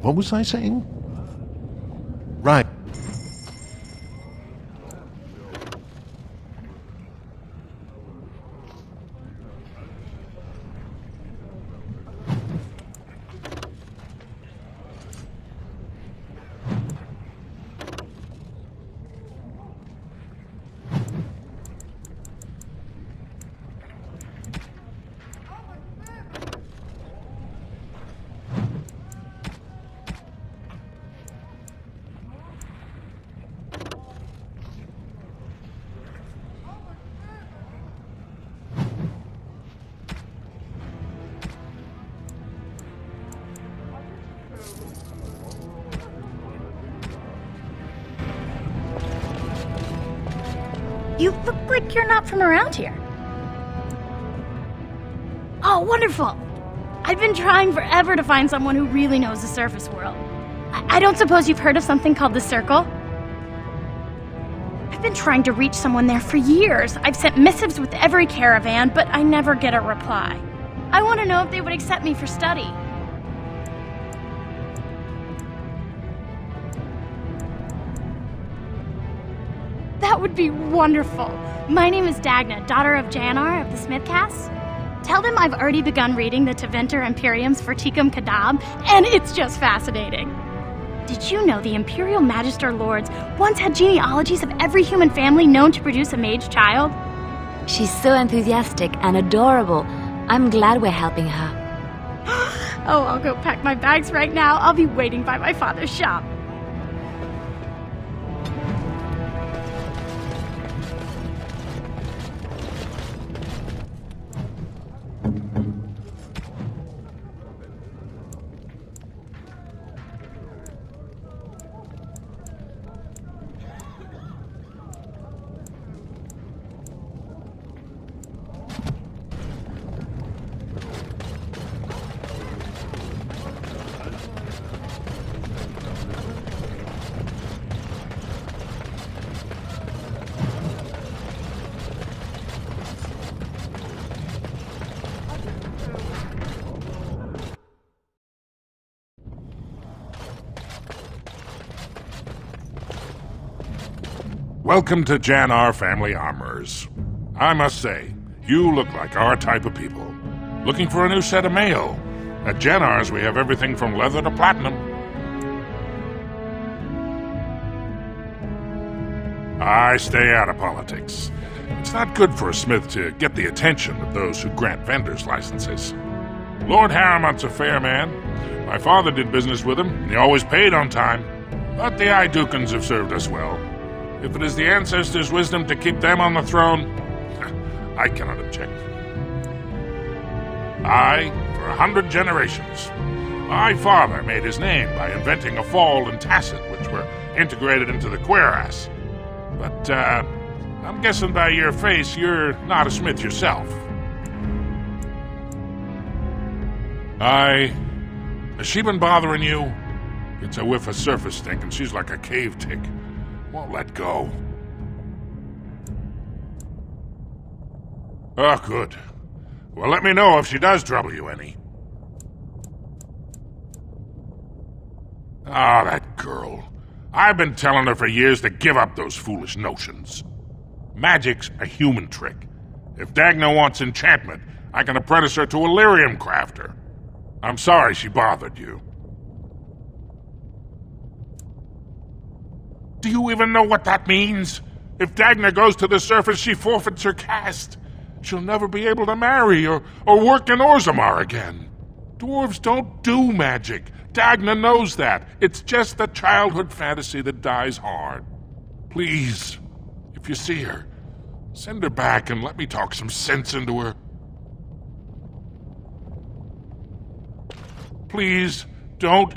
What was I saying? Right. like you're not from around here. Oh, wonderful! I've been trying forever to find someone who really knows the surface world. I don't suppose you've heard of something called the Circle? I've been trying to reach someone there for years. I've sent missives with every caravan, but I never get a reply. I want to know if they would accept me for study. That would be wonderful. My name is Dagna, daughter of Janar of the Smithcast. Tell them I've already begun reading the Teventer Imperiums for Tikum Kadab, and it's just fascinating. Did you know the Imperial Magister Lords once had genealogies of every human family known to produce a mage child? She's so enthusiastic and adorable. I'm glad we're helping her. Oh, I'll go pack my bags right now. I'll be waiting by my father's shop. Welcome to Janar Family Armorers. I must say, you look like our type of people. Looking for a new set of mail? At Janar's, we have everything from leather to platinum. I stay out of politics. It's not good for a smith to get the attention of those who grant vendors licenses. Lord Harriman's a fair man. My father did business with him, and he always paid on time. But the Idukans have served us well. If it is the ancestors' wisdom to keep them on the throne, I cannot object. Aye, for 100 generations. My father made his name by inventing a fall and tacit, which were integrated into the cuirass. But, I'm guessing by your face you're not a smith yourself. Aye. Has she been bothering you? It's a whiff of surface stink, and she's like a cave tick. Won't let go. Oh, good. Well, let me know if she does trouble you any. Ah, that girl. I've been telling her for years to give up those foolish notions. Magic's a human trick. If Dagna wants enchantment, I can apprentice her to a lyrium crafter. I'm sorry she bothered you. Do you even know what that means? If Dagna goes to the surface, she forfeits her caste. She'll never be able to marry or work in Orzammar again. Dwarves don't do magic. Dagna knows that. It's just a childhood fantasy that dies hard. Please, if you see her, send her back and let me talk some sense into her. Please, don't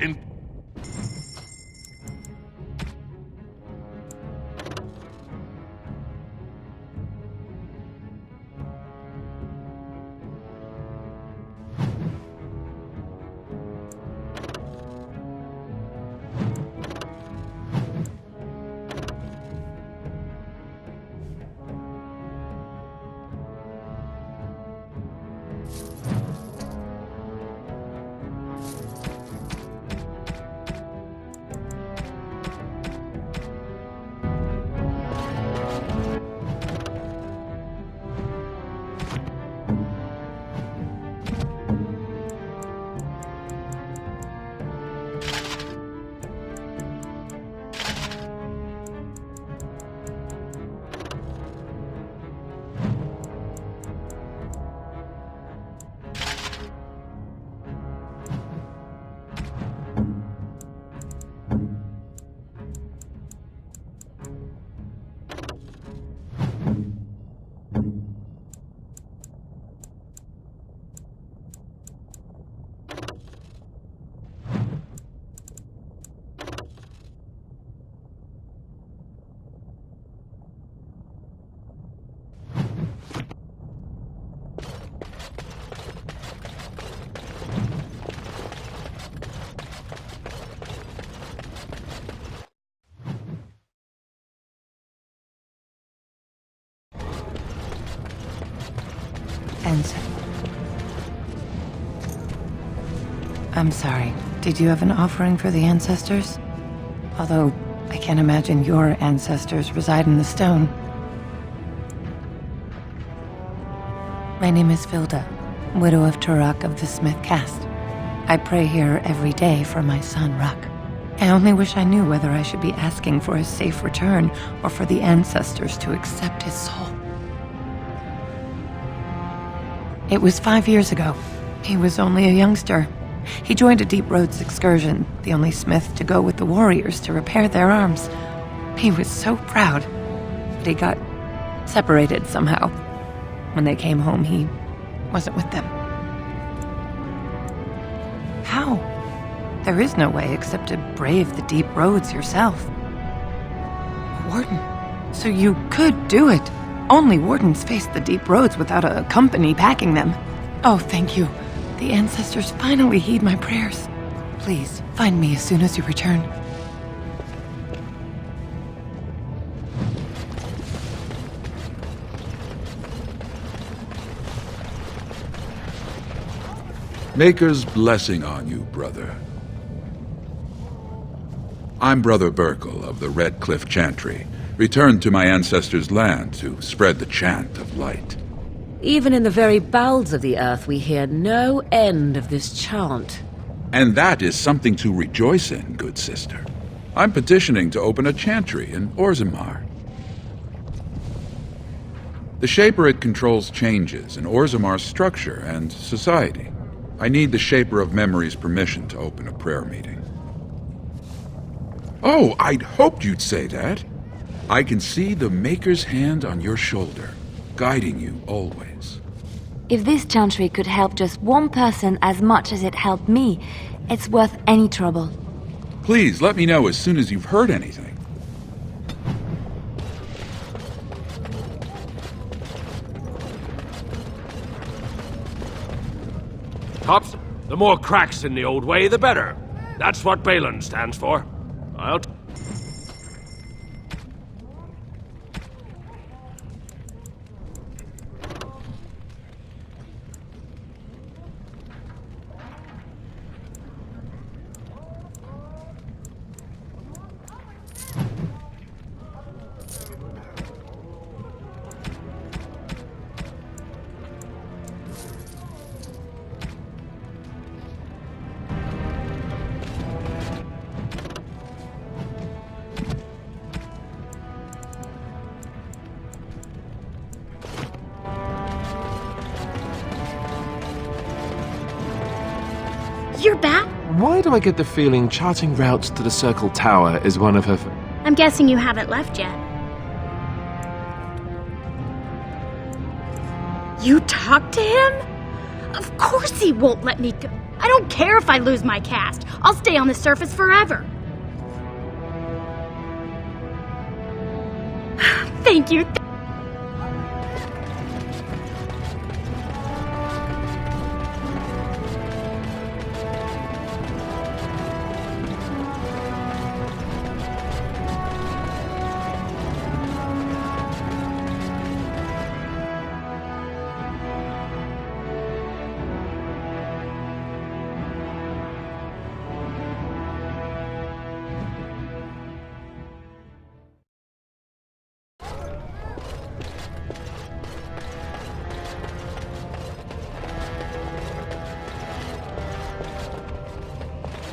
I'm sorry. Did you have an offering for the ancestors? Although, I can't imagine your ancestors reside in the stone. My name is Vilda, widow of Turok of the Smith Caste. I pray here every day for my son, Ruck. I only wish I knew whether I should be asking for his safe return or for the ancestors to accept his soul. It was 5 years ago. He was only a youngster. He joined a Deep Roads excursion, the only smith to go with the warriors to repair their arms. He was so proud, but he got separated somehow. When they came home, he wasn't with them. How? There is no way except to brave the Deep Roads yourself. Warden, so you could do it. Only wardens face the Deep Roads without a company packing them. Oh, thank you. The ancestors finally heed my prayers. Please, find me as soon as you return. Maker's blessing on you, brother. I'm Brother Burkle of the Redcliffe Chantry, returned to my ancestors' land to spread the chant of light. Even in the very bowels of the earth, we hear no end of this chant. And that is something to rejoice in, good sister. I'm petitioning to open a chantry in Orzammar. The Shaper controls changes in Orzammar's structure and society. I need the Shaper of Memory's permission to open a prayer meeting. Oh, I'd hoped you'd say that. I can see the Maker's hand on your shoulder, guiding you always. If this chantry could help just one person as much as it helped me, it's worth any trouble. Please let me know as soon as you've heard anything. Tops, the more cracks in the old way, the better. That's what Balin stands for. I'll... You're back? Why do I get the feeling charting routes to the Circle Tower is one of her... I'm guessing you haven't left yet. You talked to him? Of course he won't let me go. I don't care if I lose my caste. I'll stay on the surface forever. Thank you.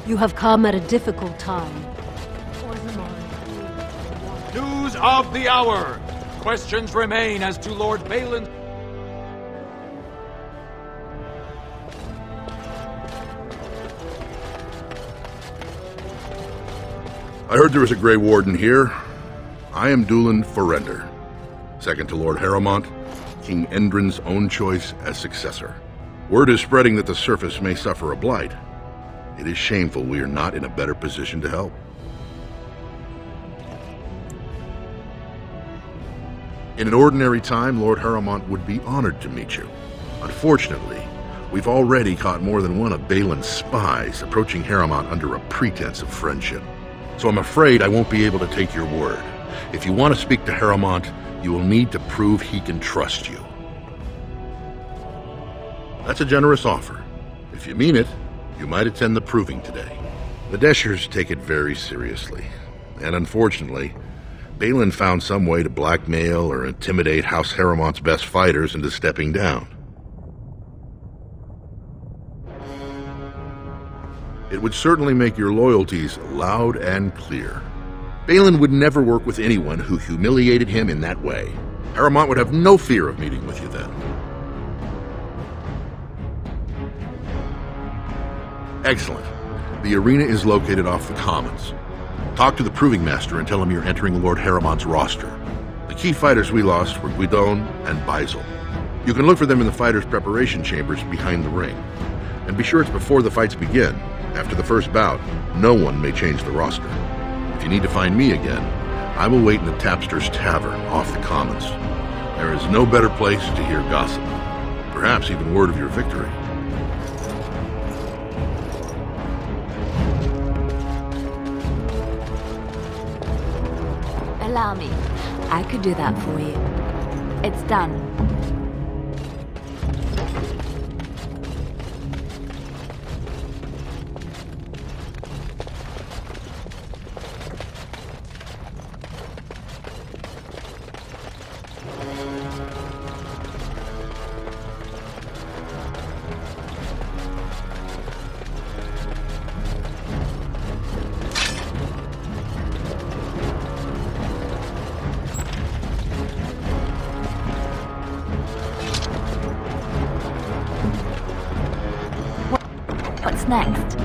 You have come at a difficult time. News of the hour! Questions remain as to Lord Balin. I heard there was a Grey Warden here. I am Dulan Ferelden, second to Lord Harrowmont, King Endrin's own choice as successor. Word is spreading that the surface may suffer a blight. It is shameful we are not in a better position to help. In an ordinary time, Lord Harrowmont would be honored to meet you. Unfortunately, we've already caught more than one of Balin's spies approaching Harrowmont under a pretense of friendship. So I'm afraid I won't be able to take your word. If you want to speak to Harrowmont, you will need to prove he can trust you. That's a generous offer. If you mean it, you might attend the proving today. The Deshers take it very seriously. And unfortunately, Balin found some way to blackmail or intimidate House Harrowmont's best fighters into stepping down. It would certainly make your loyalties loud and clear. Balin would never work with anyone who humiliated him in that way. Harrowmont would have no fear of meeting with you then. Excellent. The arena is located off the Commons. Talk to the Proving Master and tell him you're entering Lord Harrowmont's roster. The key fighters we lost were Guidon and Baisel. You can look for them in the fighters' preparation chambers behind the ring. And be sure it's before the fights begin. After the first bout, no one may change the roster. If you need to find me again, I will wait in the Tapster's Tavern off the Commons. There is no better place to hear gossip. Perhaps even word of your victory. Allow me. I could do that for you. It's done. What's next?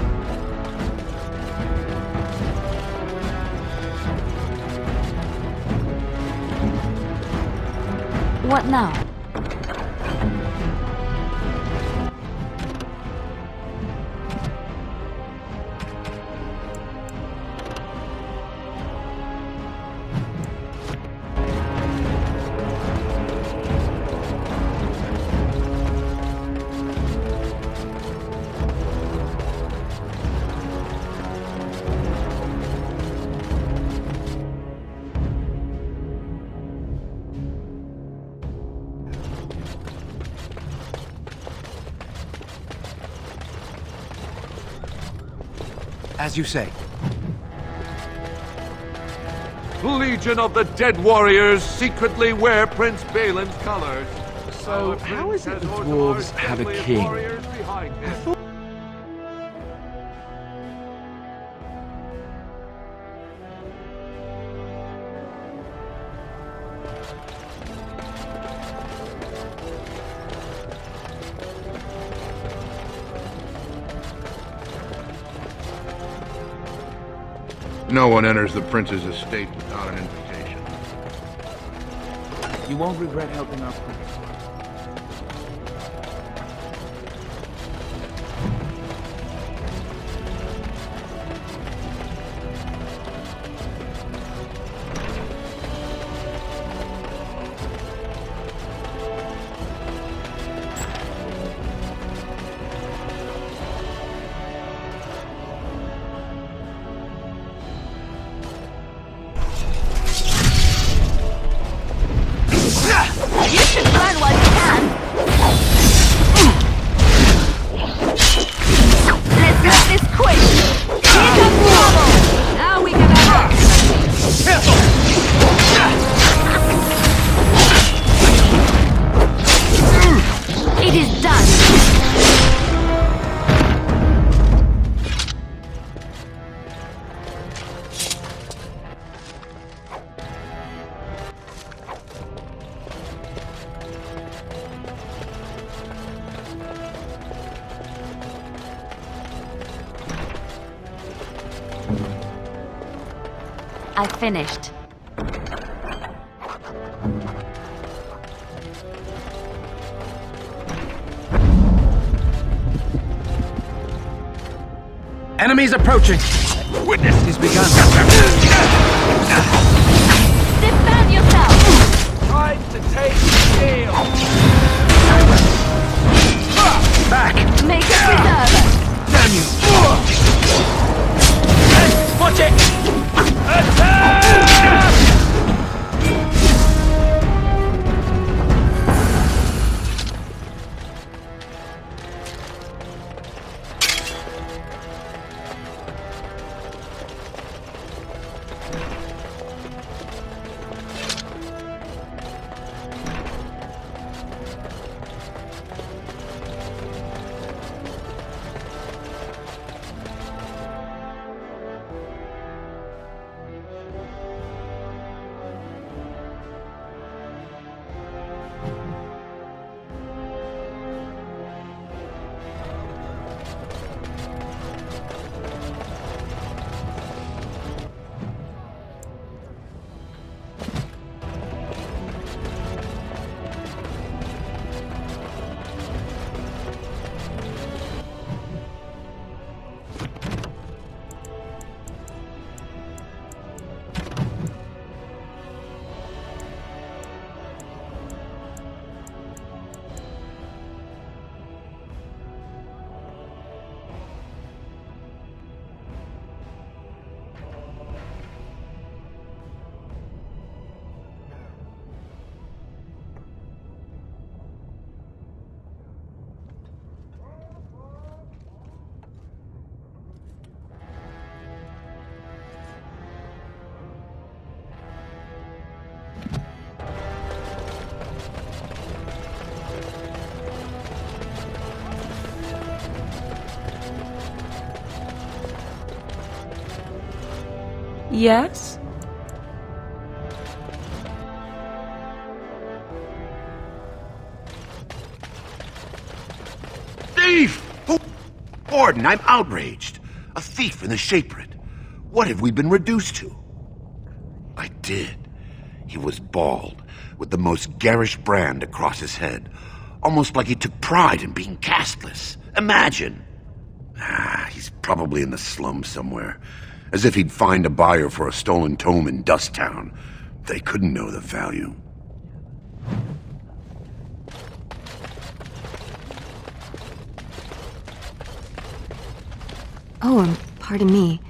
What now? As you say. Legion of the Dead Warriors secretly wear Prince Balin's colors. So, how is it the dwarves have a king? No one enters the prince's estate without an invitation. You won't regret helping our prince. I finished. Enemies approaching! Witness has begun! Defend yourself! Time to take steel! Back! Make a preserver! Damn you! Hey, watch it! Attack! Yes? Thief! Warden, I'm outraged. A thief in the Shapered. What have we been reduced to? I did. He was bald, with the most garish brand across his head. Almost like he took pride in being castless. Imagine! He's probably in the slums somewhere. As if he'd find a buyer for a stolen tome in Dust Town. They couldn't know the value. Oh, pardon me.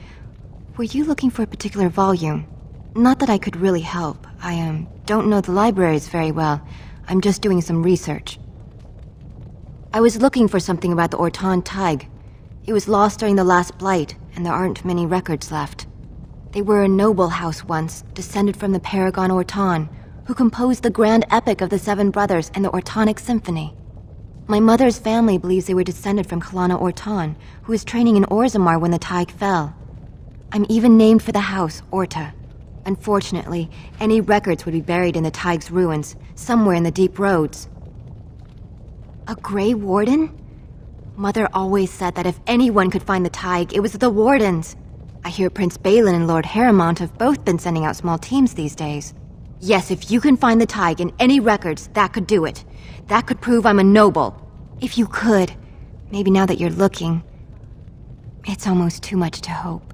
Were you looking for a particular volume? Not that I could really help. I don't know the libraries very well. I'm just doing some research. I was looking for something about the Orton Tig. It was lost during the last Blight, and there aren't many records left. They were a noble house once, descended from the Paragon Orton, who composed the grand epic of the Seven Brothers and the Ortonic Symphony. My mother's family believes they were descended from Kalana Orton, who was training in Orzammar when the Tig fell. I'm even named for the house, Orta. Unfortunately, any records would be buried in the Tig's ruins, somewhere in the deep roads. A Grey Warden? Mother always said that if anyone could find the Tig, it was the Wardens. I hear Prince Balin and Lord Harrowmont have both been sending out small teams these days. Yes, if you can find the Tig in any records, that could do it. That could prove I'm a noble. If you could. Maybe now that you're looking, it's almost too much to hope.